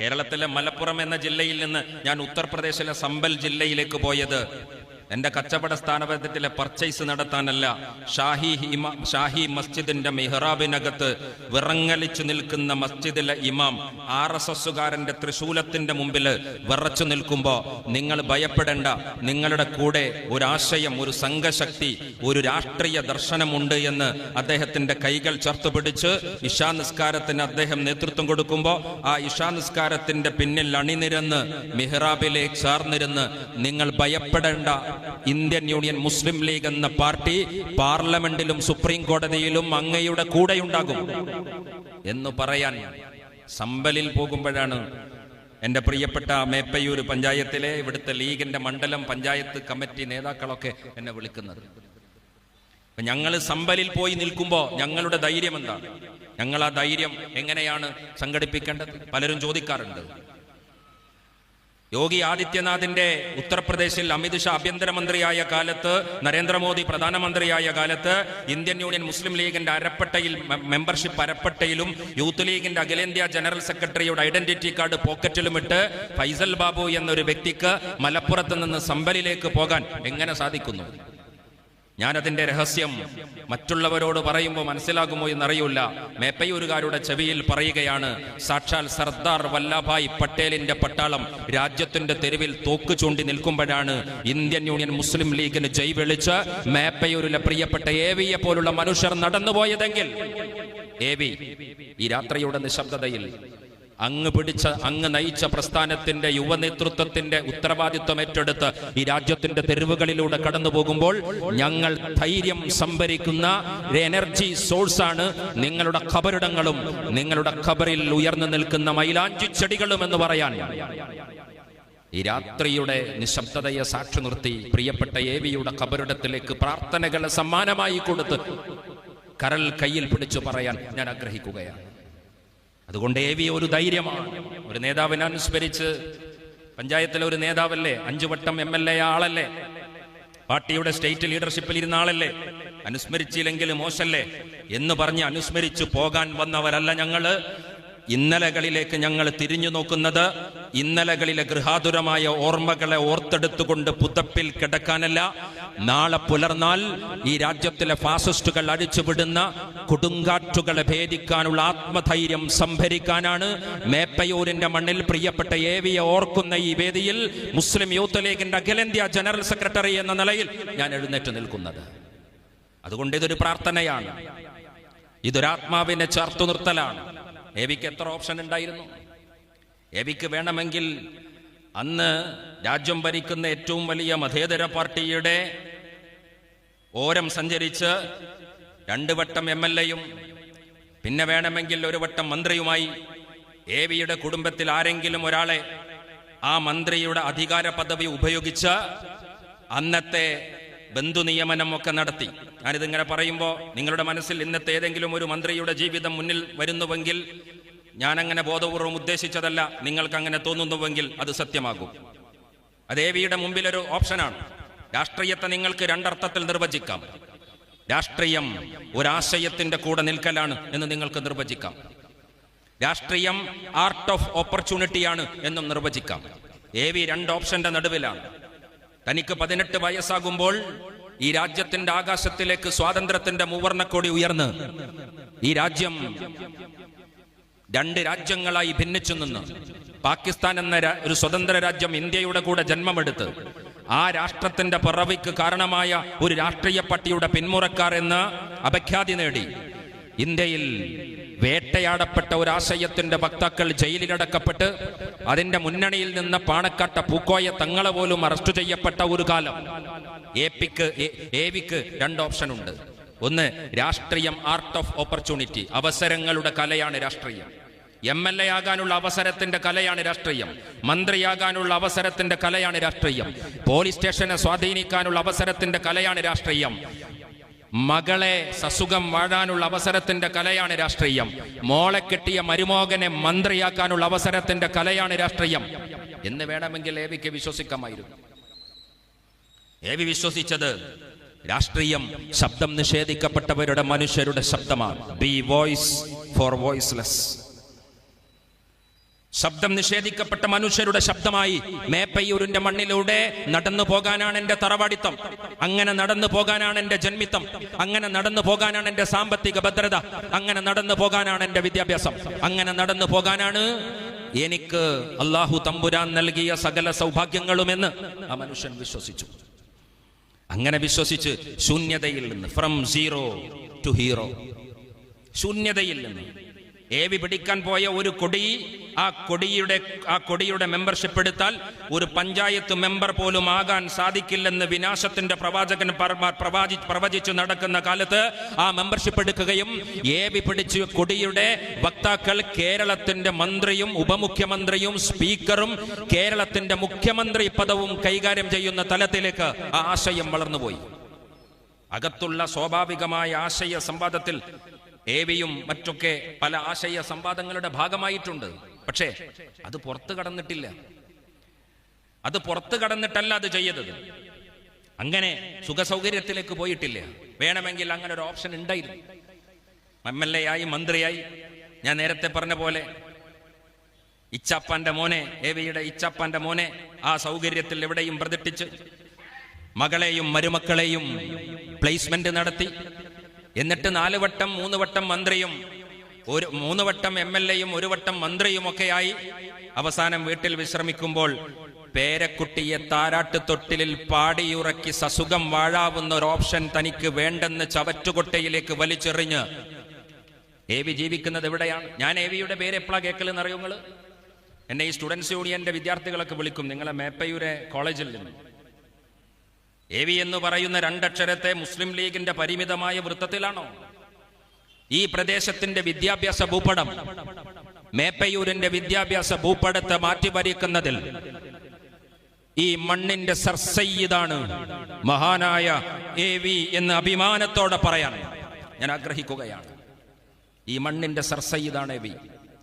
കേരളത്തിലെ മലപ്പുറം എന്ന ജില്ലയിൽ നിന്ന് ഞാൻ ഉത്തർപ്രദേശിലെ സംബൽ ജില്ലയിലേക്ക് പോയത് എന്റെ കച്ചവട സ്ഥാപനത്തിലെ പർച്ചേസ് നടത്താനല്ല. ഷാഹി മസ്ജിദിന്റെ മിഹ്റാബിനകത്ത് വിറങ്ങലിച്ചു നിൽക്കുന്ന മസ്ജിദിലെ ഇമാം RSSകാരന്റെ ത്രിശൂലത്തിന്റെ മുമ്പിൽ വിറച്ചു നിൽക്കുമ്പോ നിങ്ങൾ ഭയപ്പെടേണ്ട, നിങ്ങളുടെ കൂടെ ഒരു ആശയം, ഒരു സംഘശക്തി, ഒരു രാഷ്ട്രീയ ദർശനമുണ്ട് എന്ന് അദ്ദേഹത്തിന്റെ കൈകൾ ചേർത്ത് പിടിച്ച് ഇശാ നിസ്കാരത്തിന് അദ്ദേഹം നേതൃത്വം കൊടുക്കുമ്പോ ആ ഇശാ നിസ്കാരത്തിന്റെ പിന്നിൽ അണിനിരന്ന് മിഹ്റാബിലേക്ക് ചേർന്നിരുന്ന് നിങ്ങൾ ഭയപ്പെടേണ്ട, ഇന്ത്യൻ യൂണിയൻ മുസ്ലിം ലീഗ് എന്ന പാർട്ടി പാർലമെന്റിലും സുപ്രീം കോടതിയിലും അങ്ങയുടെ കൂടെയുണ്ടാകും എന്ന് പറയാൻ സംബലിൽ പോകുമ്പോഴാണ് എൻ്റെ പ്രിയപ്പെട്ട മേപ്പയൂർ പഞ്ചായത്തിലെ ഇവിടുത്തെ ലീഗിന്റെ മണ്ഡലം പഞ്ചായത്ത് കമ്മിറ്റി നേതാക്കളൊക്കെ എന്നെ വിളിക്കുന്നത്. ഞങ്ങൾ സംബലിൽ പോയി നിൽക്കുമ്പോൾ ഞങ്ങളുടെ ധൈര്യം എന്താണ്? ഞങ്ങൾ ആ ധൈര്യം എങ്ങനെയാണ് സംഘടിപ്പിക്കേണ്ടത്? പലരും ചോദിക്കാറുണ്ട്. യോഗി ആദിത്യനാഥിന്റെ ഉത്തർപ്രദേശിൽ അമിത്ഷാ ആഭ്യന്തരമന്ത്രിയായ കാലത്ത്, നരേന്ദ്രമോദി പ്രധാനമന്ത്രിയായ കാലത്ത് ഇന്ത്യൻ യൂണിയൻ മുസ്ലിം ലീഗിന്റെ അരപ്പട്ടയിൽ, മെമ്പർഷിപ്പ് അരപ്പട്ടയിലും യൂത്ത് ലീഗിന്റെ അഖിലേന്ത്യാ ജനറൽ സെക്രട്ടറിയുടെ ഐഡന്റിറ്റി കാർഡ് പോക്കറ്റിലുമിട്ട് ഫൈസൽ ബാബു എന്നൊരു വ്യക്തിക്ക് മലപ്പുറത്ത് നിന്ന് സംബലിലേക്ക് പോകാൻ എങ്ങനെ സാധിക്കുന്നു? ഞാനതിന്റെ രഹസ്യം മറ്റുള്ളവരോട് പറയുമ്പോൾ മനസ്സിലാകുമോ എന്നറിയില്ല. മേപ്പയൂരുകാരുടെ ചെവിയിൽ പറയുകയാണ്. സാക്ഷാൽ സർദാർ വല്ലഭായ് പട്ടേലിന്റെ പട്ടാളം രാജ്യത്തിന്റെ തെരുവിൽ തോക്ക് ചൂണ്ടി നിൽക്കുമ്പോഴാണ് ഇന്ത്യൻ യൂണിയൻ മുസ്ലിം ലീഗിന് ജയ് വിളിച്ച് മേപ്പയൂരിലെ പ്രിയപ്പെട്ട AVയെ പോലുള്ള മനുഷ്യർ നടന്നുപോയതെങ്കിൽ AV ഈ രാത്രിയുടെ നിശബ്ദതയിൽ അങ്ങ് നയിച്ച പ്രസ്ഥാനത്തിന്റെ യുവ നേതൃത്വത്തിന്റെ ഉത്തരവാദിത്വം ഏറ്റെടുത്ത് ഈ രാജ്യത്തിന്റെ തെരുവുകളിലൂടെ കടന്നു പോകുമ്പോൾ ഞങ്ങൾ ധൈര്യം സംഭരിക്കുന്ന എനർജി സോഴ്സാണ് നിങ്ങളുടെ ഖബറിടങ്ങളും നിങ്ങളുടെ ഖബറിൽ ഉയർന്നു നിൽക്കുന്ന മൈലാഞ്ചി ചെടികളും എന്ന് പറയാൻ ഈ രാത്രിയുടെ നിശബ്ദതയെ സാക്ഷി നിർത്തി പ്രിയപ്പെട്ട AVയുടെ ഖബറിടത്തിലേക്ക് പ്രാർത്ഥനകളെ സമ്മാനമായി കൊടുത്ത് കരൽ കയ്യിൽ പിടിച്ചു പറയാൻ ഞാൻ ആഗ്രഹിക്കുകയാണ്. അതുകൊണ്ട് AV ഒരു ധൈര്യമാണ്. ഒരു നേതാവിനെ അനുസ്മരിച്ച്, പഞ്ചായത്തിലെ ഒരു നേതാവല്ലേ, 5 വട്ടം MLA ആളല്ലേ, പാർട്ടിയുടെ സ്റ്റേറ്റ് ലീഡർഷിപ്പിൽ ഇരുന്ന ആളല്ലേ, അനുസ്മരിച്ചില്ലെങ്കിൽ മോശല്ലേ എന്ന് പറഞ്ഞ് അനുസ്മരിച്ചു പോകാൻ വന്നവരല്ല ഞങ്ങള്. ഇന്നലകളിലേക്ക് ഞങ്ങൾ തിരിഞ്ഞു നോക്കുന്നത് ഇന്നലകളിലെ ഗൃഹാതുരമായ ഓർമ്മകളെ ഓർത്തെടുത്തുകൊണ്ട് പുതപ്പിൽ കിടക്കാനല്ല. നാളെ പുലർന്നാൽ ഈ രാജ്യത്തിലെ ഫാസിസ്റ്റുകൾ അഴിച്ചുവിടുന്ന കൊടുങ്കാറ്റുകളെ ഭേദിക്കാനുള്ള ആത്മധൈര്യം സംഭരിക്കാനാണ് മേപ്പയൂരിന്റെ മണ്ണിൽ പ്രിയപ്പെട്ട AVയെ ഓർക്കുന്ന ഈ വേദിയിൽ മുസ്ലിം യൂത്ത് ലീഗിന്റെ അഖിലേന്ത്യാ ജനറൽ സെക്രട്ടറി എന്ന നിലയിൽ ഞാൻ എഴുന്നേറ്റ് നിൽക്കുന്നത്. അതുകൊണ്ട് ഇതൊരു പ്രാർത്ഥനയാണ്, ഇതൊരാത്മാവിനെ ചേർത്തു നിർത്തലാണ്. AVക്ക് എത്ര ഓപ്ഷൻ ഉണ്ടായിരുന്നു? AVക്ക് വേണമെങ്കിൽ അന്ന് രാജ്യം ഭരിക്കുന്ന ഏറ്റവും വലിയ മതേതര പാർട്ടിയുടെ ഓരം സഞ്ചരിച്ച് 2 വട്ടം MLAയും പിന്നെ വേണമെങ്കിൽ 1 വട്ടം മന്ത്രിയുമായി AVയുടെ കുടുംബത്തിൽ ആരെങ്കിലും ഒരാളെ ആ മന്ത്രിയുടെ അധികാര പദവി ഉപയോഗിച്ച് അന്നത്തെ ബന്ധു നിയമനം ഒക്കെ നടത്തി. ഞാനിതിങ്ങനെ പറയുമ്പോൾ നിങ്ങളുടെ മനസ്സിൽ ഇന്നത്തെ ഏതെങ്കിലും ഒരു മന്ത്രിയുടെ ജീവിതം മുന്നിൽ വരുന്നുവെങ്കിൽ, ഞാനങ്ങനെ ബോധപൂർവം ഉദ്ദേശിച്ചതല്ല, നിങ്ങൾക്ക് അങ്ങനെ തോന്നുന്നുവെങ്കിൽ അത് സത്യമാകും. അത് AVയുടെ മുമ്പിലൊരു ഓപ്ഷനാണ്. രാഷ്ട്രീയത്തെ നിങ്ങൾക്ക് 2 അർത്ഥത്തിൽ നിർവചിക്കാം. രാഷ്ട്രീയം ഒരാശയത്തിന്റെ കൂടെ നിൽക്കലാണ് എന്ന് നിങ്ങൾക്ക് നിർവചിക്കാം. രാഷ്ട്രീയം ആർട്ട് ഓഫ് ഓപ്പർച്യൂണിറ്റിയാണ് എന്നും നിർവചിക്കാം. AV 2 ഓപ്ഷന്റെ നടുവിലാണ്. തനിക്ക് 18 വയസ്സാകുമ്പോൾ ഈ രാജ്യത്തിന്റെ ആകാശത്തിലേക്ക് സ്വാതന്ത്ര്യത്തിന്റെ മൂവർണ്ണക്കൊടി ഉയർന്ന് ഈ രാജ്യം 2 രാജ്യങ്ങളായി ഭിന്നിച്ചു നിന്ന് പാകിസ്ഥാൻ എന്ന ഒരു സ്വതന്ത്ര രാജ്യം ഇന്ത്യയുടെ കൂടെ ജന്മമെടുത്ത് ആ രാഷ്ട്രത്തിന്റെ പിറവിക്ക് കാരണമായ ഒരു രാഷ്ട്രീയ പാർട്ടിയുടെ പിന്മുറക്കാർ എന്ന അപഖ്യാതി നേടി ഇന്ത്യയിൽ വേട്ടയാടപ്പെട്ട ഒരാശയത്തിന്റെ വക്താക്കൾ ജയിലിലടക്കപ്പെട്ട് അതിന്റെ മുന്നണിയിൽ നിന്ന് പാണക്കാട്ട പൂക്കോയ തങ്ങളെ പോലും അറസ്റ്റ് ചെയ്യപ്പെട്ട ഒരു കാലം. AVക്ക് 2 ഓപ്ഷൻ ഉണ്ട്. ഒന്ന്, രാഷ്ട്രീയം ആർട്ട് ഓഫ് ഓപ്പർച്യൂണിറ്റി, അവസരങ്ങളുടെ കലയാണ് രാഷ്ട്രീയം. MLA ആകാനുള്ള അവസരത്തിന്റെ കലയാണ് രാഷ്ട്രീയം. മന്ത്രിയാകാനുള്ള അവസരത്തിന്റെ കലയാണ് രാഷ്ട്രീയം. പോലീസ് സ്റ്റേഷനെ സ്വാധീനിക്കാനുള്ള അവസരത്തിന്റെ കലയാണ് രാഷ്ട്രീയം. മകളെ സസുഖം വാഴാനുള്ള അവസരത്തിന്റെ കലയാണ് രാഷ്ട്രീയം. മോളെ കെട്ടിയ മരുമോകനെ മന്ത്രിയാക്കാനുള്ള അവസരത്തിന്റെ കലയാണ് രാഷ്ട്രീയം എന്ന് വേണമെങ്കിൽ AVക്ക് വിശ്വസിക്കാമായിരുന്നു. AV വിശ്വസിച്ചത് രാഷ്ട്രീയം ശബ്ദം നിഷേധിക്കപ്പെട്ടവരുടെ മനുഷ്യരുടെ ശബ്ദമാണ്. B voice four voiceless. ശബ്ദം നിഷേധിക്കപ്പെട്ട മനുഷ്യരുടെ ശബ്ദമായി മേപ്പയ്യൂരിന്റെ മണ്ണിലൂടെ നടന്നു പോകാനാണ് എന്റെ തറവാടിത്തം, അങ്ങനെ നടന്നു പോകാനാണ് എന്റെ ജന്മിത്തം, അങ്ങനെ നടന്നു പോകാനാണ് എന്റെ സാമ്പത്തിക ഭദ്രത, അങ്ങനെ നടന്നു പോകാനാണ് എന്റെ വിദ്യാഭ്യാസം, അങ്ങനെ നടന്നു പോകാനാണ് എനിക്ക് അല്ലാഹു തമ്പുരാൻ നൽകിയ സകല സൗഭാഗ്യങ്ങളുമെന്ന് ആ മനുഷ്യൻ വിശ്വസിച്ചു. അങ്ങനെ വിശ്വസിച്ച് ശൂന്യതയിൽ നിന്ന്, ഫ്രം സീറോ ടു ഹീറോ, ശൂന്യതയിൽ നിന്ന് ഏവി പിടിക്കാൻ പോയ ഒരു കൊടി, ആ കൊടിയുടെ മെമ്പർഷിപ്പ് എടുത്താൽ ഒരു പഞ്ചായത്ത് മെമ്പർ പോലും ആകാൻ സാധിക്കില്ലെന്ന് വിനാശത്തിന്റെ പ്രവാചകൻ പ്രവചിച്ചു നടക്കുന്ന കാലത്ത് ആ മെമ്പർഷിപ്പ് എടുക്കുകയും ഏവി പിടിച്ച് കൊടിയുടെ വക്താക്കൾ കേരളത്തിന്റെ മന്ത്രിയും ഉപമുഖ്യമന്ത്രിയും സ്പീക്കറും കേരളത്തിന്റെ മുഖ്യമന്ത്രി പദവും കൈകാര്യം ചെയ്യുന്ന തലത്തിലേക്ക് ആ ആശയം വളർന്നുപോയി. അകത്തുള്ള സ്വാഭാവികമായ ആശയ സംവാദത്തിൽ ഏവിയും മറ്റൊക്കെ പല ആശയ സംവാദങ്ങളുടെ ഭാഗമായിട്ടുണ്ട്. പക്ഷേ അത് പുറത്തു കടന്നിട്ടില്ല. അത് പുറത്തു കടന്നിട്ടല്ല അത് ചെയ്തത്. അങ്ങനെ സുഖസൗകര്യത്തിലേക്ക് പോയിട്ടില്ല. വേണമെങ്കിൽ അങ്ങനെ ഒരു ഓപ്ഷൻ ഉണ്ടായിരുന്നു. MLA ആയി, മന്ത്രിയായി, ഞാൻ നേരത്തെ പറഞ്ഞ പോലെ ഇച്ചാപ്പാന്റെ മോനെ, ഏവിയുടെ ഇച്ചാപ്പാന്റെ മോനെ ആ സൗകര്യത്തിൽ എവിടെയും പ്രതിഷ്ഠിച്ച് മകളെയും മരുമക്കളെയും പ്ലേസ്മെന്റ് നടത്തി, എന്നിട്ട് 4 വട്ടം 3 വട്ടം മന്ത്രിയും 3 വട്ടം MLA-യും 1 വട്ടം മന്ത്രിയുമൊക്കെയായി അവസാനം വീട്ടിൽ വിശ്രമിക്കുമ്പോൾ പേരക്കുട്ടിയെ താരാട്ട് തൊട്ടിലിൽ പാടിയുറക്കി സസുഖം വാഴാവുന്ന ഒരു ഓപ്ഷൻ തനിക്ക് വേണ്ടെന്ന് ചവറ്റുകൊട്ടയിലേക്ക് വലിച്ചെറിഞ്ഞ് ഏവി ജീവിക്കുന്നത് എവിടെയാണ്? ഞാൻ ഏവിയുടെ പേര് എപ്പോഴാണ് കേൾക്കലെന്ന് അറിയോ നിങ്ങൾ? എന്നെ ഈ സ്റ്റുഡൻസ് യൂണിയന്റെ വിദ്യാർത്ഥികളൊക്കെ വിളിക്കും, നിങ്ങളെ മേപ്പയൂരെ കോളേജിൽ നിന്ന്. ഏവി എന്ന് പറയുന്ന 2 അക്ഷരത്തെ മുസ്ലിം ലീഗിന്റെ പരിമിതമായ വൃത്തത്തിലാണോ? ഈ പ്രദേശത്തിന്റെ വിദ്യാഭ്യാസ ഭൂപടം, മേപ്പയൂരിന്റെ വിദ്യാഭ്യാസ ഭൂപടത്തെ മാറ്റിവരിക്കുന്നതിൽ ഈ മണ്ണിന്റെ സർസയ്യിദാണ് മഹാനായ ഏവി എന്ന് അഭിമാനത്തോടെ പറയാൻ ഞാൻ ആഗ്രഹിക്കുകയാണ്. ഈ മണ്ണിന്റെ സർസയ്യിദാണ് ഏവി.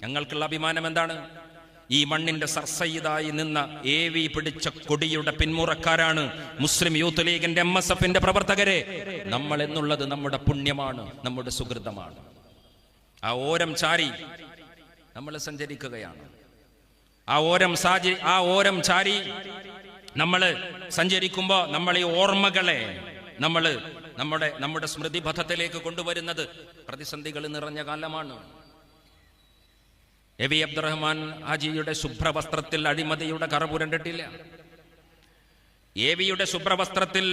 ഞങ്ങൾക്കുള്ള അഭിമാനം എന്താണ്? ഈ മണ്ണിന്റെ സർസയ്യിദായി നിന്ന ഏവി പിടിച്ച കൊടിയുടെ പിന്മുറക്കാരാണ് മുസ്ലിം യൂത്ത് ലീഗിന്റെ MSF-ന്റെ പ്രവർത്തകരെ. നമ്മൾ എന്നുള്ളത് നമ്മുടെ പുണ്യമാണ്, നമ്മുടെ സുഹൃതമാണ്. ആ ഓരം ചാരി നമ്മൾ സഞ്ചരിക്കുകയാണ്. ആ ഓരം ചാരി നമ്മൾ സഞ്ചരിക്കുമ്പോൾ നമ്മൾ ഈ ഓർമ്മകളെ നമ്മുടെ സ്മൃതിപഥത്തിലേക്ക് കൊണ്ടുവരുന്നത് പ്രതിസന്ധികൾ നിറഞ്ഞ കാലമാണ്. എ വി അബ്ദുറഹ്മാൻ ഹാജിയുടെ ശുഭ്രവസ്ത്രത്തിൽ അഴിമതിയുടെ കറ പുരണ്ടിട്ടില്ല. ഏവിയുടെ ശുഭ്രവസ്ത്രത്തിൽ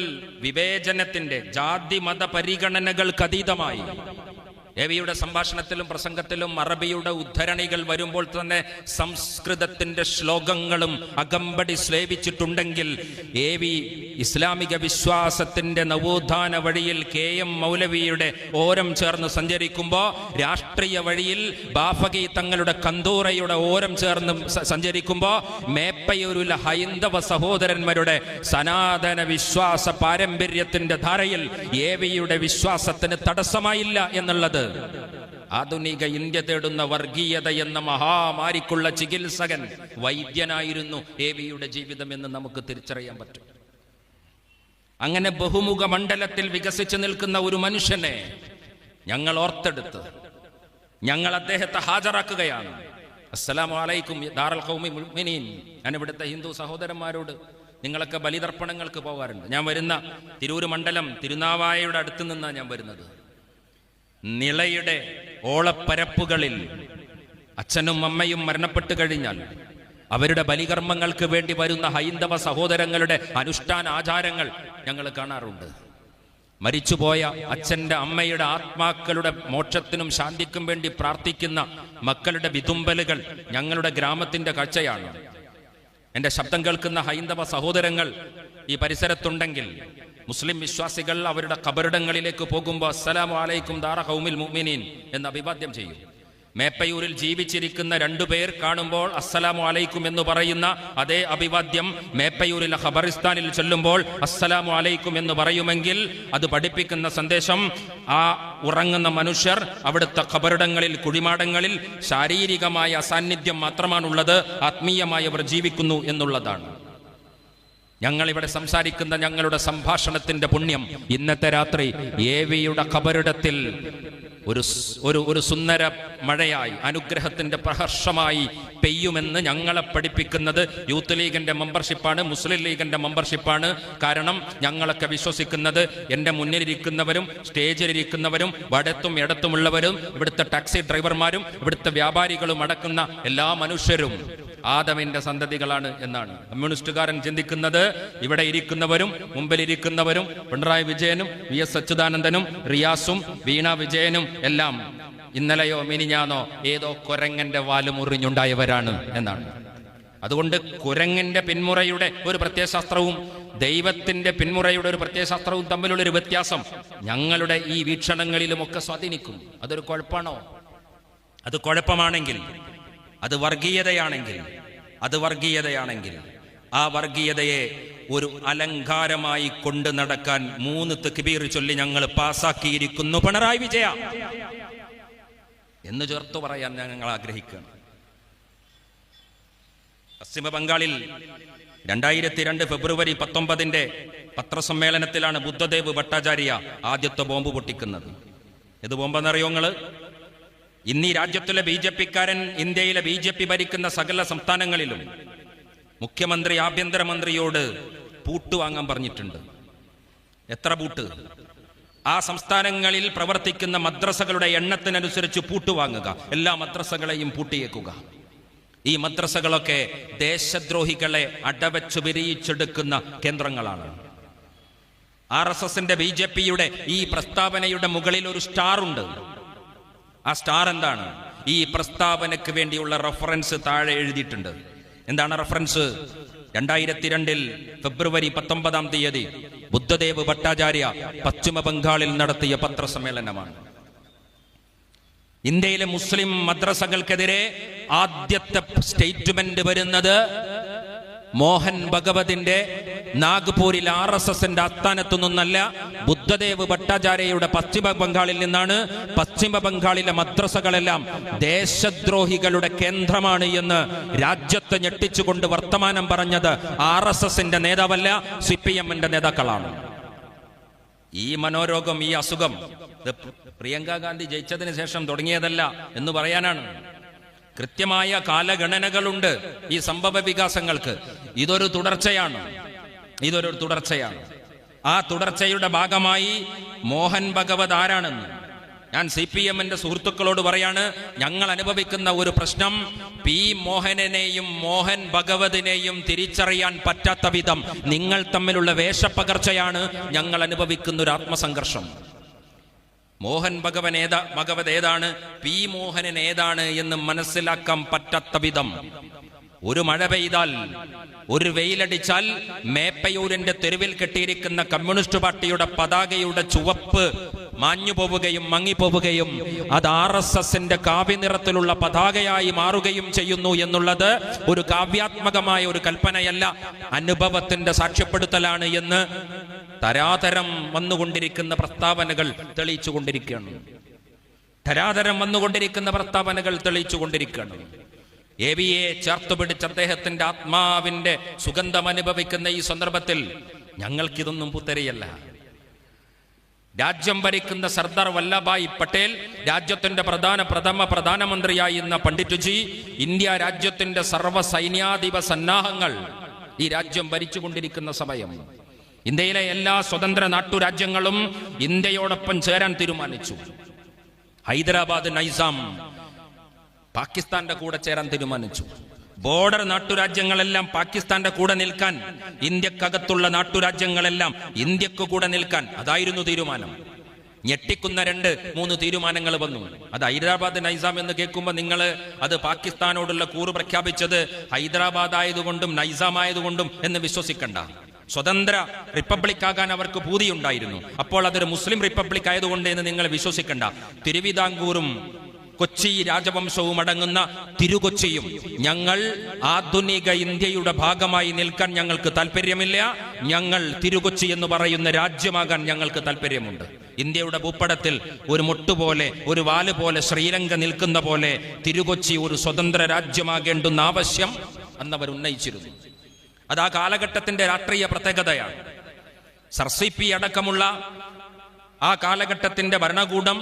വിവേചനത്തിന്റെ, ജാതി മത പരിഗണനകൾക്ക് അതീതമായി ഏവിയുടെ സംഭാഷണത്തിലും പ്രസംഗത്തിലും അറബിയുടെ ഉദ്ധരണികൾ വരുമ്പോൾ തന്നെ സംസ്കൃതത്തിന്റെ ശ്ലോകങ്ങളും അകമ്പടി സ്ലേവിച്ചിട്ടുണ്ടെങ്കിൽ ഏവി ഇസ്ലാമിക വിശ്വാസത്തിന്റെ നവോത്ഥാന വഴിയിൽ KM മൗലവിയുടെ ഓരം ചേർന്ന് സഞ്ചരിക്കുമ്പോൾ, രാഷ്ട്രീയ വഴിയിൽ ബാഫകി തങ്ങളുടെ കന്തൂറയുടെ ഓരം ചേർന്ന് സഞ്ചരിക്കുമ്പോൾ, മേപ്പയൂരിലെ ഹൈന്ദവ സഹോദരന്മാരുടെ സനാതന വിശ്വാസ പാരമ്പര്യത്തിന്റെ ധാരയിൽ ഏവിയുടെ വിശ്വാസത്തിന് തടസ്സമായില്ല എന്നുള്ളത് ആധുനിക ഇന്ത്യ തേടുന്ന വർഗീയത എന്ന മഹാമാരിക്കുള്ള ചികിത്സകൻ, വൈദ്യനായിരുന്നു ഏവിയുടെ ജീവിതം എന്ന് നമുക്ക് തിരിച്ചറിയാൻ പറ്റും. അങ്ങനെ ബഹുമുഖ മണ്ഡലത്തിൽ വികസിച്ചു നിൽക്കുന്ന ഒരു മനുഷ്യനെ ഞങ്ങൾ ഓർത്തെടുത്ത് ഞങ്ങൾ അദ്ദേഹത്തെ ഹാജരാക്കുകയാണ്. അസ്സലാമു അലൈക്കും ദാറുൽ ഖൗമി മുഅ്മിനീൻ. ഞാൻ ഇവിടുത്തെ ഹിന്ദു സഹോദരന്മാരോട്, നിങ്ങളൊക്കെ ബലിതർപ്പണങ്ങൾക്ക് പോകാറുണ്ട്. ഞാൻ വരുന്ന തിരൂർ മണ്ഡലം തിരുനാവായയുടെ അടുത്ത് നിന്നാണ് ഞാൻ വരുന്നത്. നിളയുടെ ഓളപ്പരപ്പുകളിൽ അച്ഛനും അമ്മയും മരണപ്പെട്ടു കഴിഞ്ഞാൽ അവരുടെ ബലികർമ്മങ്ങൾക്ക് വേണ്ടി വരുന്ന ഹൈന്ദവ സഹോദരങ്ങളുടെ അനുഷ്ഠാന ആചാരങ്ങൾ ഞങ്ങൾ കാണാറുണ്ട്. മരിച്ചുപോയ അച്ഛൻ്റെ അമ്മയുടെ ആത്മാക്കളുടെ മോക്ഷത്തിനും ശാന്തിക്കും വേണ്ടി പ്രാർത്ഥിക്കുന്ന മക്കളുടെ വിതുമ്പലുകൾ ഞങ്ങളുടെ ഗ്രാമത്തിന്റെ കാഴ്ചയാണ്. എൻ്റെ ശബ്ദം കേൾക്കുന്ന ഹൈന്ദവ സഹോദരങ്ങൾ ഈ പരിസരത്തുണ്ടെങ്കിൽ, മുസ്ലിം വിശ്വാസികൾ അവരുടെ ഖബറിടങ്ങളിലേക്ക് പോകുമ്പോൾ അസ്സലാമു അലൈക്കും ദാറ ഖൗമിൽ മുഅ്മിനീൻ എന്ന് അഭിവാദ്യം ചെയ്യും. മേപ്പയൂരിൽ ജീവിച്ചിരിക്കുന്ന 2 പേർ കാണുമ്പോൾ അസ്സലാമു അലൈക്കും എന്ന് പറയുന്ന അതേ അഭിവാദ്യം മേപ്പയൂരിലെ ഖബറിസ്ഥാനിൽ ചൊല്ലുമ്പോൾ അസ്സലാമു അലൈക്കും എന്ന് പറയുമെങ്കിൽ അത് പഠിപ്പിക്കുന്ന സന്ദേശം ആ ഉറങ്ങുന്ന മനുഷ്യർ അവിടുത്തെ ഖബറിടങ്ങളിൽ, കുഴിമാടങ്ങളിൽ ശാരീരികമായ അസാന്നിധ്യം മാത്രമാണുള്ളത്, ആത്മീയമായി അവർ ജീവിക്കുന്നു എന്നുള്ളതാണ്. ഞങ്ങളിവിടെ സംസാരിക്കുന്ന ഞങ്ങളുടെ സംഭാഷണത്തിന്റെ പുണ്യം ഇന്നത്തെ രാത്രി ഏവിയുടെ ഖബറിടത്തിൽ ഒരു സുന്ദര മഴയായി അനുഗ്രഹത്തിന്റെ പ്രഹർഷമായി പെയ്യുമെന്ന് ഞങ്ങളെ പഠിപ്പിക്കുന്നത് യൂത്ത് ലീഗിന്റെ മെമ്പർഷിപ്പാണ്, മുസ്ലിം ലീഗിന്റെ മെമ്പർഷിപ്പാണ്. കാരണം ഞങ്ങളൊക്കെ വിശ്വസിക്കുന്നത് എൻ്റെ മുന്നിലിരിക്കുന്നവരും സ്റ്റേജിലിരിക്കുന്നവരും വടത്തും ഇടത്തുമുള്ളവരും ഇവിടുത്തെ ടാക്സി ഡ്രൈവർമാരും ഇവിടുത്തെ വ്യാപാരികളും അടക്കുന്ന എല്ലാ മനുഷ്യരും ആദമിന്റെ സന്തതികളാണ് എന്നാണ് കമ്മ്യൂണിസ്റ്റുകാരൻ ചിന്തിക്കുന്നത്. ഇവിടെ ഇരിക്കുന്നവരും മുമ്പിലിരിക്കുന്നവരും പിണറായി വിജയനും VS അച്യുതാനന്ദനും റിയാസും വീണ വിജയനും എല്ലാം ഇന്നലെയോ മിനിഞ്ഞാന്നോ ഏതോ കുരങ്ങന്റെ വാല് മുറിഞ്ഞുണ്ടായവരാണ് എന്നാണ്. അതുകൊണ്ട് കുരങ്ങിന്റെ പിന്മുറയുടെ ഒരു പ്രത്യയശാസ്ത്രവും ദൈവത്തിന്റെ പിന്മുറയുടെ ഒരു പ്രത്യയശാസ്ത്രവും തമ്മിലുള്ളൊരു വ്യത്യാസം ഞങ്ങളുടെ ഈ വീക്ഷണങ്ങളിലുമൊക്കെ സ്വാധീനിക്കും. അതൊരു കുഴപ്പമാണോ? അത് കുഴപ്പമാണെങ്കിൽ, അത് വർഗീയതയാണെങ്കിൽ ആ വർഗീയതയെ ഒരു അലങ്കാരമായി കൊണ്ട് നടക്കാൻ 3 തക്ബീർ ചൊല്ലി ഞങ്ങൾ പാസാക്കിയിരിക്കുന്നു പിണറായി വിജയ എന്ന് ചേർത്തു പറയാൻ ഞങ്ങൾ ആഗ്രഹിക്കുകയാണ്. പശ്ചിമ ബംഗാളിൽ 2002 ഫെബ്രുവരി 19 പത്രസമ്മേളനത്തിലാണ് ബുദ്ധദേവ് ഭട്ടാചാര്യ ആദ്യത്തെ ബോംബ് പൊട്ടിക്കുന്നത്. ഏത് ബോംബെന്നറിയോ നിങ്ങള്? ഇന്ന് ഈ രാജ്യത്തിലെ BJP-ക്കാരൻ ഇന്ത്യയിലെ BJP ഭരിക്കുന്ന സകല സംസ്ഥാനങ്ങളിലും മുഖ്യമന്ത്രി ആഭ്യന്തരമന്ത്രിയോട് പൂട്ട് വാങ്ങാൻ പറഞ്ഞിട്ടുണ്ട്. എത്ര പൂട്ട്? ആ സംസ്ഥാനങ്ങളിൽ പ്രവർത്തിക്കുന്ന മദ്രസകളുടെ എണ്ണത്തിനനുസരിച്ച് പൂട്ട് വാങ്ങുക, എല്ലാ മദ്രസകളെയും പൂട്ടിയേക്കുക. ഈ മദ്രസകളൊക്കെ ദേശദ്രോഹികളെ അടവച്ചു വിരിയിച്ചെടുക്കുന്ന കേന്ദ്രങ്ങളാണ്. RSSന്റെ BJP-യുടെ ഈ പ്രസ്താവനയുടെ മുകളിൽ ഒരു സ്റ്റാർ ഉണ്ട്. ആ സ്റ്റാർ എന്താണ്? ഈ പ്രസ്താവനയ്ക്ക് വേണ്ടിയുള്ള റഫറൻസ് താഴെ എഴുതിയിട്ടുണ്ട്. എന്താണ് റഫറൻസ്? 2002 ഫെബ്രുവരി 19 ബുദ്ധദേവ് ഭട്ടാചാര്യ പശ്ചിമ ബംഗാളിൽ നടത്തിയ പത്രസമ്മേളനമാണ്. ഇന്ത്യയിലെ മുസ്ലിം മദ്രസകൾക്കെതിരെ ആദ്യത്തെ സ്റ്റേറ്റ്മെന്റ് വരുന്നത് മോഹൻ ഭഗവതിന്റെ നാഗ്പൂരിൽ RSSന്റെ ആസ്ഥാനത്തു നിന്നല്ല, ബുദ്ധദേവ് ഭട്ടാചാര്യയുടെ പശ്ചിമ ബംഗാളിൽ നിന്നാണ്. പശ്ചിമ ബംഗാളിലെ മദ്രസകളെല്ലാം ദേശദ്രോഹികളുടെ കേന്ദ്രമാണ് എന്ന് രാജ്യത്തെ ഞെട്ടിച്ചുകൊണ്ട് വർത്തമാനം പറഞ്ഞത് RSSന്റെ നേതാവല്ല, CPM-ന്റെ നേതാക്കളാണ്. ഈ മനോരോഗം, ഈ അസുഖം പ്രിയങ്ക ഗാന്ധി ജയിച്ചതിന് ശേഷം തുടങ്ങിയതല്ല എന്ന് പറയാനാണ്. കൃത്യമായ കാലഗണനകളുണ്ട് ഈ സംഭവ വികാസങ്ങൾക്ക്. ഇതൊരു തുടർച്ചയാണ്. ആ തുടർച്ചയുടെ ഭാഗമായി മോഹൻ ഭഗവത് ആരാണെന്ന് ഞാൻ CPM-ന്റെ സുഹൃത്തുക്കളോട് പറയാണ്. ഞങ്ങൾ അനുഭവിക്കുന്ന ഒരു പ്രശ്നം P. മോഹനനെയും മോഹൻ ഭഗവതിനെയും തിരിച്ചറിയാൻ പറ്റാത്ത വിധം നിങ്ങൾ തമ്മിലുള്ള വേഷപ്പകർച്ചയാണ് ഞങ്ങൾ അനുഭവിക്കുന്ന ഒരു ആത്മസംഘർഷം. മോഹൻ ഭഗവത് ഏതാണ്, P. മോഹനൻ ഏതാണ് എന്ന് മനസ്സിലാക്കാൻ പറ്റാത്ത വിധം ഒരു മഴ പെയ്താൽ, ഒരു വെയിലടിച്ചാൽ മേപ്പയൂരിന്റെ തെരുവിൽ കെട്ടിയിരിക്കുന്ന കമ്മ്യൂണിസ്റ്റ് പാർട്ടിയുടെ പതാകയുടെ ചുവപ്പ് മാഞ്ഞു പോവുകയും മങ്ങിപ്പോവുകയും അത് RSSന്റെ കാവ്യനിറത്തിലുള്ള പതാകയായി മാറുകയും ചെയ്യുന്നു എന്നുള്ളത് ഒരു കാവ്യാത്മകമായ ഒരു കൽപ്പനയല്ല, അനുഭവത്തിന്റെ സാക്ഷ്യപ്പെടുത്തലാണ് എന്ന് തരാതരം വന്നുകൊണ്ടിരിക്കുന്ന പ്രസ്താവനകൾ തെളിയിച്ചുകൊണ്ടിരിക്കുകയാണ്. AVയെ ചേർത്തുപിടിച്ച് അദ്ദേഹത്തിന്റെ ആത്മാവിന്റെ സുഗന്ധം അനുഭവിക്കുന്ന ഈ സന്ദർഭത്തിൽ ഞങ്ങൾക്കിതൊന്നും പുത്തരിയല്ല. രാജ്യം ഭരിക്കുന്ന സർദാർ വല്ലഭായ് പട്ടേൽ, രാജ്യത്തിന്റെ പ്രധാനമന്ത്രിയായിരുന്ന പണ്ഡിറ്റ്ജി, ഇന്ത്യ രാജ്യത്തിന്റെ സർവ്വ സൈന്യാധിപ സന്നാഹങ്ങൾ ഈ രാജ്യം ഭരിച്ചുകൊണ്ടിരിക്കുന്ന സമയം ഇന്ത്യയിലെ എല്ലാ സ്വതന്ത്ര നാട്ടുരാജ്യങ്ങളും ഇന്ത്യയോടൊപ്പം ചേരാൻ തീരുമാനിച്ചു. ഹൈദരാബാദ് നൈസാം പാകിസ്ഥാന്റെ കൂടെ ചേരാൻ തീരുമാനിച്ചു. ബോർഡർ നാട്ടുരാജ്യങ്ങളെല്ലാം പാകിസ്ഥാന്റെ കൂടെ നിൽക്കാൻ, ഇന്ത്യക്കകത്തുള്ള നാട്ടുരാജ്യങ്ങളെല്ലാം ഇന്ത്യക്ക് കൂടെ നിൽക്കാൻ, അതായിരുന്നു തീരുമാനം. ഞെട്ടിക്കുന്ന 2-3 തീരുമാനങ്ങൾ വന്നു. അത് ഹൈദരാബാദ് നൈസാം എന്ന് കേൾക്കുമ്പോൾ നിങ്ങൾ അത് പാകിസ്ഥാനോടുള്ള കൂറ് പ്രഖ്യാപിച്ചത് ഹൈദരാബാദ് ആയതുകൊണ്ടും നൈസാം ആയതുകൊണ്ടും എന്ന് വിശ്വസിക്കണ്ട. സ്വതന്ത്ര റിപ്പബ്ലിക് ആകാൻ അവർക്ക് പൂതിയുണ്ടായിരുന്നു. അപ്പോൾ അതൊരു മുസ്ലിം റിപ്പബ്ലിക് ആയതുകൊണ്ട് എന്ന് നിങ്ങൾ വിശ്വസിക്കണ്ട. തിരുവിതാംകൂറും കൊച്ചി രാജവംശവും അടങ്ങുന്ന തിരുകൊച്ചിയും ഞങ്ങൾ ആധുനിക ഇന്ത്യയുടെ ഭാഗമായി നിൽക്കാൻ ഞങ്ങൾക്ക് താല്പര്യമില്ല. ഞങ്ങൾ തിരുകൊച്ചി എന്ന് പറയുന്ന രാജ്യമാകാൻ ഞങ്ങൾക്ക് താല്പര്യമുണ്ട്. ഇന്ത്യയുടെ ഭൂപടത്തിൽ ഒരു മുട്ടുപോലെ, ഒരു വാല് പോലെ ശ്രീലങ്ക നിൽക്കുന്ന പോലെ തിരുകൊച്ചി ഒരു സ്വതന്ത്ര രാജ്യമാകേണ്ടുന്ന ആവശ്യം അന്നവർ ഉന്നയിച്ചിരുന്നു. അത് ആ കാലഘട്ടത്തിന്റെ രാഷ്ട്രീയ പ്രത്യേകതയാണ്. സർ CP അടക്കമുള്ള ആ കാലഘട്ടത്തിന്റെ ഭരണകൂടം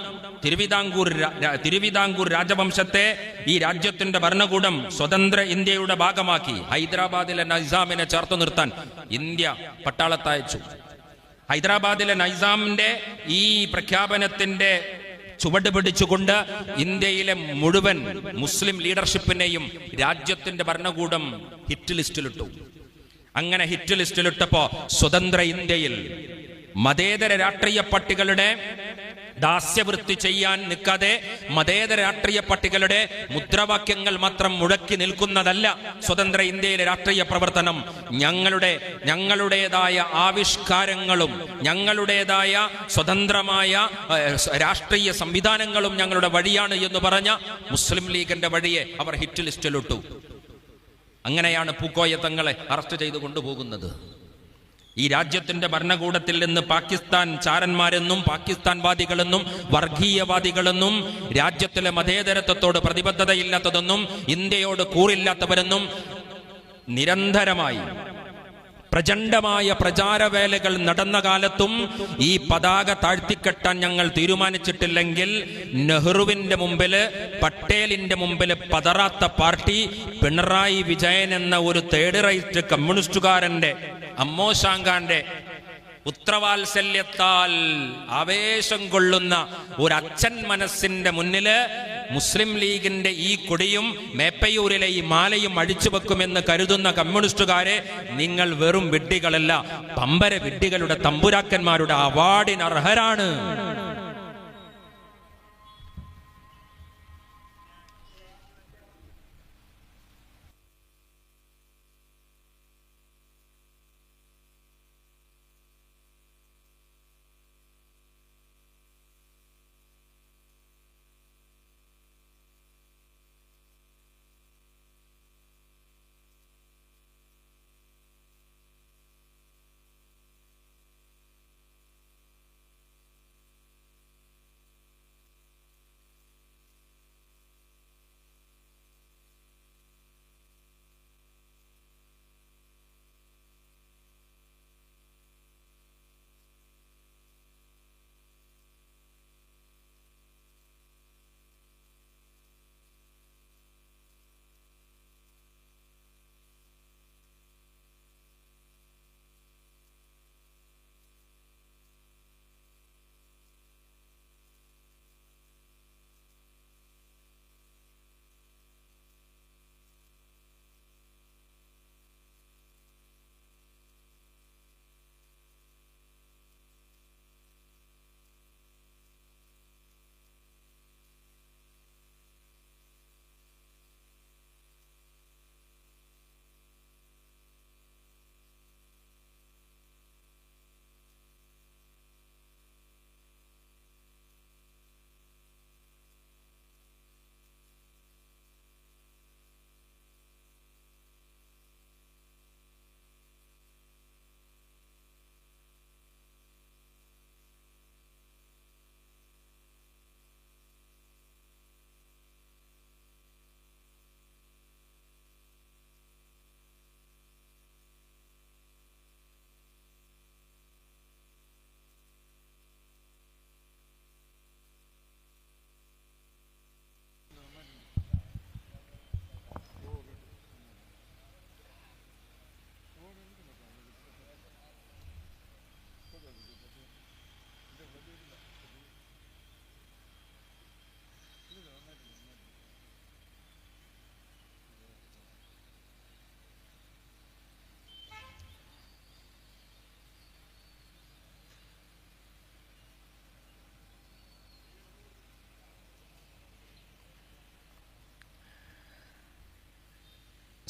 തിരുവിതാംകൂർ രാജവംശത്തെ ഈ രാജ്യത്തിന്റെ ഭരണകൂടം സ്വതന്ത്ര ഇന്ത്യയുടെ ഭാഗമാക്കി ഹൈദരാബാദിലെ നൈസാമിനെ ചേർത്തു നിർത്താൻ ഇന്ത്യ പട്ടാളത്തയച്ചു. ഹൈദരാബാദിലെ നൈസാമിന്റെ ഈ പ്രഖ്യാപനത്തിന്റെ ചുവട് പിടിച്ചുകൊണ്ട് ഇന്ത്യയിലെ മുഴുവൻ മുസ്ലിം ലീഡർഷിപ്പിനെയും രാജ്യത്തിന്റെ ഭരണകൂടം ഹിറ്റ് ലിസ്റ്റിലിട്ടു. അങ്ങനെ ഹിറ്റ് ലിസ്റ്റിലിട്ടപ്പോ സ്വതന്ത്ര ഇന്ത്യയിൽ മതേതര രാഷ്ട്രീയ പാർട്ടികളുടെ ദാസ്യവൃത്തി ചെയ്യാൻ നിൽക്കാതെ മതേതര രാഷ്ട്രീയ പാർട്ടികളുടെ മുദ്രാവാക്യങ്ങൾ മാത്രം മുഴക്കി നിൽക്കുന്നതല്ല സ്വതന്ത്ര ഇന്ത്യയിലെ രാഷ്ട്രീയ പ്രവർത്തനം. ഞങ്ങളുടേതായ ആവിഷ്കാരങ്ങളും ഞങ്ങളുടേതായ സ്വതന്ത്രമായ രാഷ്ട്രീയ സംവിധാനങ്ങളും ഞങ്ങളുടെ വഴിയാണ് എന്ന് പറഞ്ഞ മുസ്ലിം ലീഗിന്റെ വഴിയെ അവർ ഹിറ്റ് ലിസ്റ്റിലിട്ടു. അങ്ങനെയാണ് പൂക്കോയ തങ്ങളെ അറസ്റ്റ് ചെയ്തു കൊണ്ടുപോകുന്നത്. ഈ രാജ്യത്തിന്റെ ഭരണകൂടത്തിൽ നിന്ന് പാകിസ്ഥാൻ ചാരന്മാരെന്നും പാകിസ്ഥാൻവാദികളെന്നും വർഗീയവാദികളെന്നും രാജ്യത്തിലെ മതേതരത്വത്തോട് പ്രതിബദ്ധതയില്ലാത്തതെന്നും ഇന്ത്യയോട് കൂറില്ലാത്തവരെന്നും നിരന്തരമായി പ്രചണ്ഡമായ പ്രചാരവേലകൾ നടന്ന കാലത്തും ഈ പതാക താഴ്ത്തിക്കെട്ടാൻ ഞങ്ങൾ തീരുമാനിച്ചിട്ടില്ലെങ്കിൽ നെഹ്റുവിന്റെ മുമ്പില് പട്ടേലിന്റെ മുമ്പില് പതറാത്ത പാർട്ടി പിണറായി വിജയൻ എന്ന ഒരു തേർഡ് റൈറ്റ് കമ്മ്യൂണിസ്റ്റുകാരന്റെ അമ്മോശാങ്കാന്റെ പുത്രവാത്സല്യത്താൽ ആവേശം കൊള്ളുന്ന ഒരു അച്ഛൻ മനസ്സിന്റെ മുന്നില് മുസ്ലിം ലീഗിന്റെ ഈ കൊടിയും മേപ്പയൂരിലെ ഈ മാലയും അഴിച്ചു വെക്കുമെന്ന് കരുതുന്ന കമ്മ്യൂണിസ്റ്റുകാരെ, നിങ്ങൾ വെറും വിഡ്ഢികളല്ല, പമ്പര വിഡ്ഢികളുടെ തമ്പുരാക്കന്മാരുടെ അവാർഡിന് അർഹരാണ്.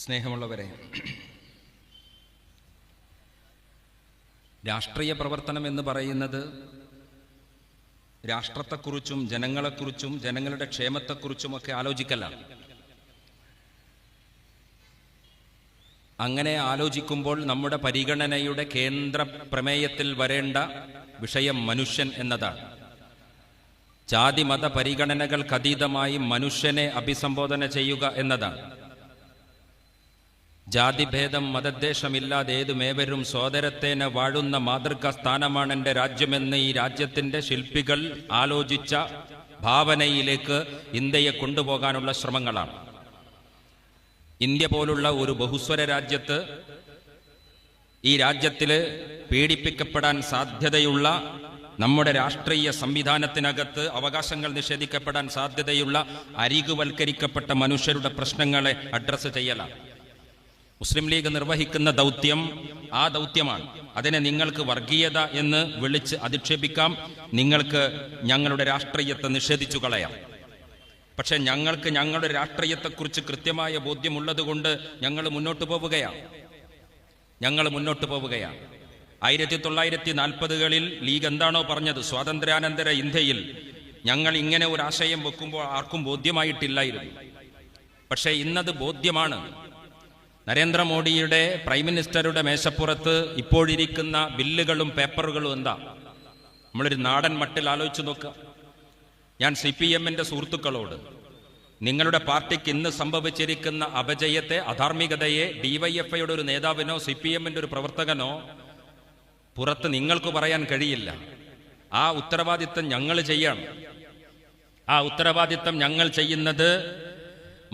സ്നേഹമുള്ളവരെ, രാഷ്ട്രീയ പ്രവർത്തനം എന്ന് പറയുന്നത് രാഷ്ട്രത്തെക്കുറിച്ചും ജനങ്ങളെക്കുറിച്ചും ജനങ്ങളുടെ ക്ഷേമത്തെക്കുറിച്ചുമൊക്കെ ആലോചിക്കലാണ്. അങ്ങനെ ആലോചിക്കുമ്പോൾ നമ്മുടെ പരിഗണനയുടെ കേന്ദ്ര പ്രമേയത്തിൽ വരേണ്ട വിഷയം മനുഷ്യൻ എന്നതാണ്. ജാതി മത പരിഗണനകൾക്കതീതമായി മനുഷ്യനെ അഭിസംബോധന ചെയ്യുക എന്നതാണ്. ജാതിഭേദം മതദ്വേഷമില്ലാതെ ഏതുമേവരും സോദരത്തേന വാഴുന്ന മാതൃകാ സ്ഥാനമാണ് എൻ്റെ രാജ്യമെന്ന് ഈ രാജ്യത്തിൻ്റെ ശില്പികൾ ആലോചിച്ച ഭാവനയിലേക്ക് ഇന്ത്യയെ കൊണ്ടുപോകാനുള്ള ശ്രമങ്ങളാണ്. ഇന്ത്യ പോലുള്ള ഒരു ബഹുസ്വര രാജ്യത്ത്, ഈ രാജ്യത്തിൽ പീഡിപ്പിക്കപ്പെടാൻ സാധ്യതയുള്ള, നമ്മുടെ രാഷ്ട്രീയ സംവിധാനത്തിനകത്ത് അവകാശങ്ങൾ നിഷേധിക്കപ്പെടാൻ സാധ്യതയുള്ള അരികുവൽക്കരിക്കപ്പെട്ട മനുഷ്യരുടെ പ്രശ്നങ്ങളെ അഡ്രസ്സ് ചെയ്യലാണ് മുസ്ലിം ലീഗ് നിർവഹിക്കുന്ന ദൗത്യം. ആ ദൗത്യമാണ്. അതിനെ നിങ്ങൾക്ക് വർഗീയത എന്ന് വിളിച്ച് അധിക്ഷേപിക്കാം, നിങ്ങൾക്ക് ഞങ്ങളുടെ രാഷ്ട്രീയത്തെ നിഷേധിച്ചു കളയാം. പക്ഷെ ഞങ്ങൾക്ക് ഞങ്ങളുടെ രാഷ്ട്രീയത്തെക്കുറിച്ച് കൃത്യമായ ബോധ്യമുള്ളത് കൊണ്ട് ഞങ്ങൾ മുന്നോട്ട് പോവുകയാണ്. 1940-കളിൽ ലീഗ് എന്താണോ പറഞ്ഞത്, സ്വാതന്ത്ര്യാനന്തര ഇന്ത്യയിൽ ഞങ്ങൾ ഇങ്ങനെ ഒരു ആശയം വെക്കുമ്പോൾ ആർക്കും ബോധ്യമായിട്ടില്ലായിരുന്നു. പക്ഷേ ഇന്നത് ബോധ്യമാണ്. നരേന്ദ്രമോദിയുടെ പ്രൈം മിനിസ്റ്ററുടെ മേശപ്പുറത്ത് ഇപ്പോഴിരിക്കുന്ന ബില്ലുകളും പേപ്പറുകളും എന്താ? നമ്മളൊരു നാടൻ മട്ടിൽ ആലോചിച്ച് നോക്കുക. ഞാൻ CPM-ന്റെ സുഹൃത്തുക്കളോട്, നിങ്ങളുടെ പാർട്ടിക്ക് ഇന്ന് സംഭവിച്ചിരിക്കുന്ന അപജയത്തെ, അധാർമികതയെ DYFIയുടെ ഒരു നേതാവിനോ CPM-ന്റെ ഒരു പ്രവർത്തകനോ പുറത്ത് നിങ്ങൾക്ക് പറയാൻ കഴിയില്ല. ആ ഉത്തരവാദിത്തം ഞങ്ങൾ ചെയ്യണം. ആ ഉത്തരവാദിത്തം ഞങ്ങൾ ചെയ്യുന്നത്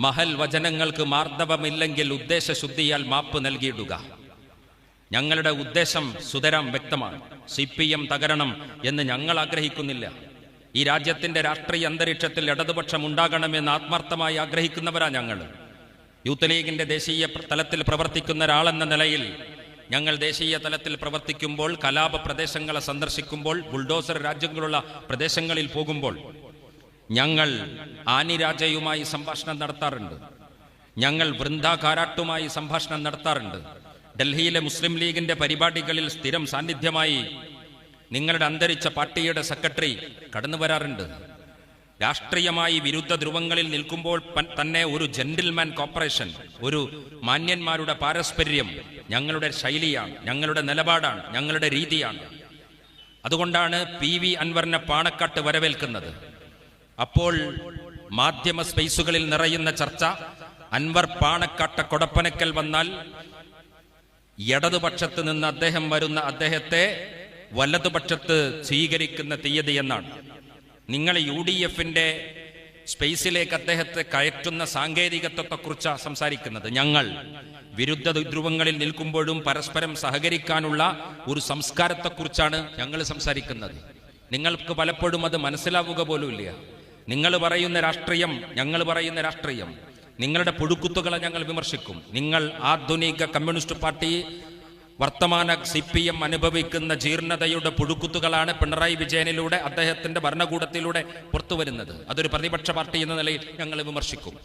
മഹൽ വചനങ്ങൾക്ക് മാർദ്ദവമില്ലെങ്കിൽ ഉദ്ദേശശുദ്ധിയാൽ മാപ്പ് നൽകിയിടുക. ഞങ്ങളുടെ ഉദ്ദേശം സുതരാം വ്യക്തമാണ്. CPM തകരണം എന്ന് ഞങ്ങൾ ആഗ്രഹിക്കുന്നില്ല. ഈ രാജ്യത്തിന്റെ രാഷ്ട്രീയ അന്തരീക്ഷത്തിൽ ഇടതുപക്ഷം ഉണ്ടാകണമെന്ന് ആത്മാർത്ഥമായി ആഗ്രഹിക്കുന്നവരാ ഞങ്ങൾ. യൂത്ത് ലീഗിന്റെ ദേശീയ തലത്തിൽ പ്രവർത്തിക്കുന്ന ഒരാളെന്ന നിലയിൽ ഞങ്ങൾ ദേശീയ തലത്തിൽ പ്രവർത്തിക്കുമ്പോൾ, കലാപ പ്രദേശങ്ങളെ സന്ദർശിക്കുമ്പോൾ, ബുൾഡോസർ രാജ്യങ്ങളുള്ള പ്രദേശങ്ങളിൽ പോകുമ്പോൾ ഞങ്ങൾ ആനിരാജയുമായി സംഭാഷണം നടത്താറുണ്ട്. ഞങ്ങൾ വൃന്ദ കാരാട്ടുമായി സംഭാഷണം നടത്താറുണ്ട്. ഡൽഹിയിലെ മുസ്ലിം ലീഗിന്റെ പരിപാടികളിൽ സ്ഥിരം സാന്നിധ്യമായി നിങ്ങളുടെ അന്തരിച്ച പാർട്ടിയുടെ സെക്രട്ടറി കടന്നു വരാറുണ്ട്. രാഷ്ട്രീയമായി വിരുദ്ധ ധ്രുവങ്ങളിൽ നിൽക്കുമ്പോൾ തന്നെ ഒരു ജെന്റിൽമാൻ കോപ്പറേഷൻ, ഒരു മാന്യന്മാരുടെ പാരസ്പര്യം ഞങ്ങളുടെ ശൈലിയാണ്, ഞങ്ങളുടെ നിലപാടാണ്, ഞങ്ങളുടെ രീതിയാണ്. അതുകൊണ്ടാണ് PV അൻവറിനെ പാണക്കാട്ട് വരവേൽക്കുന്നത്. അപ്പോൾ മാധ്യമ സ്പേസുകളിൽ നിറയുന്ന ചർച്ച, അൻവർ പാണക്കാട്ട കൊടപ്പനക്കൽ വന്നാൽ ഇടതുപക്ഷത്ത് നിന്ന് അദ്ദേഹം വരുന്ന അദ്ദേഹത്തെ വലതുപക്ഷത്ത് സ്വീകരിക്കുന്ന തീയതി എന്നാണ്. നിങ്ങൾ UDF-ന്റെ സ്പേസിലേക്ക് അദ്ദേഹത്തെ കയറ്റുന്ന സാങ്കേതികത്വത്തെക്കുറിച്ചാണ് സംസാരിക്കുന്നത്. ഞങ്ങൾ വിരുദ്ധ ധ്രുവങ്ങളിൽ നിൽക്കുമ്പോഴും പരസ്പരം സഹകരിക്കാനുള്ള ഒരു സംസ്കാരത്തെക്കുറിച്ചാണ് ഞങ്ങൾ സംസാരിക്കുന്നത്. നിങ്ങൾക്ക് പലപ്പോഴും അത് മനസ്സിലാവുക പോലുമില്ല. നിങ്ങൾ പറയുന്ന രാഷ്ട്രീയം, ഞങ്ങൾ പറയുന്ന രാഷ്ട്രീയം, നിങ്ങളുടെ പുഴുക്കുത്തുകളെ ഞങ്ങൾ വിമർശിക്കും. നിങ്ങൾ ആധുനിക കമ്മ്യൂണിസ്റ്റ് പാർട്ടി, വർത്തമാന CPM അനുഭവിക്കുന്ന ജീർണതയുടെ പുഴുക്കുത്തുകളാണ് പിണറായി വിജയനിലൂടെ, അദ്ദേഹത്തിന്റെ ഭരണകൂടത്തിലൂടെ പുറത്തു വരുന്നത്. അതൊരു പ്രതിപക്ഷ പാർട്ടി എന്ന നിലയിൽ ഞങ്ങൾ വിമർശിക്കും.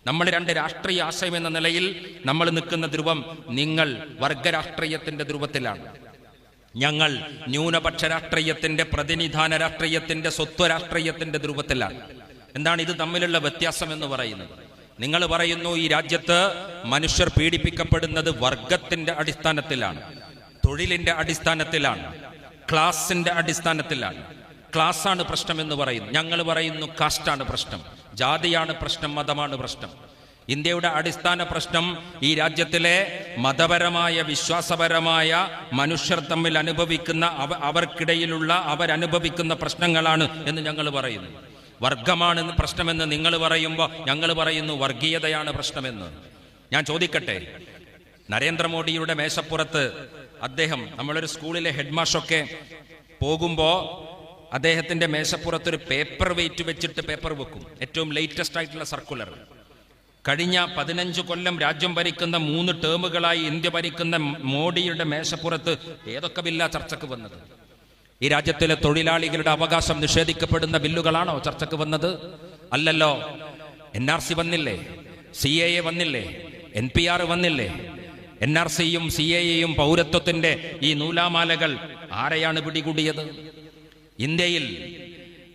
നമ്മൾ രണ്ട് രാഷ്ട്രീയ ആശയം എന്ന നിലയിൽ നമ്മൾ നിൽക്കുന്ന ധ്രുവം, നിങ്ങൾ വർഗരാഷ്ട്രീയത്തിന്റെ ധ്രുവത്തിലാണ്, ഞങ്ങൾ ന്യൂനപക്ഷ രാഷ്ട്രീയത്തിന്റെ, പ്രതിനിധാന രാഷ്ട്രീയത്തിന്റെ, സ്വത്വ രാഷ്ട്രീയത്തിന്റെ ധ്രുവത്തിലാണ്. എന്താണ് ഇത് തമ്മിലുള്ള വ്യത്യാസം എന്ന് പറയുന്നത്? നിങ്ങൾ പറയുന്നു ഈ രാജ്യത്ത് മനുഷ്യർ പീഡിപ്പിക്കപ്പെടുന്നത് വർഗത്തിന്റെ അടിസ്ഥാനത്തിലാണ്, തൊഴിലിന്റെ അടിസ്ഥാനത്തിലാണ്, ക്ലാസിന്റെ അടിസ്ഥാനത്തിലാണ്. ക്ലാസ്സാണ് പ്രശ്നം എന്ന് പറയുന്നു. ഞങ്ങൾ പറയുന്നു കാസ്റ്റാണ് പ്രശ്നം, ജാതിയാണ് പ്രശ്നം, മതമാണ് പ്രശ്നം. ഇന്ത്യയുടെ അടിസ്ഥാന പ്രശ്നം ഈ രാജ്യത്തിലെ മതപരമായ, വിശ്വാസപരമായ മനുഷ്യർ തമ്മിൽ അനുഭവിക്കുന്ന, അവർക്കിടയിലുള്ള അവരനുഭവിക്കുന്ന പ്രശ്നങ്ങളാണ് എന്ന് ഞങ്ങൾ പറയുന്നു. വർഗമാണ് പ്രശ്നമെന്ന് നിങ്ങൾ പറയുമ്പോൾ ഞങ്ങൾ പറയുന്നു വർഗീയതയാണ് പ്രശ്നമെന്ന്. ഞാൻ ചോദിക്കട്ടെ, നരേന്ദ്രമോദിയുടെ മേശപ്പുറത്ത് അദ്ദേഹം, നമ്മളൊരു സ്കൂളിലെ ഹെഡ് മാസ്റ്ററൊക്കെ പോകുമ്പോൾ അദ്ദേഹത്തിന്റെ മേശപ്പുറത്തൊരു പേപ്പർ വെയിറ്റ് വെച്ചിട്ട് പേപ്പർ വെക്കും, ഏറ്റവും ലേറ്റസ്റ്റ് ആയിട്ടുള്ള സർക്കുലർ. കഴിഞ്ഞ 15 കൊല്ലം രാജ്യം ഭരിക്കുന്ന 3 ടേമുകളായി ഇന്ത്യ ഭരിക്കുന്ന മോഡിയുടെ മേശപ്പുറത്ത് ഏതൊക്കെ ബില്ലാ ചർച്ചക്ക് വന്നത്? ഈ രാജ്യത്തിലെ തൊഴിലാളികളുടെ അവകാശം നിഷേധിക്കപ്പെടുന്ന ബില്ലുകളാണോ ചർച്ചക്ക് വന്നത്? അല്ലല്ലോ. NRC വന്നില്ലേ, CAA വന്നില്ലേ, NPR വന്നില്ലേ? NRCയും CAAയും പൗരത്വത്തിന്റെ ഈ നൂലാമാലകൾ ആരെയാണ് പിടികൂടിയത്? ഇന്ത്യയിൽ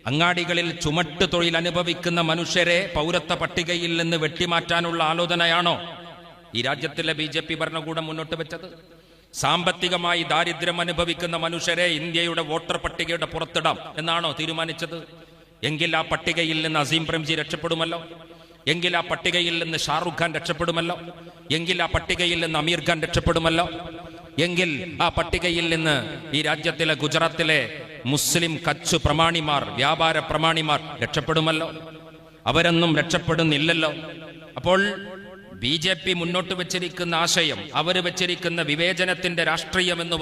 അങ്ങാടികളിൽ ചുമട്ട് തൊഴിൽ അനുഭവിക്കുന്ന മനുഷ്യരെ പൗരത്വ പട്ടികയിൽ നിന്ന് വെട്ടിമാറ്റാനുള്ള ആലോചനയാണോ ഈ രാജ്യത്തിലെ BJP ഭരണകൂടം മുന്നോട്ട് വെച്ചത്? സാമ്പത്തികമായി ദാരിദ്ര്യം അനുഭവിക്കുന്ന മനുഷ്യരെ ഇന്ത്യയുടെ വോട്ടർ പട്ടികയുടെ പുറത്തിടാം എന്നാണോ തീരുമാനിച്ചത്? എങ്കിൽ ആ പട്ടികയിൽ നിന്ന് അസീം പ്രേംജി രക്ഷപ്പെടുമല്ലോ. എങ്കിൽ ആ പട്ടികയിൽ നിന്ന് ഷാറുഖ് ഖാൻ രക്ഷപ്പെടുമല്ലോ, എങ്കിൽ ആ പട്ടികയിൽ നിന്ന് അമീർ ഖാൻ രക്ഷപ്പെടുമല്ലോ, എങ്കിൽ ആ പട്ടികയിൽ നിന്ന് ഈ രാജ്യത്തിലെ ഗുജറാത്തിലെ മുസ്ലിം കച്ച് പ്രമാണിമാർ, വ്യാപാര പ്രമാണിമാർ രക്ഷപ്പെടുമല്ലോ. അവരൊന്നും രക്ഷപ്പെടുന്നില്ലല്ലോ. അപ്പോൾ BJP മുന്നോട്ട് വെച്ചിരിക്കുന്ന ആശയം, അവർ വെച്ചിരിക്കുന്ന വിവേചനത്തിന്റെ രാഷ്ട്രീയം എന്ന്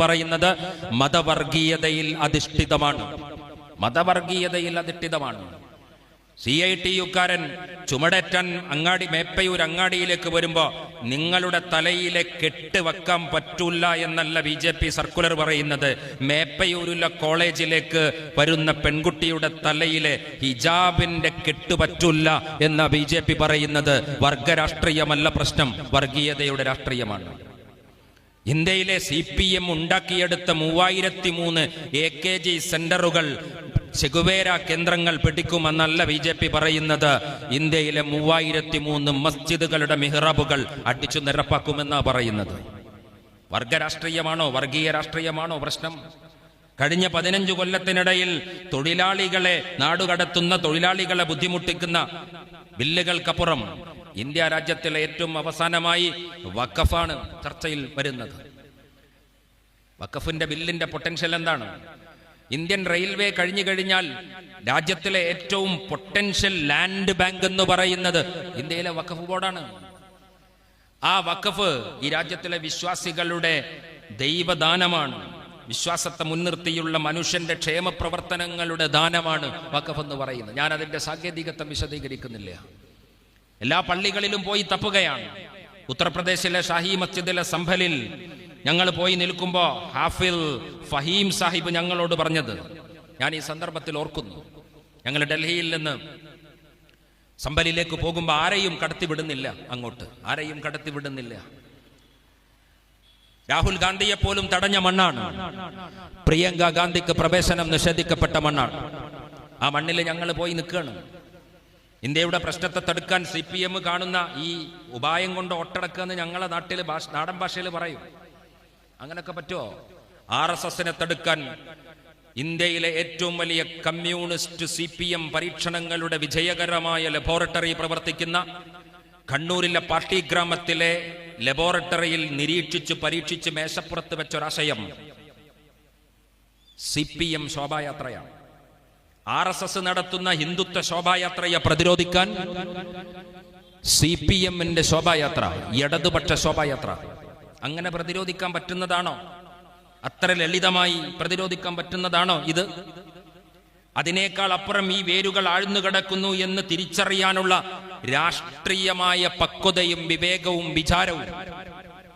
പറയുന്നത് മതവർഗീയതയിൽ അധിഷ്ഠിതമാണ്. CITU-കാരൻ ചുമടേറ്റാൻ മേപ്പയൂർ അങ്ങാടിയിലേക്ക് വരുമ്പോ നിങ്ങളുടെ തലയിലെ കെട്ട് വെക്കാൻ പറ്റൂല എന്നല്ല BJP സർക്കുലർ പറയുന്നത്. മേപ്പയൂരിലെ കോളേജിലേക്ക് വരുന്ന പെൺകുട്ടിയുടെ തലയിലെ ഹിജാബിന്റെ കെട്ട് പറ്റൂല എന്ന BJP പറയുന്നത്. വർഗരാഷ്ട്രീയമല്ല പ്രശ്നം, വർഗീയതയുടെ രാഷ്ട്രീയമാണ്. ഇന്ത്യയിലെ CPM ഉണ്ടാക്കിയെടുത്ത 3003 AKG സെന്ററുകൾ, ചെഗുവേര കേന്ദ്രങ്ങൾ പിടിക്കുമെന്നല്ല BJP പറയുന്നത്. ഇന്ത്യയിലെ 3003 മസ്ജിദുകളുടെ മിഹ്റാബുകൾ അടിച്ചു നിരപ്പാക്കുമെന്നാണ് പറയുന്നത്. വർഗരാഷ്ട്രീയമാണോ, വർഗീയ രാഷ്ട്രീയമാണോ പ്രശ്നം? കഴിഞ്ഞ 15 കൊല്ലത്തിനിടയിൽ തൊഴിലാളികളെ നാടുകടത്തുന്ന, തൊഴിലാളികളെ ബുദ്ധിമുട്ടിക്കുന്ന ബില്ലുകൾക്കപ്പുറം ഇന്ത്യ രാജ്യത്തിലെ ഏറ്റവും അവസാനമായി വഖഫാണ് ചർച്ചയിൽ വരുന്നത്. വഖഫിന്റെ ബില്ലിന്റെ പൊട്ടൻഷ്യൽ എന്താണ്? ഇന്ത്യൻ റെയിൽവേ കഴിഞ്ഞു കഴിഞ്ഞാൽ രാജ്യത്തിലെ ഏറ്റവും പൊട്ടൻഷ്യൽ ലാൻഡ് ബാങ്ക് എന്ന് പറയുന്നത് ഇന്ത്യയിലെ വഖഫ് ബോർഡാണ്. ആ വഖഫ് ഈ രാജ്യത്തിലെ വിശ്വാസികളുടെ ദൈവദാനമാണ്. വിശ്വാസത്തെ മുൻനിർത്തിയുള്ള മനുഷ്യന്റെ ക്ഷേമ പ്രവർത്തനങ്ങളുടെ ദാനമാണ് വഖഫ് എന്ന് പറയുന്നത്. ഞാൻ അതിന്റെ സാങ്കേതികത്വം വിശദീകരിക്കുന്നില്ല. എല്ലാ പള്ളികളിലും പോയി തപ്പുകയാണ്. ഉത്തർപ്രദേശിലെ ഷാഹി മസ്ജിദിലെ സംഭലിൽ ഞങ്ങൾ പോയി നിൽക്കുമ്പോൾ ഹാഫിൽ ഫഹീം സാഹിബ് ഞങ്ങളോട് പറഞ്ഞത് ഞാൻ ഈ സന്ദർഭത്തിൽ ഓർക്കുന്നു. ഞങ്ങൾ ഡൽഹിയിൽ നിന്ന് സംഭലിലേക്ക് പോകുമ്പോൾ ആരെയും കടത്തിവിടുന്നില്ല, അങ്ങോട്ട് ആരെയും കടത്തിവിടുന്നില്ല. രാഹുൽ ഗാന്ധിയെ പോലും തടഞ്ഞ മണ്ണാണ്. പ്രിയങ്ക ഗാന്ധിക്ക് പ്രവേശനം നിഷേധിക്കപ്പെട്ട മണ്ണാണ്. ആ മണ്ണിൽ ഞങ്ങൾ പോയി നിൽക്കുകയാണ്. ഇന്ത്യയുടെ പ്രശ്നത്തെ തടുക്കാൻ CPM കാണുന്ന ഈ ഉപായം കൊണ്ട് ഒട്ടടക്കുമെന്ന് ഞങ്ങളെ നാട്ടിൽ നാടൻ ഭാഷയിൽ പറയും. അങ്ങനൊക്കെ പറ്റുമോ? RSSനെ തടുക്കാൻ ഇന്ത്യയിലെ ഏറ്റവും വലിയ കമ്മ്യൂണിസ്റ്റ് CPM പരീക്ഷണങ്ങളുടെ വിജയകരമായ ലബോറട്ടറി പ്രവർത്തിക്കുന്ന കണ്ണൂരിലെ പാർട്ടി ഗ്രാമത്തിലെ ലബോറട്ടറിയിൽ നിരീക്ഷിച്ച് പരീക്ഷിച്ച് മേശപ്പുറത്ത് വെച്ചൊരാശയം CPM ശോഭായാത്രയാണ്. RSS നടത്തുന്ന ഹിന്ദുത്വ ശോഭായാത്രയെ പ്രതിരോധിക്കാൻ CPM-ന്റെ ശോഭായാത്ര, ഇടതുപക്ഷ ശോഭായാത്ര, അങ്ങനെ പ്രതിരോധിക്കാൻ പറ്റുന്നതാണോ? അത്ര ലളിതമായി പ്രതിരോധിക്കാൻ പറ്റുന്നതാണോ ഇത്? അതിനേക്കാൾ അപ്പുറം ഈ വേരുകൾ ആഴ്ന്നു കിടക്കുന്നു എന്ന് തിരിച്ചറിയാനുള്ള രാഷ്ട്രീയമായ പക്വതയും വിവേകവും വിചാരവും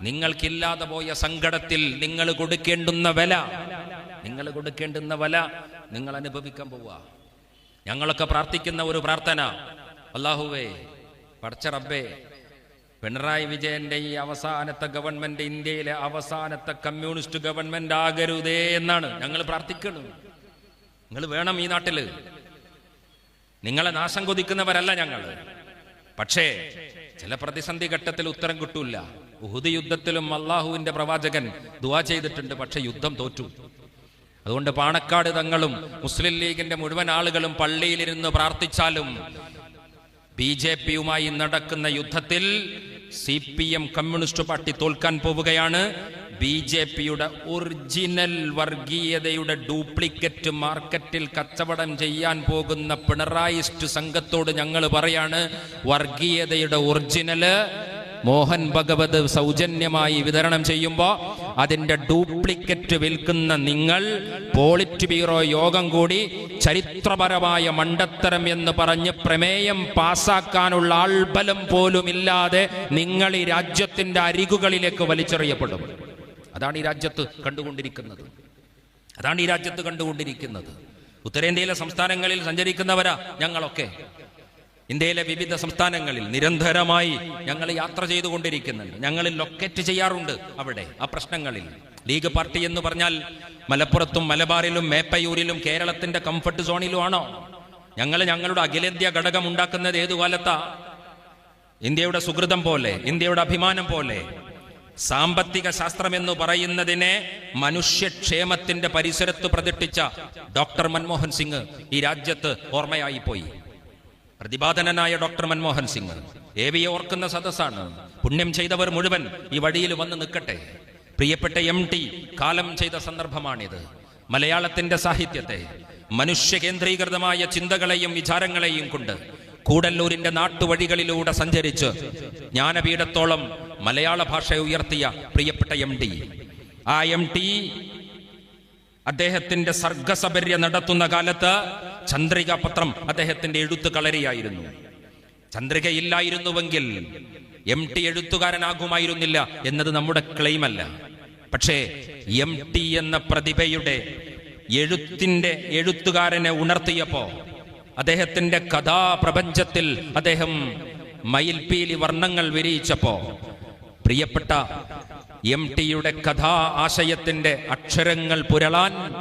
നിങ്ങൾക്കില്ലാതെ പോയ സങ്കടത്തിൽ നിങ്ങൾ കൊടുക്കേണ്ടുന്ന വില നിങ്ങൾ അനുഭവിക്കാൻ പോവുക. ഞങ്ങളൊക്കെ പ്രാർത്ഥിക്കുന്ന ഒരു പ്രാർത്ഥന, അല്ലാഹുവേ, പടച്ച റബ്ബേ, പിണറായി വിജയന്റെ ഈ അവസാനത്തെ ഗവൺമെന്റ് ഇന്ത്യയിലെ അവസാനത്തെ കമ്മ്യൂണിസ്റ്റ് ഗവൺമെന്റ് ആകരുതേ എന്നാണ് ഞങ്ങൾ പ്രാർത്ഥിക്കുന്നത്. നിങ്ങൾ വേണം ഈ നാട്ടില്. നിങ്ങളെ നാശം കൊതിക്കുന്നവരല്ല ഞങ്ങൾ. പക്ഷേ ചില പ്രതിസന്ധി ഘട്ടത്തിൽ ഉത്തരം കിട്ടൂല. ഉഹുദ് യുദ്ധത്തിലും അള്ളാഹുവിന്റെ പ്രവാചകൻ ദുആ ചെയ്തിട്ടുണ്ട്, പക്ഷെ യുദ്ധം തോറ്റു. അതുകൊണ്ട് പാണക്കാട് തങ്ങളും മുസ്ലിം ലീഗിന്റെ മുഴുവൻ ആളുകളും പള്ളിയിലിരുന്ന് പ്രാർത്ഥിച്ചാലും BJP-യുമായി നടക്കുന്ന യുദ്ധത്തിൽ CPM കമ്മ്യൂണിസ്റ്റ് പാർട്ടി തോൽക്കാൻ പോവുകയാണ്. BJP-യുടെ ഒറിജിനൽ വർഗീയതയുടെ ഡ്യൂപ്ലിക്കേറ്റ് മാർക്കറ്റിൽ കച്ചവടം ചെയ്യാൻ പോകുന്ന പിണറായിസ്റ്റ് സംഘത്തോട് ഞങ്ങൾ പറയാണ്, വർഗീയതയുടെ ഒറിജിനല് മോഹൻ ഭഗവത് സൗജന്യമായി വിതരണം ചെയ്യുമ്പോൾ അതിന്റെ ഡ്യൂപ്ലിക്കേറ്റ് വിൽക്കുന്ന നിങ്ങൾ പോളിറ്റ് ബ്യൂറോ യോഗം കൂടി ചരിത്രപരമായ മണ്ടത്തരം എന്ന് പറഞ്ഞ് പ്രമേയം പാസാക്കാനുള്ള ആൾബലം പോലും ഇല്ലാതെ നിങ്ങൾ ഈ രാജ്യത്തിന്റെ അരികുകളിലേക്ക് വലിച്ചെറിയപ്പെടും. അതാണ് ഈ രാജ്യത്ത് കണ്ടുകൊണ്ടിരിക്കുന്നത്. ഉത്തരേന്ത്യയിലെ സംസ്ഥാനങ്ങളിൽ സഞ്ചരിക്കുന്നവരാ ഞങ്ങളൊക്കെ. ഇന്ത്യയിലെ വിവിധ സംസ്ഥാനങ്ങളിൽ നിരന്തരമായി ഞങ്ങൾ യാത്ര ചെയ്തുകൊണ്ടിരിക്കുന്നുണ്ട്. ഞങ്ങൾ ലൊക്കേറ്റ് ചെയ്യാറുണ്ട് അവിടെ ആ പ്രശ്നങ്ങളിൽ. ലീഗ് പാർട്ടി എന്ന് പറഞ്ഞാൽ മലപ്പുറത്തും മലബാറിലും മേപ്പയൂരിലും കേരളത്തിന്റെ കംഫർട്ട് സോണിലും ആണോ? ഞങ്ങളുടെ അഖിലേന്ത്യാ ഘടകം ഉണ്ടാക്കുന്നത് ഏതു കാലത്താ? ഇന്ത്യയുടെ സുഹൃതം പോലെ, ഇന്ത്യയുടെ അഭിമാനം പോലെ സാമ്പത്തിക ശാസ്ത്രമെന്ന് പറയുന്നതിനെ മനുഷ്യക്ഷേമത്തിന്റെ പരിസരത്ത് പ്രതിഷ്ഠിച്ച ഡോക്ടർ മൻമോഹൻ സിംഗ് ഈ രാജ്യത്ത് ഓർമ്മയായി പോയി. പ്രതിപാദനനായ ഡോക്ടർ മൻമോഹൻ സിംഗ് ഏവിയെ ഓർക്കുന്ന സദസ്സാണ്. പുണ്യം ചെയ്തവർ മുഴുവൻ ഈ വഴിയിൽ വന്ന് നിൽക്കട്ടെ. പ്രിയപ്പെട്ട MT കാലം ചെയ്ത സന്ദർഭമാണിത്. മലയാളത്തിന്റെ സാഹിത്യത്തെ മനുഷ്യ കേന്ദ്രീകൃതമായ ചിന്തകളെയും വിചാരങ്ങളെയും കൊണ്ട് കൂടല്ലൂരിന്റെ നാട്ടുവഴികളിലൂടെ സഞ്ചരിച്ച് ജ്ഞാനപീഠത്തോളം മലയാള ഭാഷ ഉയർത്തിയ പ്രിയപ്പെട്ട MT, ആ MT അദ്ദേഹത്തിന്റെ സർഗസബര്യ നടത്തുന്ന കാലത്ത് ചന്ദ്രിക പത്രം അദ്ദേഹത്തിന്റെ എഴുത്തു കളരിയായിരുന്നു. ചന്ദ്രികയില്ലായിരുന്നുവെങ്കിൽ MT എഴുത്തുകാരനാകുമായിരുന്നില്ല എന്നത് നമ്മുടെ ക്ലെയിമല്ല. പക്ഷേ MT എന്ന പ്രതിഭയുടെ എഴുത്തുകാരനെ ഉണർത്തിയപ്പോ, അദ്ദേഹത്തിന്റെ കഥാപ്രപഞ്ചത്തിൽ അദ്ദേഹം മയിൽപീലി വർണ്ണങ്ങൾ വിരിയിച്ചപ്പോ, പ്രിയപ്പെട്ട MTയുടെ കഥാ ആശയത്തിന്റെ അക്ഷരങ്ങൾ പുരളാൻ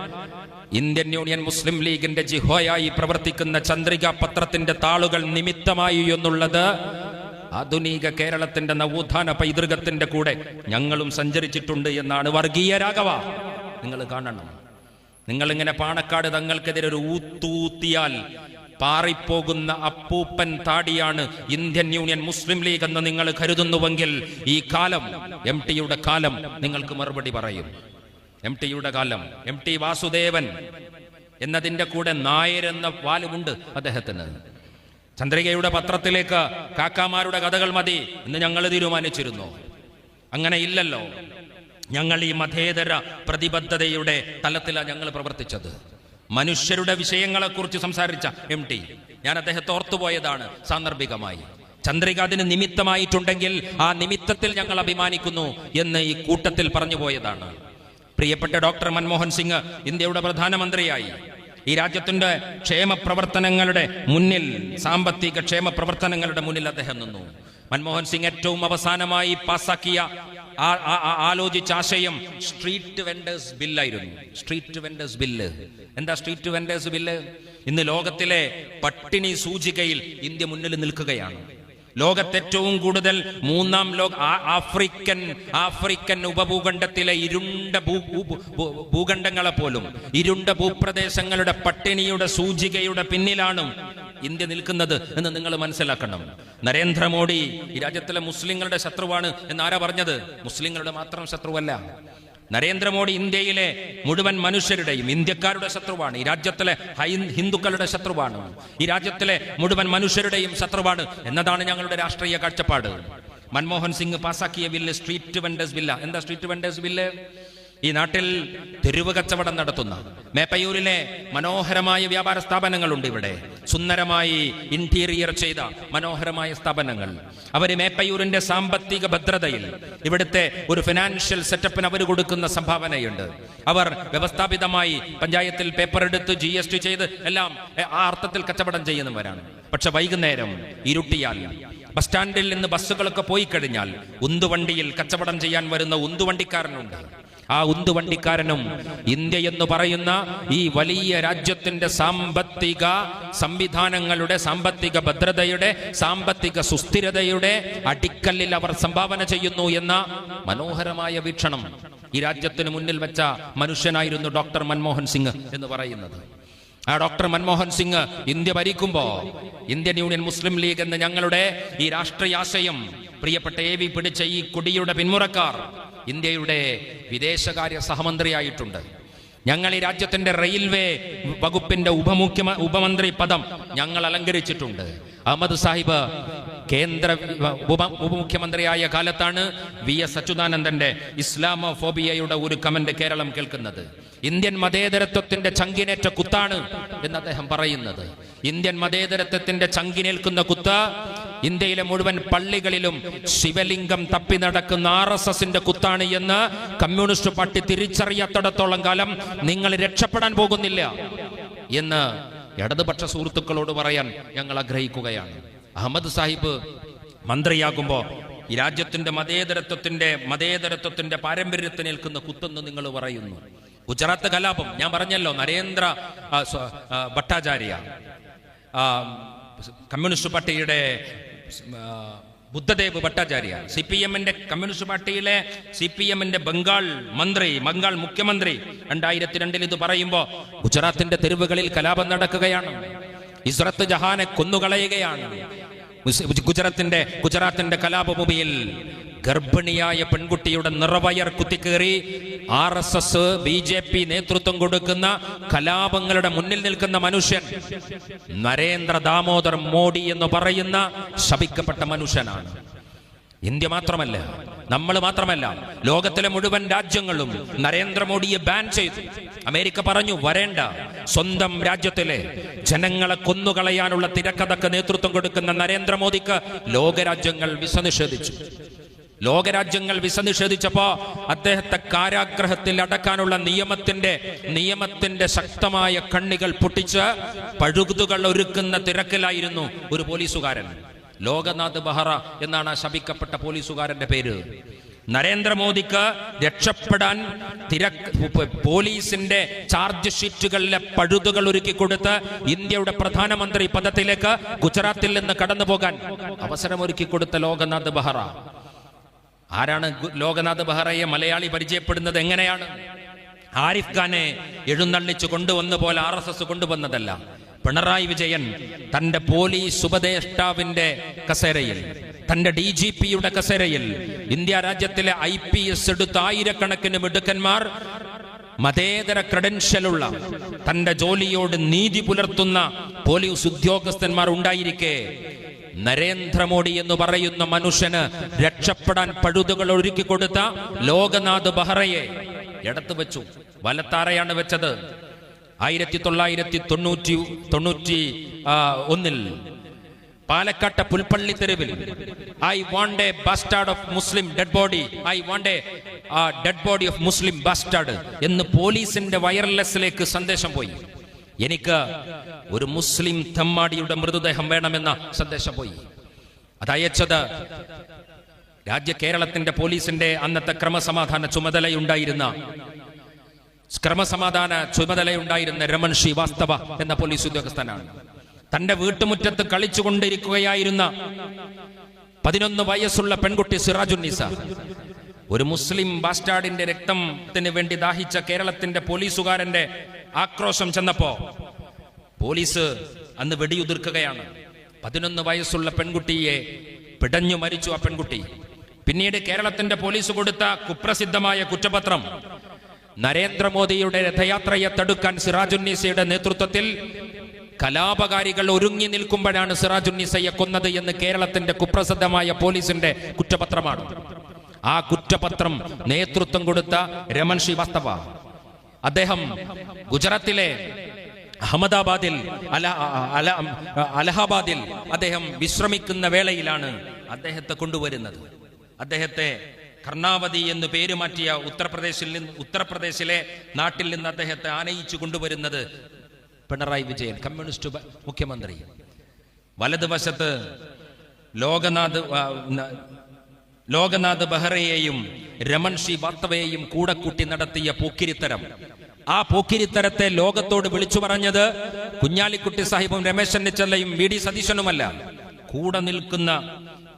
ഇന്ത്യൻ യൂണിയൻ മുസ്ലിം ലീഗിന്റെ ജിഹോയായി പ്രവർത്തിക്കുന്ന ചന്ദ്രിക പത്രത്തിന്റെ താളുകൾ നിമിത്തമായി എന്നുള്ളത് ആധുനിക കേരളത്തിന്റെ നവോത്ഥാന പൈതൃകത്തിന്റെ കൂടെ ഞങ്ങളും സഞ്ചരിച്ചിട്ടുണ്ട് എന്നാണ് വർഗീയ രാഘവ. നിങ്ങൾ കാണണം. നിങ്ങളിങ്ങനെ പാണക്കാട് തങ്ങൾക്കെതിരെ ഒരു ഊത്തൂത്തിയാൽ പാറിപ്പോകുന്ന അപ്പൂപ്പൻ താടിയാണ് ഇന്ത്യൻ യൂണിയൻ മുസ്ലിം ലീഗ് എന്ന് നിങ്ങൾ കരുതുന്നുവെങ്കിൽ ഈ കാലം, MTയുടെ കാലം, നിങ്ങൾക്ക് മറുപടി പറയും. MTയുടെ കാലം, MT വാസുദേവൻ എന്നതിന്റെ കൂടെ നായർ എന്ന വാലുമുണ്ട് അദ്ദേഹത്തിന്. ചന്ദ്രികയുടെ പത്രത്തിലേക്ക് കാക്കാമാരുടെ കഥകൾ മതി എന്ന് ഞങ്ങൾ തീരുമാനിച്ചിരുന്നു. അങ്ങനെ ഇല്ലല്ലോ. ഞങ്ങൾ ഈ മതേതര പ്രതിബദ്ധതയുടെ തലത്തിലാണ് ഞങ്ങൾ പ്രവർത്തിച്ചത്. മനുഷ്യരുടെ വിഷയങ്ങളെക്കുറിച്ച് സംസാരിച്ച MT, ഞാൻ അദ്ദേഹത്തെ ഓർത്തുപോയതാണ് സാന്ദർഭികമായി. ചന്ദ്രിക അതിന് നിമിത്തമായിട്ടുണ്ടെങ്കിൽ ആ നിമിത്തത്തിൽ ഞങ്ങൾ അഭിമാനിക്കുന്നു എന്ന് ഈ കൂട്ടത്തിൽ പറഞ്ഞു പോയതാണ്. പ്രിയപ്പെട്ട ഡോക്ടർ മൻമോഹൻ സിംഗ് ഇന്ത്യയുടെ പ്രധാനമന്ത്രിയായി ഈ രാജ്യത്തിന്റെ ക്ഷേമ പ്രവർത്തനങ്ങളുടെ മുന്നിൽ, സാമ്പത്തിക ക്ഷേമ പ്രവർത്തനങ്ങളുടെ മുന്നിൽ അദ്ദേഹം നിന്നു. മൻമോഹൻ സിംഗ് ഏറ്റവും അവസാനമായി പാസാക്കിയ ആലോചിച്ച ആശയം സ്ട്രീറ്റ് വെൻഡേഴ്സ് ബില്ലായിരുന്നു. സ്ട്രീറ്റ് വെൻഡേഴ്സ് ബില്ല് എന്താ? സ്ട്രീറ്റ് വെൻഡേഴ്സ് ബില്ല് ഇന്ന് ലോകത്തിലെ പട്ടിണി സൂചികയിൽ ഇന്ത്യ മുന്നിൽ നിൽക്കുകയാണ്. ലോകത്തേറ്റവും കൂടുതൽ മൂന്നാം ആഫ്രിക്കൻ ഉപഭൂഖണ്ഡത്തിലെ ഇരുണ്ട ഭൂഖണ്ഡങ്ങളെ പോലും, ഇരുണ്ട ഭൂപ്രദേശങ്ങളുടെ പട്ടിണിയുടെ സൂചികയുടെ പിന്നിലാണ് ഇന്ത്യ നിൽക്കുന്നത് എന്ന് നിങ്ങൾ മനസ്സിലാക്കണം. നരേന്ദ്രമോദി ഈ രാജ്യത്തിലെ മുസ്ലിങ്ങളുടെ ശത്രുവാണ് എന്നാരാ പറഞ്ഞത്? മുസ്ലിങ്ങളുടെ മാത്രം ശത്രുവല്ല. നരേന്ദ്രമോദി ഇന്ത്യയിലെ മുഴുവൻ മനുഷ്യരുടെയും, ഇന്ത്യക്കാരുടെ ശത്രുവാണ്. ഈ രാജ്യത്തിലെ ഹിന്ദുക്കളുടെ ശത്രുവാണ്. ഈ രാജ്യത്തിലെ മുഴുവൻ മനുഷ്യരുടെയും ശത്രുവാണ് എന്നതാണ് ഞങ്ങളുടെ രാഷ്ട്രീയ കാഴ്ചപ്പാട്. മൻമോഹൻ സിംഗ് പാസാക്കിയ ബില്ല് സ്ട്രീറ്റ് വെൻഡേഴ്സ് ബില്ല. എന്താ സ്ട്രീറ്റ് വെൻഡേഴ്സ് ബില്ല്? ഈ നാട്ടിൽ തെരുവ് കച്ചവടം നടത്തുന്ന മേപ്പയൂരിലെ മനോഹരമായ വ്യാപാര സ്ഥാപനങ്ങളുണ്ട്. ഇവിടെ സുന്ദരമായി ഇന്റീരിയർ ചെയ്ത മനോഹരമായ സ്ഥാപനങ്ങൾ. അവര് മേപ്പയൂരിന്റെ സാമ്പത്തിക ഭദ്രതയിൽ, ഇവിടുത്തെ ഒരു ഫിനാൻഷ്യൽ സെറ്റപ്പിന് അവർ കൊടുക്കുന്ന സംഭാവനയുണ്ട്. അവർ വ്യവസ്ഥാപിതമായി പഞ്ചായത്തിൽ പേപ്പർ എടുത്ത് GST ചെയ്ത് എല്ലാം ആ അർത്ഥത്തിൽ കച്ചവടം ചെയ്യുന്നവരാണ്. പക്ഷെ വൈകുന്നേരം ഇരുട്ടിയാൽ, ബസ് സ്റ്റാൻഡിൽ നിന്ന് ബസ്സുകളൊക്കെ പോയി കഴിഞ്ഞാൽ ഉന്തുവണ്ടിയിൽ കച്ചവടം ചെയ്യാൻ വരുന്ന ഉന്തുവണ്ടിക്കാരനുണ്ട്. ആ ഉന്തുവണ്ടിക്കാരനും ഇന്ത്യ എന്ന് പറയുന്ന ഈ വലിയ രാജ്യത്തിന്റെ സാമ്പത്തിക സംവിധാനങ്ങളുടെ, സാമ്പത്തിക ഭദ്രതയുടെ, സാമ്പത്തിക സുസ്ഥിരതയുടെ അടിക്കല്ലിൽ അവർ സംഭാവന ചെയ്യുന്നു എന്ന മനോഹരമായ വീക്ഷണം ഈ രാജ്യത്തിന് മുന്നിൽ വെച്ച മനുഷ്യനായിരുന്നു ഡോക്ടർ മൻമോഹൻ സിംഗ് എന്ന് പറയുന്നത്. ആ ഡോക്ടർ മൻമോഹൻ സിംഗ് ഇന്ത്യ ഭരിക്കുമ്പോ ഇന്ത്യൻ യൂണിയൻ മുസ്ലിം ലീഗ് എന്ന ഞങ്ങളുടെ ഈ രാഷ്ട്രീയാശയം പ്രിയപ്പെട്ട AV പിടിച്ച ഈ കൊടിയുടെ പിന്മുറക്കാർ ഇന്ത്യയുടെ വിദേശകാര്യ സഹമന്ത്രിയായിട്ടുണ്ട്. ഞങ്ങൾ ഈ രാജ്യത്തിന്റെ റെയിൽവേ വകുപ്പിന്റെ ഉപമന്ത്രി പദം ഞങ്ങൾ അലങ്കരിച്ചിട്ടുണ്ട്. അഹമ്മദ് സാഹിബ് കേന്ദ്ര ഉപമുഖ്യമന്ത്രിയായ കാലത്താണ് VS അച്യുതാനന്ദന്റെ ഇസ്ലാമോഫോബിയയുടെ ഒരു കമന്റ് കേരളം കേൾക്കുന്നത്. ഇന്ത്യൻ മതേതരത്വത്തിന്റെ ചങ്കിനേറ്റ കുത്താണ് എന്ന് അദ്ദേഹം പറയുന്നത്. ഇന്ത്യൻ മതേതരത്വത്തിന്റെ ചങ്കിനേൽക്കുന്ന കുത്ത് ഇന്ത്യയിലെ മുഴുവൻ പള്ളികളിലും ശിവലിംഗം തപ്പി നടക്കുന്ന RSSന്റെ കുത്താണ് എന്ന് കമ്മ്യൂണിസ്റ്റ് പാർട്ടി തിരിച്ചറിയാത്തിടത്തോളം കാലം നിങ്ങൾ രക്ഷപ്പെടാൻ പോകുന്നില്ല എന്ന് ഇടതുപക്ഷ സുഹൃത്തുക്കളോട് പറയാൻ ഞങ്ങൾ ആഗ്രഹിക്കുകയാണ്. അഹമ്മദ് സാഹിബ് മന്ത്രിയാകുമ്പോ ഈ രാജ്യത്തിന്റെ മതേതരത്വത്തിന്റെ പാരമ്പര്യത്തിന് ഏൽക്കുന്ന കുത്തെന്ന് നിങ്ങൾ പറയുന്നു. ഗുജറാത്ത് കലാപം ഞാൻ പറഞ്ഞല്ലോ, നരേന്ദ്ര ഭട്ടാചാര്യ കമ്മ്യൂണിസ്റ്റ് പാർട്ടിയുടെ ബുദ്ധദേവ് ഭട്ടാചാര്യ, CPM-ന്റെ കമ്മ്യൂണിസ്റ്റ് പാർട്ടിയിലെ CPM-ന്റെ ബംഗാൾ മുഖ്യമന്ത്രി 2002 ഇത് പറയുമ്പോ ഗുജറാത്തിന്റെ തെരുവുകളിൽ കലാപം നടക്കുകയാണ്, ഇസ്രത്ത് ജഹാനെ കൊന്നുകളയുകയാണ്. ഗുജറാത്തിന്റെ കലാപഭൂമിയിൽ ഗർഭിണിയായ പെൺകുട്ടിയുടെ നിറവയർ കുത്തിക്കേറി RSS BJP നേതൃത്വം കൊടുക്കുന്ന കലാപങ്ങളുടെ മുന്നിൽ നിൽക്കുന്ന മനുഷ്യൻ നരേന്ദ്ര ദാമോദർ മോഡി എന്ന് പറയുന്ന ശപിക്കപ്പെട്ട മനുഷ്യനാണ്. ഇന്ത്യ മാത്രമല്ല, നമ്മൾ മാത്രമല്ല, ലോകത്തിലെ മുഴുവൻ രാജ്യങ്ങളും നരേന്ദ്രമോദിയെ ബാൻ ചെയ്തു. അമേരിക്ക പറഞ്ഞു വരേണ്ട. സ്വന്തം രാജ്യത്തിലെ ജനങ്ങളെ കൊന്നുകളയാനുള്ള തിരക്കഥക്ക് നേതൃത്വം കൊടുക്കുന്ന നരേന്ദ്രമോദിക്ക് ലോകരാജ്യങ്ങൾ വിസ നിഷേധിച്ചപ്പോ അദ്ദേഹത്തെ കാരാഗ്രഹത്തിൽ അടക്കാനുള്ള നിയമത്തിന്റെ ശക്തമായ കണ്ണികൾ പൊട്ടിച്ച് പഴുതുകൾ ഒരുക്കുന്ന തിരക്കിലായിരുന്നു ഒരു പോലീസുകാരൻ. ലോകനാഥ് ബെഹ്റ എന്നാണ് ആ ശപിക്കപ്പെട്ട പോലീസുകാരന്റെ പേര്. നരേന്ദ്രമോദിക്ക് രക്ഷപ്പെടാൻ പോലീസിന്റെ ചാർജ് ഷീറ്റുകളിലെ പഴുതുകൾ ഒരുക്കി കൊടുത്ത് ഇന്ത്യയുടെ പ്രധാനമന്ത്രി പദത്തിലേക്ക് ഗുജറാത്തിൽ നിന്ന് കടന്നു പോകാൻ അവസരമൊരുക്കി കൊടുത്ത ലോകനാഥ് ബെഹ്റ. ആരാണ് ലോകനാഥ് ബെഹ്റയെ മലയാളി പരിചയപ്പെടുന്നത്? എങ്ങനെയാണ്? ആരിഫ് ഖാനെ എഴുന്നള്ളിച്ചു കൊണ്ടുവന്ന പോലെ RSS കൊണ്ടുവന്നതല്ല. പിണറായി വിജയൻ തന്റെ പോലീസ് ഉപദേഷ്ടാവിന്റെ കസേരയിൽ, തന്റെ DGP-യുടെ കസേരയിൽ ഇന്ത്യ രാജ്യത്തിലെ IPS എടുത്ത ആയിരക്കണക്കിന് മിടുക്കന്മാർ, മതേതര ക്രെഡൻഷ്യലുള്ള തന്റെ ജോലിയോട് നീതി പുലർത്തുന്ന പോലീസ് ഉദ്യോഗസ്ഥന്മാർ ഉണ്ടായിരിക്കെ നരേന്ദ്രമോദി എന്ന് പറയുന്ന മനുഷ്യന് രക്ഷപ്പെടാൻ പഴുതുകൾ ഒരുക്കി കൊടുത്ത ലോകനാഥ് ബെഹ്റയെ ഇടത്ത് വെച്ചു. വലത്താറയാണ് വെച്ചത്. 1991 പാലക്കാട്ടെ പുൽപ്പള്ളി തെരുവിൽ I want A bastard of Muslim dead body, I want A dead body of Muslim bastard എന്ന് പോലീസിന്റെ വയർലെസ്സിലേക്ക് സന്ദേശം പോയി. എനിക്ക് ഒരു മുസ്ലിം തെമ്മാടിയുടെ മൃതദേഹം വേണമെന്ന സന്ദേശം പോയി. അതയച്ചത് കേരളത്തിന്റെ പോലീസിന്റെ അന്നത്തെ ക്രമസമാധാന ചുമതലയുണ്ടായിരുന്ന രമൺ ശ്രീവാസ്തവ എന്ന പോലീസ് ഉദ്യോഗസ്ഥനാണ്. തന്റെ വീട്ടുമുറ്റത്ത് കളിച്ചുകൊണ്ടിരിക്കുകയായിരുന്ന 11 വയസ്സുള്ള പെൺകുട്ടി സിറാജുന്നീസ, ഒരു മുസ്ലിം ബാസ്റ്റാർഡിന്റെ രക്തത്തിന് വേണ്ടി ദാഹിച്ച കേരളത്തിന്റെ പോലീസുകാരന്റെ ആക്രോശം ചെന്നപ്പോ പോലീസ് അന്ന് വെടിയുതിർക്കുകയാണ്. 11 വയസ്സുള്ള പെൺകുട്ടിയെ പിടഞ്ഞു മരിച്ചു ആ പെൺകുട്ടി. പിന്നീട് കേരളത്തിന്റെ പോലീസ് കൊടുത്ത കുപ്രസിദ്ധമായ കുറ്റപത്രം, നരേന്ദ്രമോദിയുടെ രഥയാത്രയെ തടുക്കാൻ സിറാജുന്നീസയുടെ നേതൃത്വത്തിൽ കലാപകാരികൾ ഒരുങ്ങി നിൽക്കുമ്പോഴാണ് സിറാജുന്നീസയെ കൊന്നത് എന്ന് കേരളത്തിന്റെ കുപ്രസിദ്ധമായ പോലീസിന്റെ കുറ്റപത്രമാണ്. ആ കുറ്റപത്രം നേതൃത്വം കൊടുത്ത രമൺ ശ്രീവാസ്തവ, അദ്ദേഹം ഗുജറാത്തിലെ അഹമ്മദാബാദിൽ അലഹാബാദിൽ അദ്ദേഹം വിശ്രമിക്കുന്ന വേളയിലാണ് അദ്ദേഹത്തെ കൊണ്ടുവരുന്നത്. അദ്ദേഹത്തെ കർണാവതി എന്ന് പേര് മാറ്റിയ ഉത്തർപ്രദേശിലെ നാട്ടിൽ നിന്ന് അദ്ദേഹത്തെ ആനയിച്ചു കൊണ്ടുവരുന്നത് പിണറായി വിജയൻ, കമ്മ്യൂണിസ്റ്റ് മുഖ്യമന്ത്രി. വലതുവശത്ത് ലോകനാഥ് ബെഹ്റയെയും രമൺ ശ്രീവാസ്തവയെയും കൂടെ കൂട്ടി നടത്തിയ പോക്കിരിത്തരം. ആ പോക്കിരിത്തരത്തെ ലോകത്തോട് വിളിച്ചു പറഞ്ഞത് കുഞ്ഞാലിക്കുട്ടി സാഹിബും രമേശ് ചെന്നിത്തലയും VD സതീശനുമല്ല, കൂടെ നിൽക്കുന്ന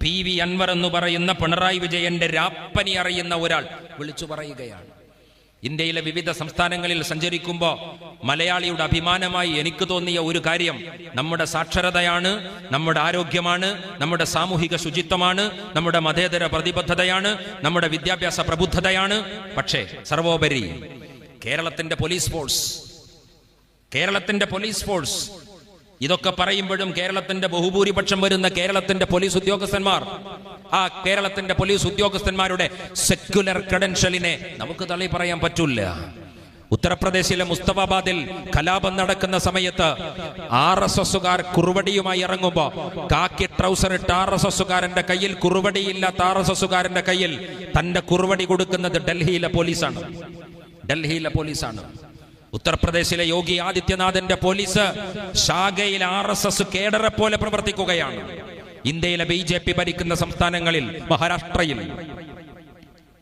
PV അൻവർ എന്ന് പറയുന്ന പിണറായി വിജയന്റെ രാപ്പനി അറിയുന്ന ഒരാൾ വിളിച്ചു പറയുകയാണ്. ഇന്ത്യയിലെ വിവിധ സംസ്ഥാനങ്ങളിൽ സഞ്ചരിക്കുമ്പോൾ മലയാളിയുടെ അഭിമാനമായി എനിക്ക് തോന്നിയ ഒരു കാര്യം നമ്മുടെ സാക്ഷരതയാണ്, നമ്മുടെ ആരോഗ്യമാണ്, നമ്മുടെ സാമൂഹിക ശുചിത്വമാണ്, നമ്മുടെ മതേതര പ്രതിബദ്ധതയാണ്, നമ്മുടെ വിദ്യാഭ്യാസ പ്രബുദ്ധതയാണ്. പക്ഷേ സർവോപരി കേരളത്തിന്റെ പോലീസ് ഫോഴ്സ് ഇതൊക്കെ പറയുമ്പോഴും കേരളത്തിന്റെ ബഹുഭൂരിപക്ഷം വരുന്ന കേരളത്തിന്റെ പോലീസ് ഉദ്യോഗസ്ഥന്മാർ, ആ കേരളത്തിന്റെ പോലീസ് ഉദ്യോഗസ്ഥന്മാരുടെ സെക്യുലർ ക്രെഡൻഷ്യലിനെ നമുക്ക് തള്ളി പറയാൻ പറ്റില്ല. ഉത്തർപ്രദേശിലെ മുസ്തഫാബാദിൽ കലാപം നടക്കുന്ന സമയത്ത് RSSകാർ കുറുവടിയുമായി ഇറങ്ങുമ്പോ കാക്കി ട്രൗസർ ഇട്ട RSSകാരന്റെ കയ്യിൽ, കുറുവടിയില്ലാത്ത RSSകാരന്റെ കയ്യിൽ തന്റെ കുറുവടി കൊടുക്കുന്നത് ഡൽഹിയിലെ പോലീസാണ്. ഉത്തർപ്രദേശിലെ യോഗി ആദിത്യനാഥിന്റെ പോലീസ് ശാഖയിൽ RSS കേഡറെ പോലെ പ്രവർത്തിക്കുകയാണ്. ഇന്ത്യയിലെ BJP ഭരിക്കുന്ന സംസ്ഥാനങ്ങളിൽ, മഹാരാഷ്ട്രയിൽ,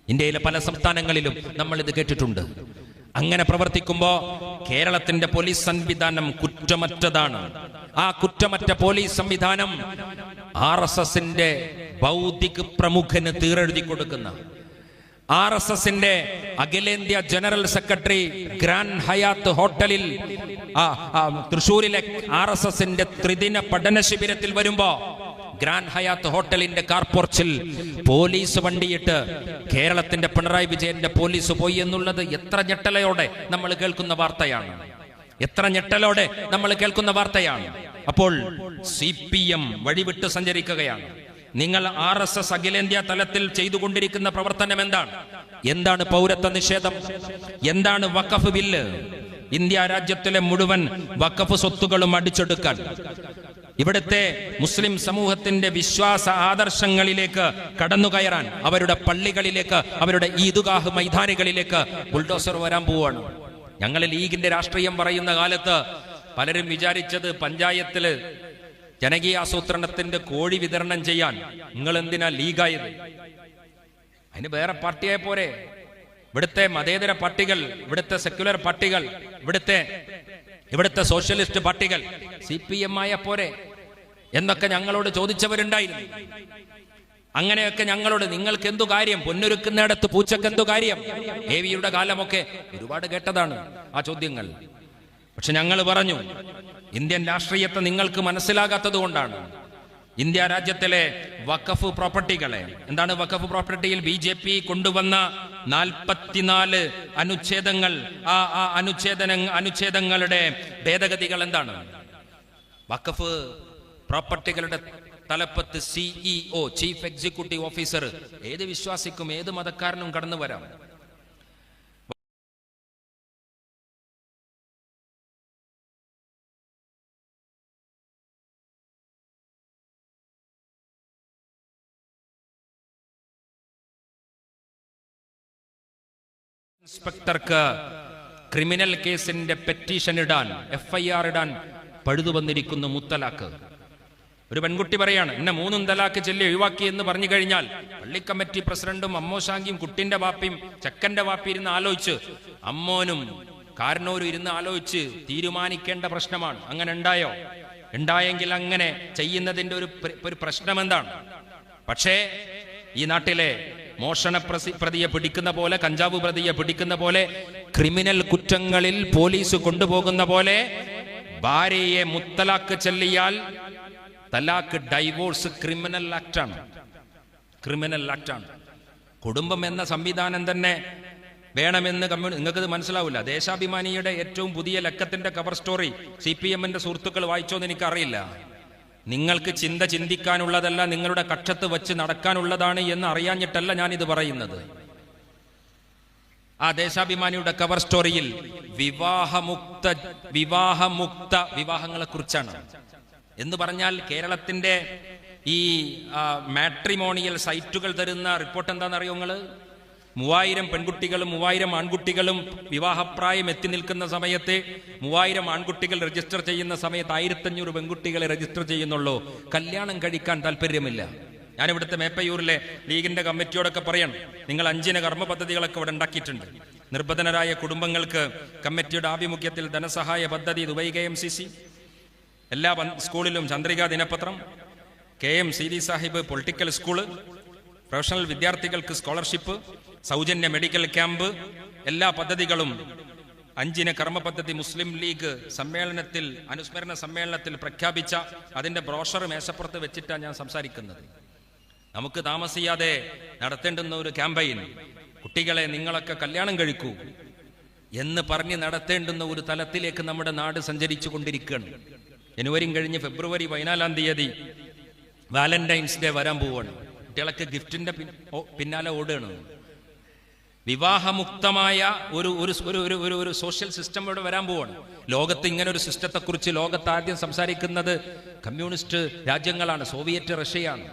ഇന്ത്യയിലെ പല സംസ്ഥാനങ്ങളിലും നമ്മൾ ഇത് കേട്ടിട്ടുണ്ട്. അങ്ങനെ പ്രവർത്തിക്കുമ്പോ കേരളത്തിന്റെ പോലീസ് സംവിധാനം കുറ്റമറ്റതാണ്. ആ കുറ്റമറ്റ പോലീസ് സംവിധാനം RSSന്റെ ബൗദ്ധിക് പ്രമുഖന് തീരെഴുതി കൊടുക്കുന്ന, RSSന്റെ അഖിലേന്ത്യാ ജനറൽ സെക്രട്ടറി ഗ്രാൻഡ് ഹയാത്ത് ഹോട്ടലിൽ തൃശ്ശൂരിലെ RSSന്റെ ത്രിദിന പഠന ശിബിരത്തിൽ വരുമ്പോ ഗ്രാൻഡ് ഹയാത്ത് ഹോട്ടലിന്റെ കാർപോർച്ചിൽ പോലീസ് വണ്ടിയിട്ട് കേരളത്തിന്റെ പിണറായി വിജയന്റെ പോലീസ് പോയി എന്നുള്ളത് എത്ര ഞെട്ടലോടെ നമ്മൾ കേൾക്കുന്ന വാർത്തയാണ്. എത്ര ഞെട്ടലോടെ നമ്മൾ കേൾക്കുന്ന വാർത്തയാണ്. അപ്പോൾ CPM വഴിവിട്ട് സഞ്ചരിക്കുകയാണ്. നിങ്ങൾ RSS അഖിലേന്ത്യാ തലത്തിൽ ചെയ്തുകൊണ്ടിരിക്കുന്ന പ്രവർത്തനം എന്താണ്? എന്താണ് പൗരത്വ നിഷേധം? എന്താണ് വഖഫ് ബില്ല്? ഇന്ത്യ രാജ്യത്തിലെ മുഴുവൻ വഖഫ് സ്വത്തുകളും അടിച്ചെടുക്കാൻ, ഇവിടുത്തെ മുസ്ലിം സമൂഹത്തിന്റെ വിശ്വാസ ആദർശങ്ങളിലേക്ക് കടന്നുകയറാൻ, അവരുടെ പള്ളികളിലേക്ക്, അവരുടെ ഈദ്ഗാഹ് മൈതാനികളിലേക്ക് ബുൾഡോസർ വരാൻ പോവാണ്. ഞങ്ങൾ ലീഗിന്റെ രാഷ്ട്രീയം പറയുന്ന കാലത്ത് പലരും വിചാരിച്ചത് പഞ്ചായത്തില് ജനകീയ ആസൂത്രണത്തിന്റെ കോഴി വിതരണം ചെയ്യാൻ നിങ്ങൾ എന്തിനാ ലീഗായത്? അതിന് വേറെ പാർട്ടിയായ പോരെ? ഇവിടുത്തെ മതേതര പാർട്ടികൾ, ഇവിടുത്തെ സെക്യുലർ പാർട്ടികൾ, ഇവിടുത്തെ സോഷ്യലിസ്റ്റ് പാർട്ടികൾ CPM ആയ പോരെ എന്നൊക്കെ ഞങ്ങളോട് ചോദിച്ചവരുണ്ടായിരുന്നു. അങ്ങനെയൊക്കെ ഞങ്ങളോട് നിങ്ങൾക്ക് എന്തു കാര്യം, പൊന്നൊരുക്കുന്നിടത്ത് പൂച്ചക്ക് എന്തു കാര്യം, AVയുടെ കാലമൊക്കെ ഒരുപാട് കേട്ടതാണ് ആ ചോദ്യങ്ങൾ. പക്ഷെ ഞങ്ങൾ പറഞ്ഞു, ഇന്ത്യൻ രാഷ്ട്രീയത്തെ നിങ്ങൾക്ക് മനസ്സിലാകാത്തത് കൊണ്ടാണ്. ഇന്ത്യ രാജ്യത്തിലെ വഖഫ് പ്രോപ്പർട്ടികളെ, എന്താണ് വഖഫ് പ്രോപ്പർട്ടിയിൽ BJP കൊണ്ടുവന്ന 44 അനുച്ഛേദങ്ങൾ, ആ അനുച്ഛേദങ്ങളുടെ ഭേദഗതികൾ എന്താണ്? വഖഫ് പ്രോപ്പർട്ടികളുടെ തലപ്പത്ത് CEO, ചീഫ് എക്സിക്യൂട്ടീവ് ഓഫീസർ, ഏത് വിശ്വാസിക്കും ഏത് മതക്കാരനും കടന്നു വരാം. ഇൻസ്പെക്ടർക്ക് ക്രിമിനൽ കേസിന്റെ പെറ്റീഷൻ ഇടാൻ, FIR ഇടാൻ പഴുതു വന്നിരിക്കുന്നു മുത്തലാഖ്. ഒരു പെൺകുട്ടി പറയാണ്, എന്നെ 3 തലാഖ് ചൊല്ലി ഒഴിവാക്കി എന്ന് പറഞ്ഞു കഴിഞ്ഞാൽ പള്ളി കമ്മിറ്റി പ്രസിഡന്റും അമ്മോശാങ്കിയും കുട്ടിന്റെ വാപ്പിയും ചെക്കന്റെ വാപ്പി ഇരുന്ന് ആലോചിച്ച്, അമ്മോനും കാരണവരും ഇരുന്ന് ആലോചിച്ച് തീരുമാനിക്കേണ്ട പ്രശ്നമാണ്. അങ്ങനെ ഉണ്ടായോ? ഉണ്ടായെങ്കിൽ അങ്ങനെ ചെയ്യുന്നതിന്റെ ഒരു പ്രശ്നം എന്താണ്? പക്ഷേ ഈ നാട്ടിലെ മോഷണ പ്രതിയെ പിടിക്കുന്ന പോലെ, കഞ്ചാവ് പ്രതിയെ പിടിക്കുന്ന പോലെ, ക്രിമിനൽ കുറ്റങ്ങളിൽ പോലീസ് കൊണ്ടുപോകുന്ന പോലെ ഭാര്യയെ മുത്തലാഖ് ചൊല്ലിയാൽ തലാഖ്, ഡൈവോഴ്സ് ക്രിമിനൽ ആക്ടാണ്. ക്രിമിനൽ ആക്ടാണ്. കുടുംബം എന്ന സംവിധാനം തന്നെ വേണമെന്ന് നിങ്ങൾക്ക് മനസ്സിലാവില്ല. ദേശാഭിമാനിയുടെ ഏറ്റവും പുതിയ ലക്കത്തിന്റെ കവർ സ്റ്റോറി CPMന്റെ സുഹൃത്തുക്കൾ വായിച്ചോന്ന് എനിക്കറിയില്ല. നിങ്ങൾക്ക് ചിന്തിക്കാനുള്ളതല്ല, നിങ്ങളുടെ കക്ഷത്ത് വെച്ച് നടക്കാനുള്ളതാണ് എന്ന് അറിയാഞ്ഞിട്ടല്ല ഞാനിത് പറയുന്നത്. ആ ദേശാഭിമാനിയുടെ കവർ സ്റ്റോറിയിൽ വിവാഹമുക്ത വിവാഹങ്ങളെ കുറിച്ചാണ്. എന്ന് പറഞ്ഞാൽ കേരളത്തിന്റെ ഈ മാട്രിമോണിയൽ സൈറ്റുകൾ തരുന്ന റിപ്പോർട്ട് എന്താണെന്നറിയോ നിങ്ങള്? 3000 പെൺകുട്ടികളും 3000 ആൺകുട്ടികളും വിവാഹപ്രായം എത്തി നിൽക്കുന്ന സമയത്ത് 3000 ആൺകുട്ടികൾ രജിസ്റ്റർ ചെയ്യുന്ന സമയത്ത് 1500 പെൺകുട്ടികളെ രജിസ്റ്റർ ചെയ്യുന്നുള്ളൂ. കല്യാണം കഴിക്കാൻ താല്പര്യമില്ല. ഞാനിവിടുത്തെ മേപ്പയൂരിലെ ലീഗിന്റെ കമ്മിറ്റിയോടൊക്കെ പറയണം, നിങ്ങൾ 5 കർമ്മ പദ്ധതികളൊക്കെ ഇവിടെ ഉണ്ടാക്കിയിട്ടുണ്ട്. നിർബന്ധനരായ കുടുംബങ്ങൾക്ക് കമ്മിറ്റിയുടെ ആഭിമുഖ്യത്തിൽ ധനസഹായ പദ്ധതി, ദുബൈ KMCC, എല്ലാ സ്കൂളിലും ചന്ദ്രിക ദിനപത്രം, KM Seethi Sahib political school, professional വിദ്യാർത്ഥികൾക്ക് സ്കോളർഷിപ്പ്, സൗജന്യ മെഡിക്കൽ ക്യാമ്പ്, എല്ലാ പദ്ധതികളും 5 കർമ്മ പദ്ധതി മുസ്ലിം ലീഗ് സമ്മേളനത്തിൽ, അനുസ്മരണ സമ്മേളനത്തിൽ പ്രഖ്യാപിച്ച അതിന്റെ ബ്രോഷർ മേശപ്പുറത്ത് വെച്ചിട്ടാണ് ഞാൻ സംസാരിക്കുന്നത്. നമുക്ക് താമസിയാതെ നടത്തേണ്ടുന്ന ഒരു ക്യാമ്പയിൻ, കുട്ടികളെ നിങ്ങളൊക്കെ കല്യാണം കഴിക്കൂ എന്ന് പറഞ്ഞ് നടത്തേണ്ടുന്ന ഒരു തലത്തിലേക്ക് നമ്മുടെ നാട് സഞ്ചരിച്ചു കൊണ്ടിരിക്കുകയാണ്. ജനുവരി കഴിഞ്ഞ് ഫെബ്രുവരി 14-ാം തീയതി വാലന്റൈൻസ് ഡേ വരാൻ പോവാണ്. കുട്ടികളൊക്കെ ഗിഫ്റ്റിന്റെ പിന്നാലെ ഓടുകയാണ്. വിവാഹമുക്തമായ ഒരു സോഷ്യൽ സിസ്റ്റം ഇവിടെ വരാൻ പോവാണ്. ലോകത്ത് ഇങ്ങനെ ഒരു സിസ്റ്റത്തെ കുറിച്ച് ലോകത്ത് ആദ്യം സംസാരിക്കുന്നത് കമ്മ്യൂണിസ്റ്റ് രാജ്യങ്ങളാണ്, സോവിയറ്റ് റഷ്യയാണ്.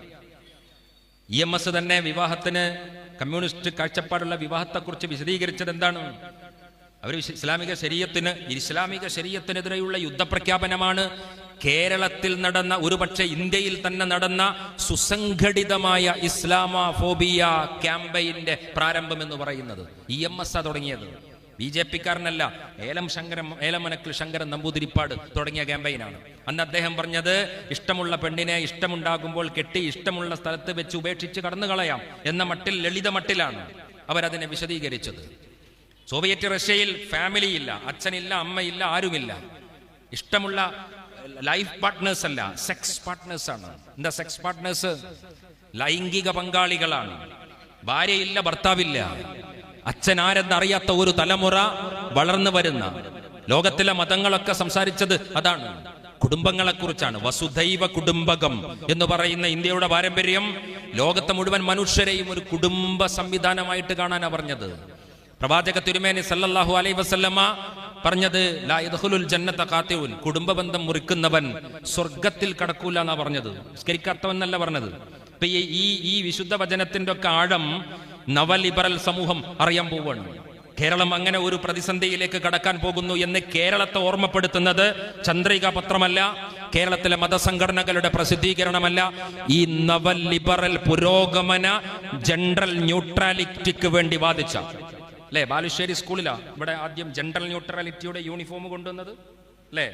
EMS തന്നെ വിവാഹത്തിന്, കമ്മ്യൂണിസ്റ്റ് കാഴ്ചപ്പാടുള്ള വിവാഹത്തെക്കുറിച്ച് വിശദീകരിച്ചത് എന്താണ്? അവർ ഇസ്ലാമിക ശരീഅത്തിനെതിരെയുള്ള യുദ്ധപ്രഖ്യാപനമാണ് കേരളത്തിൽ നടന്ന, ഒരുപക്ഷെ ഇന്ത്യയിൽ തന്നെ നടന്ന സുസംഘടിതമായ ഇസ്ലാമോഫോബിയ ക്യാമ്പയിന്റെ പ്രാരംഭം എന്ന് പറയുന്നത്. EMS തുടങ്ങിയത്. BJP-കാരനല്ല, ഏലമനക്കിൽ ശങ്കരൻ നമ്പൂതിരിപ്പാട് തുടങ്ങിയ ക്യാമ്പയിനാണ്. അന്ന് അദ്ദേഹം പറഞ്ഞത് ഇഷ്ടമുള്ള പെണ്ണിനെ ഇഷ്ടമുണ്ടാകുമ്പോൾ കെട്ടി ഇഷ്ടമുള്ള സ്ഥലത്ത് വെച്ച് ഉപേക്ഷിച്ച് കടന്നു കളയാം എന്ന മട്ടിൽ, ലളിത മട്ടിലാണ് അവരതിനെ വിശദീകരിച്ചത്. സോവിയറ്റ് റഷ്യയിൽ ഫാമിലിയില്ല, അച്ഛനില്ല, അമ്മയില്ല, ആരുമില്ല. ഇഷ്ടമുള്ള ലൈഫ് പാർട്ട്നേഴ്സ് അല്ല, സെക്സ് പാർട്ട്നേഴ്സ് ആണ്. എന്താ സെക്സ് പാർട്ട്നേഴ്സ്? ലൈംഗിക പങ്കാളികളാണ്. ഭാര്യയില്ല, ഭർത്താവില്ല. അച്ഛൻ ആരെന്നറിയാത്ത ഒരു തലമുറ വളർന്നു വരുന്ന. ലോകത്തിലെ മതങ്ങളൊക്കെ സംസാരിച്ചത് അതാണ്, കുടുംബങ്ങളെക്കുറിച്ചാണ്. വസുധൈവ കുടുംബകം എന്ന് പറയുന്ന ഇന്ത്യയുടെ പാരമ്പര്യം ലോകത്തെ മുഴുവൻ മനുഷ്യരെയും ഒരു കുടുംബ സംവിധാനമായിട്ട് കാണാനാണ് പറഞ്ഞത്. പ്രവാചക തിരുമേനി സല്ലല്ലാഹു അലൈഹി വസല്ലമ പറഞ്ഞത് ലാ യദ്ഖുലുൽ ജന്നത ഖാതിഉൻ, കുടുംബ ബന്ധം മുറിക്കുന്നവൻ സ്വർഗത്തിൽ കടക്കൂല എന്നാ പറഞ്ഞത്, നിസ്കരിക്കാത്തവനല്ല പറഞ്ഞത്. ഇപ്പൊ ഈ വിശുദ്ധ വചനത്തിന്റെ ഒക്കെ ആഴം നവലിബറൽ സമൂഹം അറിയാൻ പോവുകയാണ്. കേരളം അങ്ങനെ ഒരു പ്രതിസന്ധിയിലേക്ക് കടക്കാൻ പോകുന്നു എന്ന് കേരളത്തെ ഓർമ്മപ്പെടുത്തുന്നത് ചന്ദ്രിക പത്രമല്ല, കേരളത്തിലെ മതസംഘടനകളുടെ പ്രസിദ്ധീകരണമല്ല, ഈ നവലിബറൽ പുരോഗമന ജനറൽ ന്യൂട്രാലിറ്റിക്ക് വേണ്ടി വാദിച്ച, അല്ലേ, ബാലുശ്ശേരി സ്കൂളിലാ ഇവിടെ ആദ്യം ജനറൽ ന്യൂട്രാലിറ്റിയുടെ യൂണിഫോം കൊണ്ടുവന്നത്, അല്ലേ,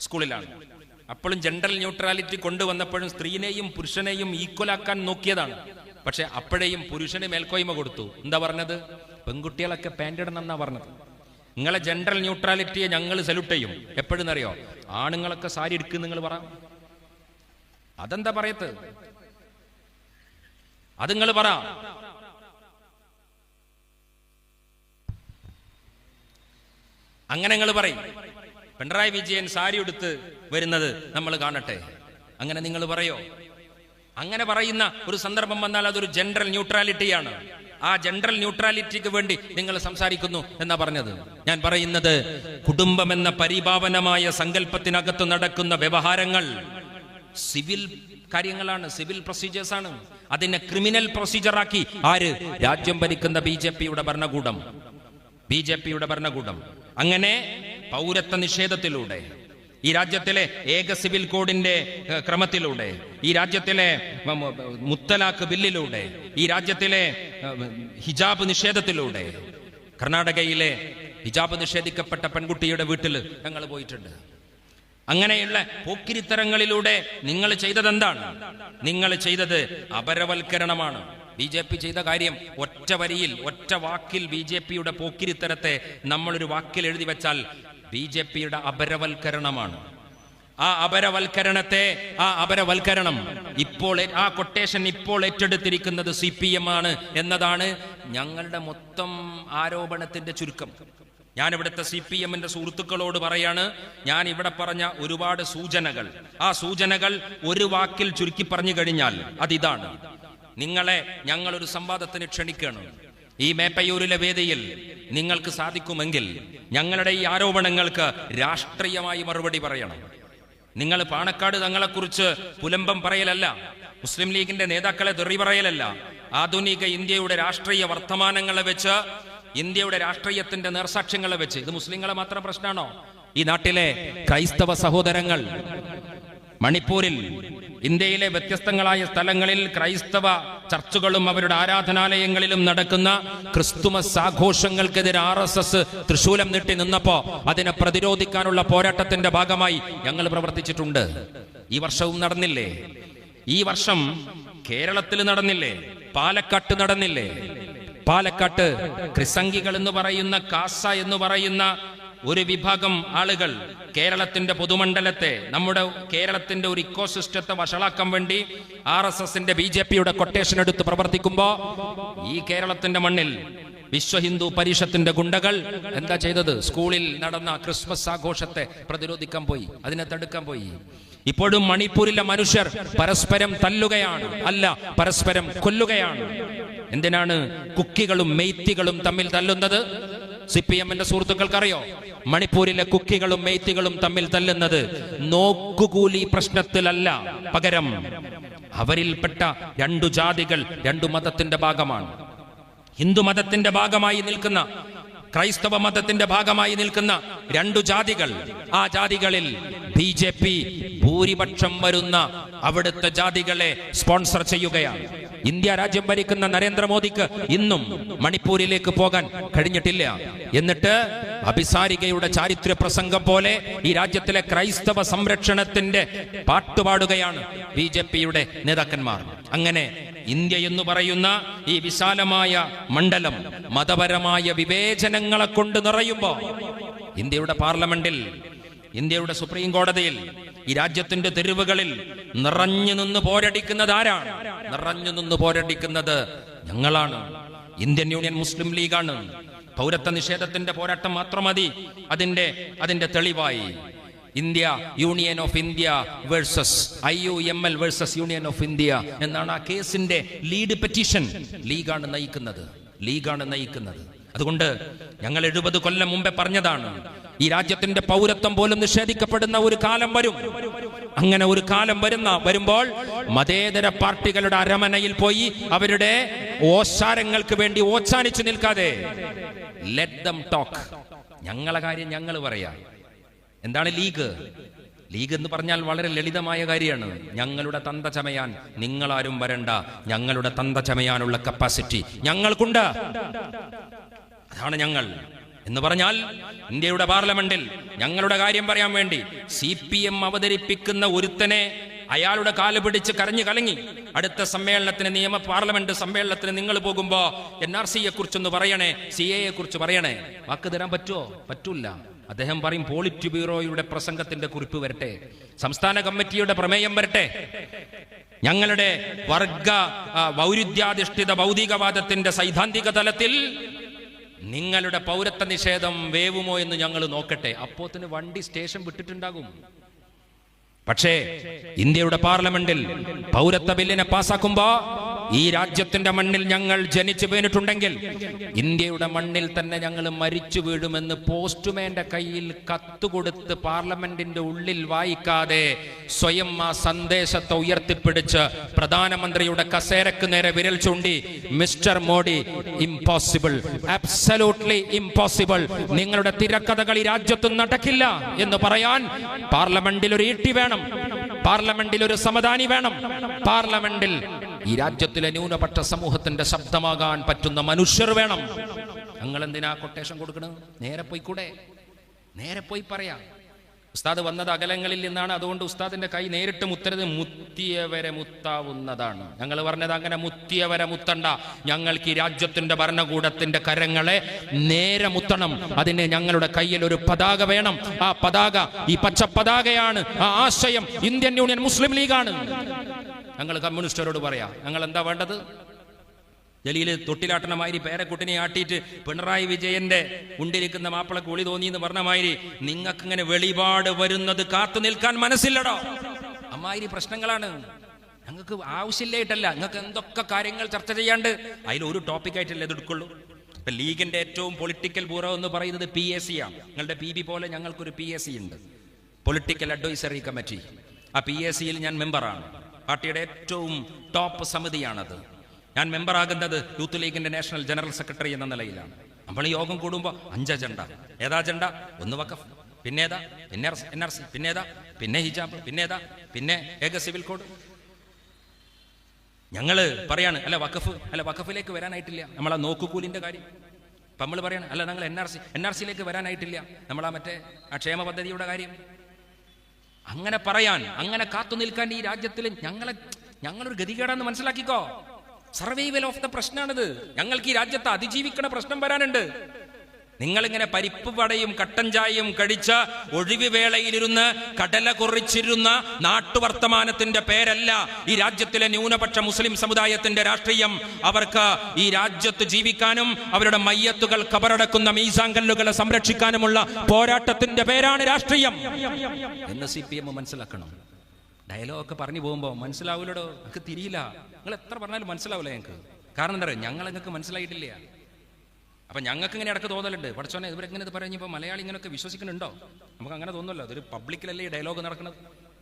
സ്കൂളിലാണ്. അപ്പോഴും ജനറൽ ന്യൂട്രാലിറ്റി കൊണ്ടുവന്നപ്പോഴും സ്ത്രീനെയും പുരുഷനെയും ഈക്വലാക്കാൻ നോക്കിയതാണ്. പക്ഷെ അപ്പോഴേയും പുരുഷന് മേൽക്കോയ്മ കൊടുത്തു. എന്താ പറഞ്ഞത്? പെൺകുട്ടികളൊക്കെ പാൻ്റ് ഇടണം എന്നാ പറഞ്ഞത്. നിങ്ങളെ ജനറൽ ന്യൂട്രാലിറ്റിയെ ഞങ്ങൾ സല്യൂട്ട് ചെയ്യും. എപ്പോഴും അറിയോ, ആണുങ്ങളൊക്കെ സാരി എടുക്കും നിങ്ങൾ പറ. അതെന്താ പറയത്ത്? അത് നിങ്ങൾ പറ. അങ്ങനെ നിങ്ങൾ പറയും. പിണറായി വിജയൻ സാരി എടുത്ത് വരുന്നത് നമ്മൾ കാണട്ടെ. അങ്ങനെ നിങ്ങൾ പറയോ? അങ്ങനെ പറയുന്ന ഒരു സന്ദർഭം വന്നാൽ അതൊരു ജനറൽ ന്യൂട്രാലിറ്റിയാണ്. ആ ജനറൽ ന്യൂട്രാലിറ്റിക്ക് വേണ്ടി നിങ്ങൾ സംസാരിക്കുന്നു എന്നാ പറഞ്ഞത്. ഞാൻ പറയുന്നത്, കുടുംബം എന്ന പരിപാവനമായ സങ്കല്പത്തിനകത്ത് നടക്കുന്ന വ്യവഹാരങ്ങൾ സിവിൽ കാര്യങ്ങളാണ്, സിവിൽ പ്രൊസീജിയേഴ്സ് ആണ്. അതിനെ ക്രിമിനൽ പ്രൊസീജിയറാക്കി ആര്? രാജ്യം ഭരിക്കുന്ന ബിജെപിയുടെ ഭരണകൂടം. അങ്ങനെ പൗരത്വ നിഷേധത്തിലൂടെ, ഈ രാജ്യത്തിലെ ഏക സിവിൽ കോഡിന്റെ ക്രമത്തിലൂടെ, ഈ രാജ്യത്തിലെ മുത്തലാഖ് ബില്ലിലൂടെ, ഈ രാജ്യത്തിലെ ഹിജാബ് നിഷേധത്തിലൂടെ, കർണാടകയിലെ ഹിജാബ് നിഷേധിക്കപ്പെട്ട പെൺകുട്ടിയുടെ വീട്ടിൽ ഞങ്ങൾ പോയിട്ടുണ്ട്. അങ്ങനെയുള്ള പോക്കിരിത്തരങ്ങളിലൂടെ നിങ്ങൾ ചെയ്തത് എന്താണ്? നിങ്ങൾ ചെയ്തത് അപരവൽക്കരണമാണ്. BJP ചെയ്ത കാര്യം ഒറ്റ വരിയിൽ, ഒറ്റ വാക്കിൽ BJPയുടെ പോക്കിരിത്തരത്തെ നമ്മളൊരു വാക്കിൽ എഴുതി വെച്ചാൽ BJPയുടെ അപരവൽക്കരണമാണ്. ആ അപരവൽക്കരണം ഇപ്പോൾ, ആ കൊട്ടേഷൻ ഇപ്പോൾ ഏറ്റെടുത്തിരിക്കുന്നത് CPM ആണ് എന്നതാണ് ഞങ്ങളുടെ മൊത്തം ആരോപണത്തിന്റെ ചുരുക്കം. ഞാൻ ഇവിടുത്തെ CPM-ന്റെ സുഹൃത്തുക്കളോട് പറയാണ്, ഞാൻ ഇവിടെ പറഞ്ഞ ഒരുപാട് സൂചനകൾ, ആ സൂചനകൾ ഒരു വാക്കിൽ ചുരുക്കി പറഞ്ഞു കഴിഞ്ഞാൽ അതിതാണ്. നിങ്ങളെ ഞങ്ങളൊരു സംവാദത്തിന് ക്ഷണിക്കണം. ഈ മേപ്പയൂരിലെ വേദിയിൽ നിങ്ങൾക്ക് സാധിക്കുമെങ്കിൽ ഞങ്ങളുടെ ഈ ആരോപണങ്ങൾക്ക് രാഷ്ട്രീയമായി മറുപടി പറയണം. നിങ്ങൾ പാണക്കാട് തങ്ങളെക്കുറിച്ച് പുലമ്പം പറയലല്ല, മുസ്ലിം ലീഗിന്റെ നേതാക്കളെ തെറി പറയലല്ല, ആധുനിക ഇന്ത്യയുടെ രാഷ്ട്രീയ വർത്തമാനങ്ങളെ വെച്ച്, ഇന്ത്യയുടെ രാഷ്ട്രീയത്തിന്റെ നേർസാക്ഷ്യങ്ങളെ വെച്ച്. ഇത് മുസ്ലിങ്ങളെ മാത്രം പ്രശ്നമാണോ? ഈ നാട്ടിലെ ക്രൈസ്തവ സഹോദരങ്ങൾ, മണിപ്പൂരിൽ, ഇന്ത്യയിലെ വ്യത്യസ്തങ്ങളായ സ്ഥലങ്ങളിൽ ക്രൈസ്തവ ചർച്ചുകളും അവരുടെ ആരാധനാലയങ്ങളിലും നടക്കുന്ന ക്രിസ്തുമസ് ആഘോഷങ്ങൾക്കെതിരെ RSS തൃശൂലം നീട്ടി നിന്നപ്പോ അതിനെ പ്രതിരോധിക്കാനുള്ള പോരാട്ടത്തിന്റെ ഭാഗമായി ഞങ്ങൾ പ്രവർത്തിച്ചിട്ടുണ്ട്. ഈ വർഷവും നടന്നില്ലേ? ഈ വർഷം കേരളത്തിൽ നടന്നില്ലേ? പാലക്കാട്ട് നടന്നില്ലേ? പാലക്കാട്ട് ക്രിസംഗികൾ എന്ന് പറയുന്ന, കാസ എന്ന് പറയുന്ന ഒരു വിഭാഗം ആളുകൾ കേരളത്തിന്റെ പൊതുമണ്ഡലത്തെ, നമ്മുടെ കേരളത്തിന്റെ ഒരു ഇക്കോസിസ്റ്റത്തെ വഷളാക്കാൻ വേണ്ടി RSSന്റെ BJPയുടെ കൊട്ടേഷൻ എടുത്ത് പ്രവർത്തിക്കുമ്പോ ഈ കേരളത്തിന്റെ മണ്ണിൽ വിശ്വ ഹിന്ദു പരിഷത്തിന്റെ ഗുണ്ടകൾ എന്താ ചെയ്തത്? സ്കൂളിൽ നടന്ന ക്രിസ്മസ് ആഘോഷത്തെ പ്രതിരോധിക്കാൻ പോയി, അതിനെ തടുക്കാൻ പോയി. ഇപ്പോഴും മണിപ്പൂരിലെ മനുഷ്യർ പരസ്പരം തല്ലുകയാണ്, അല്ല പരസ്പരം കൊല്ലുകയാണ്. എന്തിനാണ് കുക്കികളും മെയ്ത്തികളും തമ്മിൽ തല്ലുന്നത്? CPM-ന്റെ സുഹൃത്തുക്കൾക്കറിയോ? മണിപ്പൂരിലെ കുക്കികളും മെയ്ത്തികളും തമ്മിൽ തല്ലുന്നത് നോക്കുകൂലി പ്രശ്നത്തിലല്ല, പകരം അവരിൽപ്പെട്ട രണ്ടു ജാതികൾ രണ്ടു മതത്തിന്റെ ഭാഗമാണ്. ഹിന്ദു മതത്തിന്റെ ഭാഗമായി നിൽക്കുന്ന, ക്രൈസ്തവ മതത്തിന്റെ ഭാഗമായി നിൽക്കുന്ന രണ്ടു ജാതികൾ. ആ ജാതികളിൽ BJP ഭൂരിപക്ഷം വരുന്ന അവിടുത്തെ ജാതികളെ സ്പോൺസർ ചെയ്യുകയാണ്. ഇന്ത്യ രാജ്യം ഭരിക്കുന്ന നരേന്ദ്രമോദിക്ക് ഇന്നും മണിപ്പൂരിലേക്ക് പോകാൻ കഴിഞ്ഞിട്ടില്ല. എന്നിട്ട് അഭിസാരികയുടെ ചാരിത്ര പ്രസംഗം പോലെ ഈ രാജ്യത്തിലെ ക്രൈസ്തവ സംരക്ഷണത്തിന്റെ പാട്ടുപാടുകയാണ് BJP-യുടെ നേതാക്കന്മാർ. അങ്ങനെ ഇന്ത്യ എന്ന് പറയുന്ന ഈ വിശാലമായ മണ്ഡലം മതപരമായ വിവേചനങ്ങളെ കൊണ്ട് നിറയുമ്പോൾ ഇന്ത്യയുടെ പാർലമെന്റിൽ, ഇന്ത്യയുടെ സുപ്രീം കോടതിയിൽ, ഈ രാജ്യത്തിന്റെ തെരുവുകളിൽ നിറഞ്ഞു നിന്ന് പോരടിക്കുന്നത് ആരാണ്? നിറഞ്ഞു നിന്ന് പോരടിക്കുന്നത് ഞങ്ങളാണ്. ഇന്ത്യൻ യൂണിയൻ മുസ്ലിം ലീഗാണ്. പൗരത്വ നിഷേധത്തിന്റെ പോരാട്ടം മാത്രം മതി അതിന്റെ തെളിവായി. India union of India versus IUML versus union of India എന്നാണ് ആ കേസിന്റെ ലീഡ് പെറ്റീഷൻ. ലീഗാണ് നയിക്കുന്നത്. അതുകൊണ്ട് ഞങ്ങൾ 70 കൊല്ലം മുമ്പേ പറഞ്ഞതാണ്, ഈ രാജ്യത്തിന്റെ പൗരത്വം പോലും നിഷേധിക്കപ്പെടുന്ന ഒരു കാലം വരും. അങ്ങനെ ഒരു കാലം വരുമ്പോൾ മതേതര പാർട്ടികളുടെ അരമനയിൽ പോയി അവരുടെ ഓശാരങ്ങൾക്ക് വേണ്ടി ഓച്ചാനിച്ചു നിൽക്കാതെ ലെറ്റ് ദം ടോക്ക്. ഞങ്ങളെ കാര്യം ഞങ്ങൾ പറയാം. എന്താണ് ലീഗ് എന്ന് പറഞ്ഞാൽ വളരെ ലളിതമായ കാര്യമാണ്. ഞങ്ങളുടെ തന്ത ചമയാൻ നിങ്ങളാരും വരണ്ട. ഞങ്ങളുടെ തന്ത ചമയാനുള്ള കപ്പാസിറ്റി ഞങ്ങൾക്കുണ്ട്. അതാണ് ഞങ്ങൾ എന്ന് പറഞ്ഞാൽ ഇന്ത്യയുടെ പാർലമെന്റിൽ ഞങ്ങളുടെ കാര്യം പറയാൻ വേണ്ടി CPM അവതരിപ്പിക്കുന്ന ഒരുത്തനെ അയാളുടെ കാല് പിടിച്ച് കരഞ്ഞു കലങ്ങി അടുത്ത സമ്മേളനത്തിന്, പാർലമെന്റ് സമ്മേളനത്തിന് നിങ്ങൾ പോകുമ്പോ NRCയെ കുറിച്ചൊന്ന് പറയണേ, CAയെ കുറിച്ച് പറയണേ. വാക്ക് തരാൻ പറ്റുമോ? പറ്റൂല. അദ്ദേഹം പറയും പോളിറ്റ് ബ്യൂറോയുടെ പ്രസംഗത്തിന്റെ കുറിപ്പ് വരട്ടെ, സംസ്ഥാന കമ്മിറ്റിയുടെ പ്രമേയം വരട്ടെ, ഞങ്ങളുടെ വർഗ വൈരുദ്ധ്യാധിഷ്ഠിത ഭൗതികവാദത്തിന്റെ സൈദ്ധാന്തിക തലത്തിൽ നിങ്ങളുടെ പൗരത്വ നിഷേധം വേവുമോ എന്ന് ഞങ്ങൾ നോക്കട്ടെ. അപ്പോത്തിന് വണ്ടി സ്റ്റേഷൻ വിട്ടിട്ടുണ്ടാകും. പക്ഷേ ഇന്ത്യയുടെ പാർലമെന്റിൽ പൗരത്വ ബില്ലിനെ പാസാക്കുമ്പോ ഈ രാജ്യത്തിന്റെ മണ്ണിൽ ഞങ്ങൾ ജനിച്ചു വീണിട്ടുണ്ടെങ്കിൽ ഇന്ത്യയുടെ മണ്ണിൽ തന്നെ ഞങ്ങൾ മരിച്ചു വീഴുമെന്ന് പോസ്റ്റ്മാന്റെ കയ്യിൽ കത്തുകൊടുത്ത് പാർലമെന്റിന്റെ ഉള്ളിൽ വായിക്കാതെ സ്വയം ആ സന്ദേശത്തെ ഉയർത്തിപ്പിടിച്ച് പ്രധാനമന്ത്രിയുടെ കസേരക്ക് നേരെ വിരൽ ചൂണ്ടി mister Modi, impossible, absolutely impossible, നിങ്ങളുടെ തിരക്കഥകൾ ഈ രാജ്യത്ത് നടക്കില്ല എന്ന് പറയാൻ പാർലമെന്റിൽ ഒരു ഈട്ടി വേണം, പാർലമെന്റിൽ ഒരു സമദാനി വേണം, പാർലമെന്റിൽ ഈ രാജ്യത്തിലെ ന്യൂനപക്ഷ സമൂഹത്തിന്റെ ശബ്ദമാകാൻ പറ്റുന്ന മനുഷ്യർ വേണം. ഞങ്ങൾ എന്തിനാ കൊട്ടേഷൻ കൊടുക്കണം? നേരെ പോയി പറയാം. ഉസ്താദ് വന്നത് അകലങ്ങളിൽ നിന്നാണ്. അതുകൊണ്ട് ഉസ്താദിന്റെ കൈ നേരിട്ട് മുത്തരുത്, മുത്തിയവരെ മുത്താവുന്നതാണ്. ഞങ്ങൾ പറഞ്ഞത് അങ്ങനെ മുത്തിയവരെ മുത്തണ്ട. ഞങ്ങൾക്ക് ഈ രാജ്യത്തിന്റെ ഭരണകൂടത്തിന്റെ കരങ്ങളെ നേരെ മുത്തണം. അതിന് ഞങ്ങളുടെ കയ്യിൽ ഒരു പതാക വേണം. ആ പതാക ഈ പച്ച പതാകയാണ്. ആ ആശയം ഇന്ത്യൻ യൂണിയൻ മുസ്ലിം ലീഗാണ്. ഞങ്ങൾ കമ്മ്യൂണിസ്റ്റരോട് പറയാം, ഞങ്ങൾ എന്താ വേണ്ടത്? ജലീല് തൊട്ടിലാട്ടണ മാതിരി പേരക്കുട്ടിനെ ആട്ടിയിട്ട് പിണറായി വിജയന്റെ ഉണ്ടിരിക്കുന്ന മാപ്പിളക്ക് ഒളി തോന്നി എന്ന് പറഞ്ഞ മാതിരി നിങ്ങൾക്ക് ഇങ്ങനെ വെളിപാട് വരുന്നത് കാത്തു നിൽക്കാൻ മനസ്സില്ലടോ. അമ്മാതിരി പ്രശ്നങ്ങളാണ്. ഞങ്ങൾക്ക് ആവശ്യമില്ലായിട്ടല്ല, നിങ്ങൾക്ക് എന്തൊക്കെ കാര്യങ്ങൾ ചർച്ച ചെയ്യാണ്ട് അതിലൊരു ടോപ്പിക്കായിട്ടല്ലേ ഇത് എടുക്കുള്ളൂ. ഇപ്പൊ ലീഗിന്റെ ഏറ്റവും പൊളിറ്റിക്കൽ ബ്യൂറോ എന്ന് പറയുന്നത് PAC ആണ്. നിങ്ങളുടെ PB പോലെ ഞങ്ങൾക്കൊരു PAC ഉണ്ട്, പൊളിറ്റിക്കൽ അഡ്വൈസറി കമ്മിറ്റി. ആ PAC-യിൽ ഞാൻ മെമ്പറാണ്. പാർട്ടിയുടെ ഏറ്റവും ടോപ്പ് സമിതിയാണത്. ഞാൻ മെമ്പറാകുന്നത് യൂത്ത് ലീഗിന്റെ നാഷണൽ ജനറൽ സെക്രട്ടറി എന്ന നിലയിലാണ്. നമ്മൾ ഈ യോഗം കൂടുമ്പോൾ 5 അജണ്ട. ഏതാ അജണ്ട? ഒന്ന് വഖഫ്, പിന്നേതാ, പിന്നെ NRC, പിന്നേതാ, പിന്നെ ഹിജാബ്, പിന്നേതാ, പിന്നെ ഏക സിവിൽ കോഡ്. ഞങ്ങള് പറയാണ് വഖഫിലേക്ക് വരാനായിട്ടില്ല. നമ്മളാ നോക്കുകൂലിന്റെ കാര്യം ഇപ്പം നമ്മൾ പറയാണ്, ഞങ്ങൾ NRC-യിലേക്ക് വരാനായിട്ടില്ല. നമ്മളാ മറ്റേ ആ ക്ഷേമ പദ്ധതിയുടെ കാര്യം. അങ്ങനെ പറയാൻ, അങ്ങനെ കാത്തു നിൽക്കാൻ ഈ രാജ്യത്തിൽ ഞങ്ങളൊരു ഗതികേടാന്ന് മനസ്സിലാക്കിക്കോ. സർവൈവൽ ഓഫ് ദ പ്രശ്നമാണിത്. ഞങ്ങൾക്ക് ഈ രാജ്യത്ത് അതിജീവിക്കണ പ്രശ്നം വരാനുണ്ട്. നിങ്ങളിങ്ങനെ പരിപ്പ് വടയും കട്ടൻ ചായയും കഴിച്ച ഒഴിവ് വേളയിലിരുന്ന് കടല കുറിച്ചിരുന്ന നാട്ടുവർത്തമാനത്തിന്റെ പേരല്ല ഈ രാജ്യത്തിലെ ന്യൂനപക്ഷ മുസ്ലിം സമുദായത്തിന്റെ രാഷ്ട്രീയം. അവർക്ക് ഈ രാജ്യത്ത് ജീവിക്കാനും അവരുടെ മയ്യത്തുകൾ കബറടക്കുന്ന മീസാങ്കല്ലുകളെ സംരക്ഷിക്കാനുമുള്ള പോരാട്ടത്തിന്റെ പേരാണ് രാഷ്ട്രീയം എന്ന് CPM മനസ്സിലാക്കണം. ഡയലോഗൊക്കെ പറഞ്ഞു പോകുമ്പോൾ മനസ്സിലാവില്ലടോ, നമുക്ക് തിരിയില്ല. നിങ്ങൾ എത്ര പറഞ്ഞാലും മനസ്സിലാവില്ല ഞങ്ങൾക്ക്. കാരണം എന്താ പറയുക, ഞങ്ങൾ നിങ്ങൾക്ക് മനസ്സിലായിട്ടില്ല. അപ്പം ഞങ്ങൾക്ക് ഇങ്ങനെ ഇടയ്ക്ക് തോന്നലുണ്ട്, പഠിച്ചോനെ ഇവരെ ഇങ്ങനെ ഇത് പറഞ്ഞപ്പോൾ മലയാളി ഇങ്ങനെയൊക്കെ വിശ്വസിക്കുന്നുണ്ടോ? നമുക്ക് അങ്ങനെ തോന്നുമല്ലോ, അതൊരു പബ്ലിക്കിലല്ലേ ഈ ഡയലോഗ് നടക്കുന്നത്.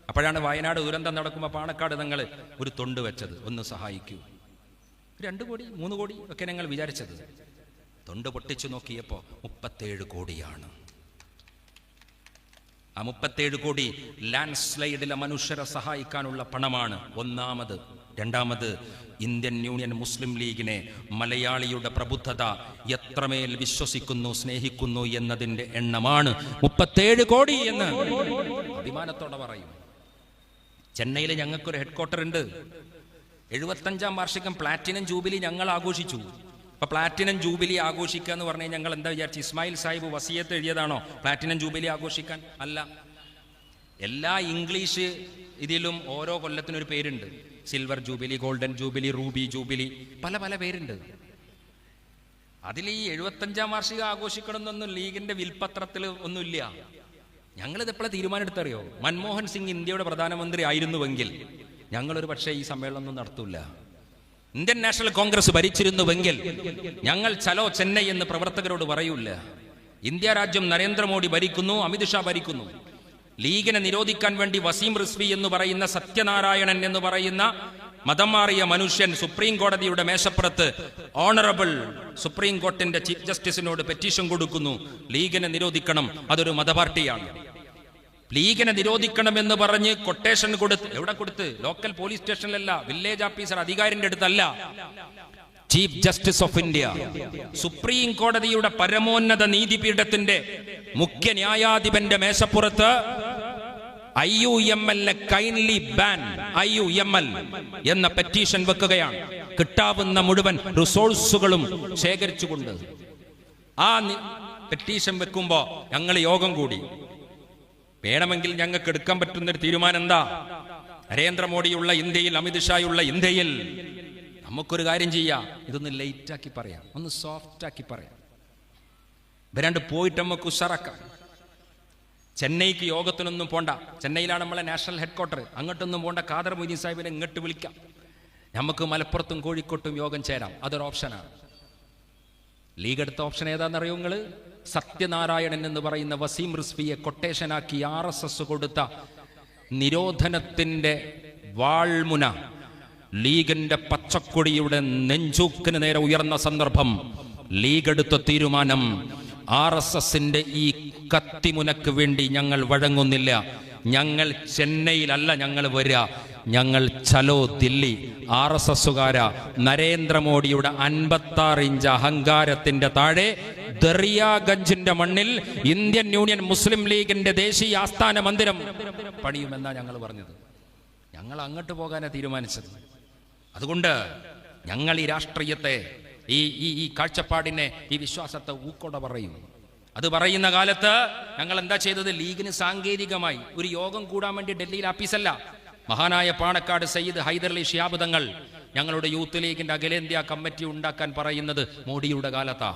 അപ്പോഴാണ് വയനാട് ദുരന്തം നടക്കുമ്പോൾ പാണക്കാട് നിങ്ങൾ ഒരു തൊണ്ട് വെച്ചത്, ഒന്ന് സഹായിക്കൂ. 2 കോടി 3 കോടി ഒക്കെ ഞങ്ങൾ വിചാരിച്ചത്. തൊണ്ട് പൊട്ടിച്ചു നോക്കിയപ്പോൾ 37 കോടിയാണ്. ആ 37 കോടി ലാൻഡ് സ്ലൈഡിലെ മനുഷ്യരെ സഹായിക്കാനുള്ള പണമാണ് ഒന്നാമത്. രണ്ടാമത്, ഇന്ത്യൻ യൂണിയൻ മുസ്ലിം ലീഗിനെ മലയാളിയുടെ പ്രബുദ്ധത എത്രമേൽ വിശ്വസിക്കുന്നു, സ്നേഹിക്കുന്നു എന്നതിൻ്റെ എണ്ണമാണ് 37 കോടി എന്ന് അഭിമാനത്തോടെ പറയും. ചെന്നൈയിൽ ഞങ്ങൾക്കൊരു ഹെഡ്ക്വാർട്ടർ ഉണ്ട്. 75ാം വാർഷികം പ്ലാറ്റിനം ജൂബിലി ഞങ്ങൾ ആഘോഷിച്ചു. അപ്പൊ പ്ലാറ്റിനം ജൂബിലി ആഘോഷിക്കുക എന്ന് പറഞ്ഞാൽ ഞങ്ങൾ എന്താ വിചാരിച്ചു? ഇസ്മായിൽ സാഹിബ് വസിയത്ത് എഴുതിയതാണോ പ്ലാറ്റിനം ജൂബിലി ആഘോഷിക്കാൻ? അല്ല. എല്ലാ ഇംഗ്ലീഷ് ഇതിലും ഓരോ കൊല്ലത്തിനൊരു പേരുണ്ട്. Silver jubilee, golden jubilee, Ruby jubilee, പല പല പേരുണ്ട്. അതിൽ ഈ 75ാം വാർഷികം ആഘോഷിക്കണമെന്നൊന്നും ലീഗിന്റെ വിൽപത്രത്തിൽ ഒന്നുമില്ല. ഞങ്ങളിത് എപ്പോഴാണ് തീരുമാനം എടുത്തറിയോ? മൻമോഹൻ സിംഗ് ഇന്ത്യയുടെ പ്രധാനമന്ത്രി ആയിരുന്നുവെങ്കിൽ ഞങ്ങളൊരു പക്ഷേ ഈ സമ്മേളനം നടത്തൂല. ഇന്ത്യൻ നാഷണൽ കോൺഗ്രസ് ഭരിച്ചിരുന്നുവെങ്കിൽ ഞങ്ങൾ ചലോ ചെന്നൈ എന്ന് പ്രവർത്തകരോട് പറയൂല. ഇന്ത്യ രാജ്യം നരേന്ദ്രമോദി ഭരിക്കുന്നു, അമിത്ഷാ ഭരിക്കുന്നു. ലീഗിനെ നിരോധിക്കാൻ വേണ്ടി വസീം റിസ്വി എന്ന് പറയുന്ന സത്യനാരായണൻ എന്ന് പറയുന്ന മതം മാറിയ മനുഷ്യൻ സുപ്രീം കോടതിയുടെ മേശപ്പുറത്ത് ഓണറബിൾ സുപ്രീം കോർട്ടിന്റെ ചീഫ് ജസ്റ്റിസിനോട് പെറ്റീഷൻ കൊടുക്കുന്നു, ലീഗിനെ നിരോധിക്കണം, അതൊരു മതപാർട്ടിയാണ്. ലീഗിനെ നിരോധിക്കണമെന്ന് പറഞ്ഞ് കൊട്ടേഷൻ കൊടുത്ത്, എവിടെ കൊടുത്ത്? ലോക്കൽ പോലീസ് സ്റ്റേഷനിലല്ല, വില്ലേജ് ഓഫീസർ അധികാരിന്റെ അടുത്തല്ല, chief justice of India, supreme കോടതിയുടെ പരമോന്നത നീതിപീഠത്തിന്റെ മുഖ്യ ന്യായാധിപന്റെ മേശപ്പുറത്ത് IUML കൈൻഡ്ലി ബാൻ IUML എന്ന പെറ്റീഷൻ വെക്കുകയാണ്. കിട്ടാവുന്ന മുഴുവൻ റിസോഴ്സുകളും ശേഖരിച്ചുകൊണ്ട് ആ പെറ്റീഷൻ വെക്കുമ്പോ ഞങ്ങൾ യോഗം കൂടി. വേണമെങ്കിൽ ഞങ്ങൾക്ക് എടുക്കാൻ പറ്റുന്നൊരു തീരുമാനം എന്താ? നരേന്ദ്രമോദിയുള്ള ഇന്ത്യയിൽ, അമിത്ഷായുള്ള ഇന്ത്യയിൽ നമുക്കൊരു കാര്യം ചെയ്യാം, ഇതൊന്ന് ലൈറ്റാക്കി പറയാം, ഒന്ന് സോഫ്റ്റാക്കി പറയാം, ഇവരാണ്ട് പോയിട്ട് നമുക്ക് ഉഷാറാക്കാം. ചെന്നൈക്ക് യോഗത്തിനൊന്നും പോണ്ട, ചെന്നൈയിലാണ് നമ്മളെ നാഷണൽ ഹെഡ്ക്വാർട്ടർ, അങ്ങോട്ടൊന്നും പോണ്ട. ഖാദർ മൊയ്തീൻ സാഹിബിനെ ഇങ്ങോട്ട് വിളിക്കാം, നമുക്ക് മലപ്പുറത്തും കോഴിക്കോട്ടും യോഗം ചേരാം. അതൊരു ഓപ്ഷനാണ്. ലീഗ് എടുത്ത ഓപ്ഷൻ ഏതാണെന്നറിയോ നിങ്ങൾ? സത്യനാരായണൻ എന്ന് പറയുന്ന വസീം റിസ്വിയെ കൊട്ടേഷനാക്കി RSS കൊടുത്ത നിരോധനത്തിന്റെ വാൾമുന ലീഗിന്റെ പച്ചക്കൊടിയുടെ നെഞ്ചൂക്കിന് നേരെ ഉയർന്ന സന്ദർഭം ലീഗ് എടുത്ത തീരുമാനം, RSSന്റെ ഈ കത്തിമുനക്ക് വേണ്ടി ഞങ്ങൾ വഴങ്ങുന്നില്ല. ഞങ്ങൾ ചെന്നൈയിലല്ല ഞങ്ങൾ വരിക, ഞങ്ങൾ ചലോ ദില്ലി. RSSകാര നരേന്ദ്രമോദിയുടെ 56 ഇഞ്ച് അഹങ്കാരത്തിന്റെ താഴെ ദറിയാഗഞ്ചിന്റെ മണ്ണിൽ ഇന്ത്യൻ യൂണിയൻ മുസ്ലിം ലീഗിന്റെ ദേശീയ ആസ്ഥാന മന്ദിരം പണിയുമെന്നാ ഞങ്ങൾ പറഞ്ഞത്. ഞങ്ങൾ അങ്ങോട്ട് പോകാനാണ് തീരുമാനിച്ചത്. അതുകൊണ്ട് ഞങ്ങൾ ഈ രാഷ്ട്രീയത്തെ, ഈ കാഴ്ചപ്പാടിനെ, ഈ വിശ്വാസത്തെ ഊക്കോടെ പറയും. അത് പറയുന്ന കാലത്ത് ഞങ്ങൾ എന്താ ചെയ്തത്? ലീഗിന് സാങ്കേതികമായി ഒരു യോഗം കൂടാൻ വേണ്ടി ഡൽഹിയിൽ ആഫീസല്ല, മഹാനായ പാണക്കാട് സയ്യിദ് ഹൈദരലി ശിഹാബ് തങ്ങൾ ഞങ്ങളുടെ യൂത്ത് ലീഗിന്റെ അഖിലേന്ത്യാ കമ്മിറ്റി ഉണ്ടാക്കാൻ പറയുന്നത് മോഡിയുടെ കാലത്താ.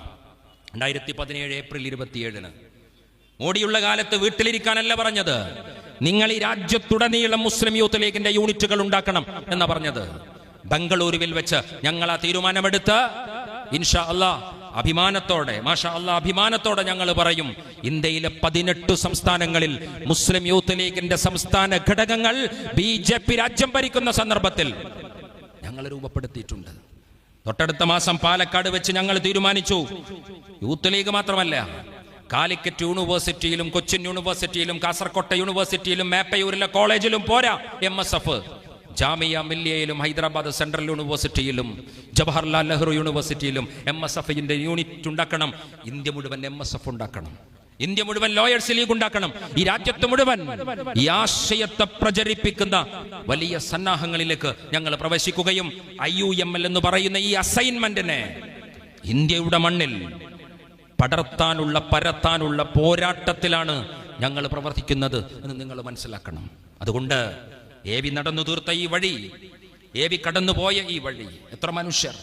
2017 ഏപ്രിൽ 27 മോഡിയുള്ള കാലത്ത് വീട്ടിലിരിക്കാനല്ല പറഞ്ഞത്, നിങ്ങൾ ഈ രാജ്യത്തുടനീളം മുസ്ലിം യൂത്ത് ലീഗിന്റെ യൂണിറ്റുകൾ ഉണ്ടാക്കണം എന്നാ പറഞ്ഞത്. ബംഗളൂരുവിൽ വെച്ച് ഞങ്ങൾ ആ തീരുമാനമെടുത്ത് ഇൻഷാ അല്ലാ അഭിമാനത്തോടെ, മാഷാ അല്ലാ അഭിമാനത്തോടെ ഞങ്ങൾ പറയും, ഇന്ത്യയിലെ 18 സംസ്ഥാനങ്ങളിൽ മുസ്ലിം യൂത്ത് ലീഗിന്റെ സംസ്ഥാന ഘടകങ്ങൾ BJP രാജ്യം ഭരിക്കുന്ന സന്ദർഭത്തിൽ ഞങ്ങൾ രൂപപ്പെടുത്തിയിട്ടുണ്ട്. തൊട്ടടുത്ത മാസം പാലക്കാട് വെച്ച് ഞങ്ങൾ തീരുമാനിച്ചു, യൂത്ത് ലീഗ് മാത്രമല്ല, കാലിക്കറ്റ് യൂണിവേഴ്സിറ്റിയിലും കൊച്ചിൻ യൂണിവേഴ്സിറ്റിയിലും കാസർകോട്ടെ യൂണിവേഴ്സിറ്റിയിലും മേപ്പയൂരിലെ കോളേജിലും പോരാ MSF, ജാമിയ മില്ലിയയിലും ഹൈദരാബാദ് സെൻട്രൽ യൂണിവേഴ്സിറ്റിയിലും ജവഹർലാൽ നെഹ്റു യൂണിവേഴ്സിറ്റിയിലും MSFന്റെ യൂണിറ്റ് ഉണ്ടാക്കണം. ഇന്ത്യ മുഴുവൻ MSF ഉണ്ടാക്കണം, ഇന്ത്യ മുഴുവൻ ലോയേഴ്സ് ലീഗ് ഉണ്ടാക്കണം. ഈ രാജ്യത്ത് മുഴുവൻ ഈ ആശയത്തെ പ്രചരിപ്പിക്കുന്ന വലിയ സന്നാഹങ്ങളിലേക്ക് ഞങ്ങൾ പ്രവേശിക്കുകയും IUML എന്ന് പറയുന്ന ഈ അസൈൻമെന്റിനെ ഇന്ത്യയുടെ മണ്ണിൽ പടർത്താനുള്ള, പരത്താനുള്ള പോരാട്ടത്തിലാണ് ഞങ്ങൾ പ്രവർത്തിക്കുന്നത് എന്ന് നിങ്ങൾ മനസ്സിലാക്കണം. അതുകൊണ്ട് AV നടന്നു തീർത്ത ഈ വഴി, AV കടന്നുപോയ ഈ വഴി, എത്ര മനുഷ്യർ.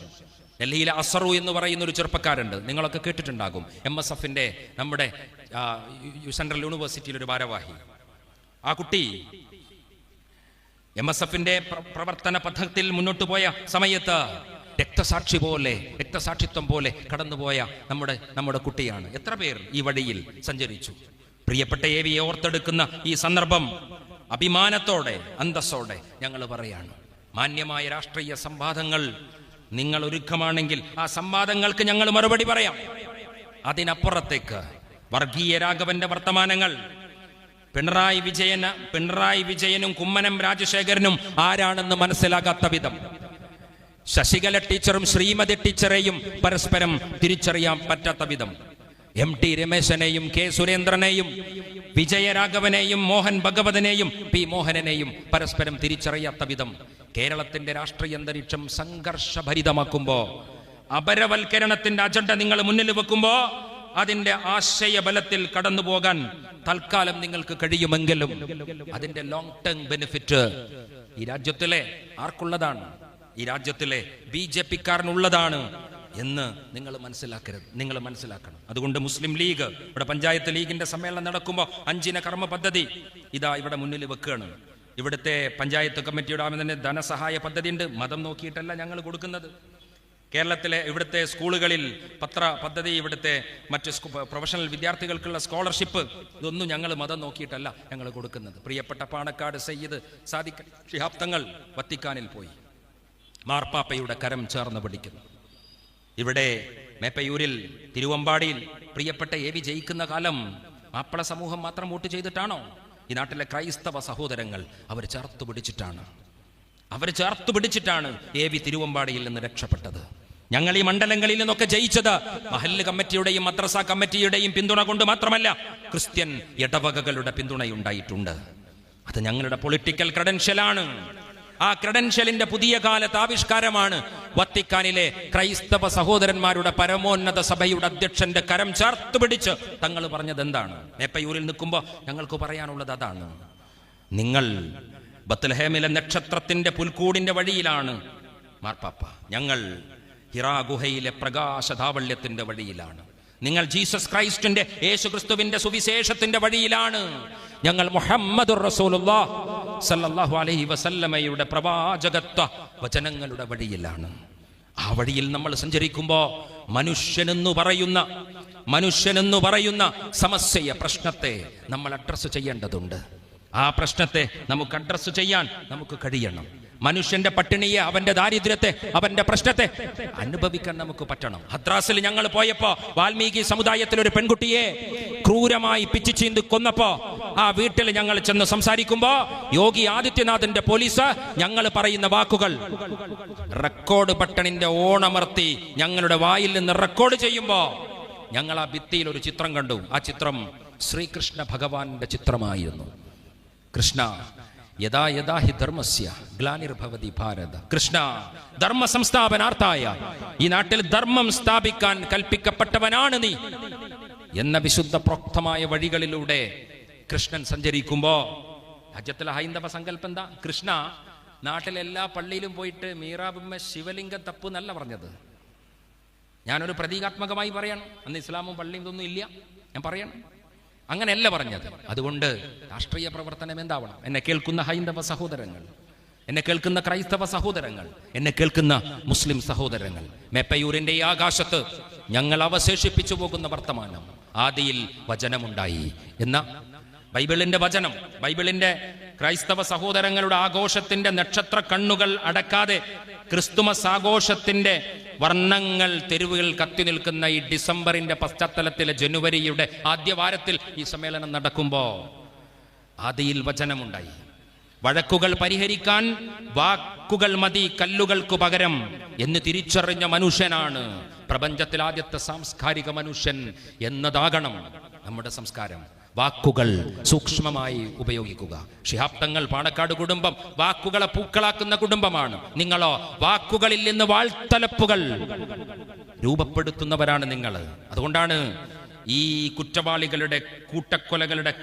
ഡൽഹിയിലെ അസറു എന്ന് പറയുന്ന ഒരു ചെറുപ്പക്കാരുണ്ട്, നിങ്ങളൊക്കെ കേട്ടിട്ടുണ്ടാകും, MSFന്റെ നമ്മുടെ സെൻട്രൽ യൂണിവേഴ്സിറ്റിയിൽ ഒരു ഭാരവാഹി. ആ കുട്ടി MSFന്റെ പ്രവർത്തന പദ്ധതിയിൽ മുന്നോട്ട് പോയ സമയത്ത് രക്തസാക്ഷിത്വം പോലെ കടന്നുപോയ നമ്മുടെ കുട്ടിയാണ്. എത്ര പേർ ഈ വഴിയിൽ സഞ്ചരിച്ചു. പ്രിയപ്പെട്ട AVയെ ഓർത്തെടുക്കുന്ന ഈ സന്ദർഭം അഭിമാനത്തോടെ, അന്തസ്സോടെ ഞങ്ങൾ പറയാണ്, മാന്യമായ രാഷ്ട്രീയ സംവാദങ്ങൾ നിങ്ങൾ ഒരുക്കമാണെങ്കിൽ ആ സംവാദങ്ങൾക്ക് ഞങ്ങൾ മറുപടി പറയാം. അതിനപ്പുറത്തേക്ക് വർഗീയ രാഘവന്റെ വർത്തമാനങ്ങൾ, പിണറായി വിജയനും കുമ്മനം രാജശേഖരനും ആരാണെന്ന് മനസ്സിലാകാത്ത വിധം, ശശികല ടീച്ചറും ശ്രീമതി ടീച്ചറെയും പരസ്പരം തിരിച്ചറിയാൻ പറ്റാത്ത വിധം, MT രമേശനെയും K സുരേന്ദ്രനെയും വിജയരാഘവനെയും മോഹൻ ഭഗവതിനെയും P മോഹനനെയും പരസ്പരം തിരിച്ചറിയാത്ത വിധം കേരളത്തിന്റെ രാഷ്ട്രീയ അന്തരീക്ഷം സംഘർഷഭരിതമാക്കുമ്പോ, അപരവൽക്കരണത്തിന്റെ അജണ്ട നിങ്ങൾ മുന്നിൽ വെക്കുമ്പോ, അതിന്റെ ആശയബലത്തിൽ കടന്നു പോകാൻ തൽക്കാലം നിങ്ങൾക്ക് കഴിയുമെങ്കിലും അതിന്റെ ലോങ് ടേം ബെനിഫിറ്റ് ഈ രാജ്യത്തിലെ ആർക്കുള്ളതാണ്? ഈ രാജ്യത്തിലെ BJP-ക്കാരനുള്ളതാണ് എന്ന് നിങ്ങൾ മനസ്സിലാക്കണം. അതുകൊണ്ട് മുസ്ലിം ലീഗ് ഇവിടെ പഞ്ചായത്ത് ലീഗിന്റെ സമ്മേളനം നടക്കുമ്പോൾ 5 കർമ്മ പദ്ധതി ഇതാ ഇവിടെ മുന്നിൽ വെക്കുകയാണ്. ഇവിടുത്തെ പഞ്ചായത്ത് കമ്മിറ്റിയുടെ തന്നെ ധനസഹായ പദ്ധതി ഉണ്ട്. മതം നോക്കിയിട്ടല്ല ഞങ്ങൾ കൊടുക്കുന്നത്. കേരളത്തിലെ ഇവിടുത്തെ സ്കൂളുകളിൽ പത്ര പദ്ധതി, ഇവിടുത്തെ മറ്റ് പ്രൊഫഷണൽ വിദ്യാർത്ഥികൾക്കുള്ള സ്കോളർഷിപ്പ്, ഇതൊന്നും ഞങ്ങൾ മതം നോക്കിയിട്ടല്ല ഞങ്ങൾ കൊടുക്കുന്നത്. പ്രിയപ്പെട്ട പാണക്കാട് സയ്യിദ് സാദിഖ് ശിഹാബ് തങ്ങൾ വത്തിക്കാനിൽ പോയി മാർപ്പാപ്പയുടെ കരം ചേർന്ന് പിടിക്കുന്നു. ഇവിടെ മേപ്പയൂരിൽ തിരുവമ്പാടിയിൽ പ്രിയപ്പെട്ട AV ജയിക്കുന്ന കാലം മാപ്പിള സമൂഹം മാത്രം വോട്ട് ചെയ്തിട്ടാണോ? ഈ നാട്ടിലെ ക്രൈസ്തവ സഹോദരങ്ങൾ അവർ ചേർത്തു പിടിച്ചിട്ടാണ് AV തിരുവമ്പാടിയിൽ നിന്ന് രക്ഷപ്പെട്ടത്. ഞങ്ങൾ ഈ മണ്ഡലങ്ങളിൽ നിന്നൊക്കെ ജയിച്ചത് മഹല്ല് കമ്മിറ്റിയുടെയും മദ്രസ കമ്മിറ്റിയുടെയും പിന്തുണ കൊണ്ട് മാത്രമല്ല, ക്രിസ്ത്യൻ ഇടവകകളുടെ പിന്തുണയുണ്ടായിട്ടുണ്ട്. അത് ഞങ്ങളുടെ പൊളിറ്റിക്കൽ ക്രെഡൻഷ്യലാണ്. ആ ക്രെഡൻഷ്യലിന്റെ പുതിയ കാലത്ത് ആവിഷ്കാരമാണ് വത്തിക്കാനിലെ ക്രൈസ്തവ സഹോദരന്മാരുടെ പരമോന്നത സഭയുടെ അധ്യക്ഷന്റെ കരം ചേർത്ത് പിടിച്ച് തങ്ങൾ പറഞ്ഞത് എന്താണ്? മേപ്പയൂരിൽ നിൽക്കുമ്പോൾ ഞങ്ങൾക്ക് പറയാനുള്ളത് അതാണ്. നിങ്ങൾ ബത്ലഹേമിലെ നക്ഷത്രത്തിന്റെ പുൽക്കൂടിന്റെ വഴിയിലാണ് മാർപ്പാപ്പ, ഞങ്ങൾ ഹിറാ ഗുഹയിലെ പ്രകാശധാവള്യത്തിന്റെ വഴിയിലാണ്. നിങ്ങൾ ജീസസ് ക്രൈസ്റ്റിന്റെ യേശുക്രിസ്തുവിന്റെ സുവിശേഷത്തിന്റെ വഴിയിലാണ്. ഞങ്ങൾ മുഹമ്മദുർ റസൂലുള്ളാഹ് സല്ലല്ലാഹു അലൈഹി വസല്ലമയുടെ പ്രവാചകത്വ വചനങ്ങളുടെ വഴിയിലാണ്. ആ വഴിയിൽ നമ്മൾ സഞ്ചരിക്കുമ്പോൾ മനുഷ്യനെന്നു പറയുന്ന സമസ്യയെ, പ്രശ്നത്തെ നമ്മൾ അഡ്രസ്സ് ചെയ്യേണ്ടതുണ്ട്. ആ പ്രശ്നത്തെ നമുക്ക് അഡ്രസ്സ് ചെയ്യാൻ നമുക്ക് കഴിയണം. മനുഷ്യന്റെ പട്ടിണിയെ, അവന്റെ ദാരിദ്ര്യത്തെ, അവന്റെ പ്രശ്നത്തെ അനുഭവിക്കാൻ നമുക്ക് പറ്റണം. ഹദ്രാസിൽ ഞങ്ങൾ പോയപ്പോ വാൽമീകി സമുദായത്തിൽ ഒരു പെൺകുട്ടിയെ ക്രൂരമായി പിച്ചു ചീന്തി കൊന്നപ്പോ ആ വീട്ടിൽ ഞങ്ങൾ ചെന്ന് സംസാരിക്കുമ്പോ യോഗി ആദിത്യനാഥിന്റെ പോലീസ് ഞങ്ങൾ പറയുന്ന വാക്കുകൾ റെക്കോർഡ് ബട്ടണിന്റെ ഓണമർത്തി ഞങ്ങളുടെ വായിൽ നിന്ന് റെക്കോർഡ് ചെയ്യുമ്പോ ഞങ്ങൾ ആ ഭിത്തിയിൽ ഒരു ചിത്രം കണ്ടു. ആ ചിത്രം ശ്രീകൃഷ്ണ ഭഗവാന്റെ ചിത്രമായിരുന്നു. കൃഷ്ണ യഥാ യഥാ ഹി ധർമ്മസ്യ ഗ്ലാനിർഭവതി ഭാരത, കൃഷ്ണ ധർമ്മ സംസ്ഥാപനാർത്ഥായ, ഈ നാട്ടിൽ ധർമ്മം സ്ഥാപിക്കാൻ കൽപ്പിക്കപ്പെട്ടവനാണ് നീ എന്ന വിശുദ്ധ പ്രോക്തമായ വഴികളിലൂടെ കൃഷ്ണൻ സഞ്ചരിക്കുമ്പോ രാജ്യത്തിലെ ഹൈന്ദവ സങ്കല്പം എന്താ? കൃഷ്ണ നാട്ടിലെ എല്ലാ പള്ളിയിലും പോയിട്ട് മീറാബുമ്മ ശിവലിംഗം തപ്പ് എന്നല്ല പറഞ്ഞത്. ഞാനൊരു പ്രതീകാത്മകമായി പറയണം. അന്ന് ഇസ്ലാമും പള്ളിയും ഇതൊന്നും ഇല്ല, ഞാൻ പറയണം. അങ്ങനെയല്ല പറഞ്ഞത്. അതുകൊണ്ട് രാഷ്ട്രീയ പ്രവർത്തനം എന്താവണം? എന്നെ കേൾക്കുന്ന ഹൈന്ദവ സഹോദരങ്ങൾ, എന്നെ കേൾക്കുന്ന ക്രൈസ്തവ സഹോദരങ്ങൾ, എന്നെ കേൾക്കുന്ന മുസ്ലിം സഹോദരങ്ങൾ, മേപ്പയൂരിന്റെ ഈ ആകാശത്ത് ഞങ്ങൾ അവശേഷിപ്പിച്ചു പോകുന്ന വർത്തമാനം, ആദിയിൽ വചനമുണ്ടായി എന്ന ബൈബിളിന്റെ വചനം, ബൈബിളിന്റെ ക്രൈസ്തവ സഹോദരങ്ങളുടെ ആഘോഷത്തിന്റെ നക്ഷത്ര കണ്ണുകൾ അടക്കാതെ ക്രിസ്തുമസ് ആഘോഷത്തിന്റെ വർണ്ണങ്ങൾ തെരുവുകൾ കത്തി നിൽക്കുന്ന ഈ ഡിസംബറിന്റെ പശ്ചാത്തലത്തിലെ ജനുവരിയുടെ ആദ്യ വാരത്തിൽ ഈ സമ്മേളനം നടക്കുമ്പോ ആദിയിൽ വചനമുണ്ടായി. വഴക്കുകൾ പരിഹരിക്കാൻ വാക്കുകൾ മതി കല്ലുകൾക്ക് പകരം എന്ന് തിരിച്ചറിഞ്ഞ മനുഷ്യനാണ് പ്രപഞ്ചത്തിൽ ആദ്യത്തെ സാംസ്കാരിക മനുഷ്യൻ എന്നതാകണം നമ്മുടെ സംസ്കാരം. വാക്കുകൾ സൂക്ഷ്മമായി ഉപയോഗിക്കുക. ശിഹാബ് തങ്ങൾ പാണക്കാട് കുടുംബം വാക്കുകളെ പൂക്കളാക്കുന്ന കുടുംബമാണ്. നിങ്ങളോ വാക്കുകളിൽ നിന്ന് വാൾത്തലപ്പുകൾ രൂപപ്പെടുത്തുന്നവരാണ് നിങ്ങൾ. അതുകൊണ്ടാണ് ഈ കുറ്റവാളികളുടെ കൂട്ടക്കൊലകളുടെ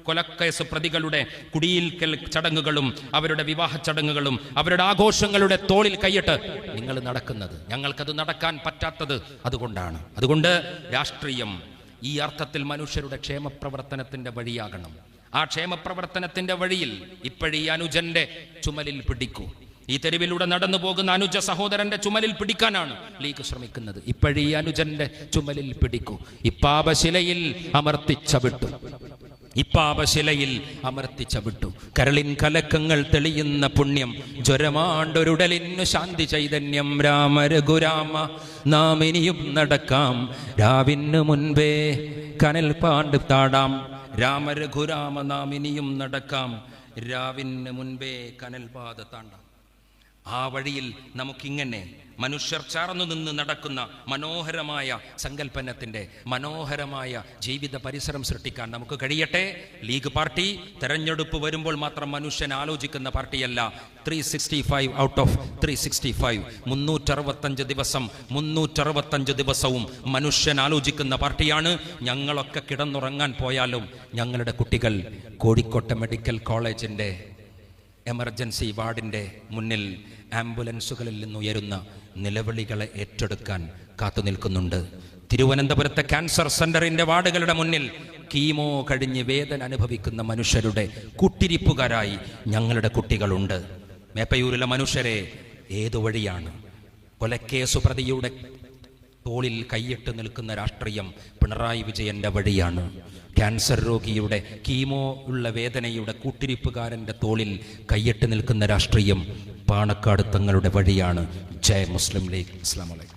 കൊലക്കേസ് പ്രതികളുടെ കുടിയിൽക്കൽ ചടങ്ങുകളും അവരുടെ വിവാഹ ചടങ്ങുകളും അവരുടെ ആഘോഷങ്ങളുടെ തോളിൽ കൈയിട്ട് നിങ്ങൾ നടക്കുന്നത്. ഞങ്ങൾക്കത് നടക്കാൻ പറ്റാത്തത് അതുകൊണ്ടാണ്. അതുകൊണ്ട് രാഷ്ട്രീയം ഈ അർത്ഥത്തിൽ മനുഷ്യരുടെ ക്ഷേമപ്രവർത്തനത്തിന്റെ വഴിയാകണം. ആ ക്ഷേമപ്രവർത്തനത്തിന്റെ വഴിയിൽ ഇപ്പോഴീ അനുജന്റെ ചുമലിൽ പിടിക്കൂ. ഈ തെരുവിലൂടെ നടന്നു പോകുന്ന അനുജ സഹോദരന്റെ ചുമലിൽ പിടിക്കാനാണ് ലീഗ് ശ്രമിക്കുന്നത്. ഇപ്പോഴീ അനുജന്റെ ചുമലിൽ പിടിക്കൂ. ഇപ്പാപശിലയിൽ അമർത്തിച്ച വിട്ടു കരളിൻ കലക്കങ്ങൾ തെളിയുന്ന പുണ്യം ജ്വരമാണ്ടൊരുടലിനു ശാന്തി ചൈതന്യം. രാമ രഘുരാമ നാം ഇനിയും നടക്കാം, രാവിനു മുൻപേ കനൽ പാണ്ട് താടാം. രാമരഘുരാമ നാം ഇനിയും നടക്കാം, രാവിന് മുൻപേ കനൽപാത താണ്ടാം. ആ വഴിയിൽ നമുക്കിങ്ങനെ മനുഷ്യർ ചേർന്നു നിന്ന് നടക്കുന്ന മനോഹരമായ സങ്കല്പനത്തിൻ്റെ മനോഹരമായ ജീവിത പരിസരം സൃഷ്ടിക്കാൻ നമുക്ക് കഴിയട്ടെ. ലീഗ് പാർട്ടി തെരഞ്ഞെടുപ്പ് വരുമ്പോൾ മാത്രം മനുഷ്യൻ ആലോചിക്കുന്ന പാർട്ടിയല്ല. 365 ഔട്ട് ഓഫ് 365 365 ദിവസവും മനുഷ്യൻ ആലോചിക്കുന്ന പാർട്ടിയാണ്. ഞങ്ങളൊക്കെ കിടന്നുറങ്ങാൻ പോയാലും ഞങ്ങളുടെ കുട്ടികൾ കോഴിക്കോട്ടെ മെഡിക്കൽ കോളേജിൻ്റെ എമർജൻസി വാർഡിൻ്റെ മുന്നിൽ ആംബുലൻസുകളിൽ നിന്നുയരുന്ന നിലവിളികളെ ഏറ്റെടുക്കാൻ കാത്തു നിൽക്കുന്നുണ്ട്. തിരുവനന്തപുരത്തെ ക്യാൻസർ സെന്ററിന്റെ വാർഡുകളുടെ മുന്നിൽ കീമോ കഴിഞ്ഞ് വേദന അനുഭവിക്കുന്ന മനുഷ്യരുടെ കൂട്ടിരിപ്പുകാരായി ഞങ്ങളുടെ കുട്ടികളുണ്ട്. മേപ്പയൂരിലെ മനുഷ്യരെ ഏതു വഴിയാണ്? കൊലക്കേസു പ്രതിയുടെ തോളിൽ കൈയിട്ട് നിൽക്കുന്ന രാഷ്ട്രീയം പിണറായി വിജയന്റെ വഴിയാണ്. ക്യാൻസർ രോഗിയുടെ കീമോ ഉള്ള വേദനയുടെ കൂട്ടിരിപ്പുകാരൻ്റെ തോളിൽ കൈയിട്ട് നിൽക്കുന്ന രാഷ്ട്രീയം പാണക്കാട് തങ്ങളുടെ വഴിയാണ്. ജയ് മുസ്ലിം ലീഗ്. അസ്സലാമു അലൈക്കും.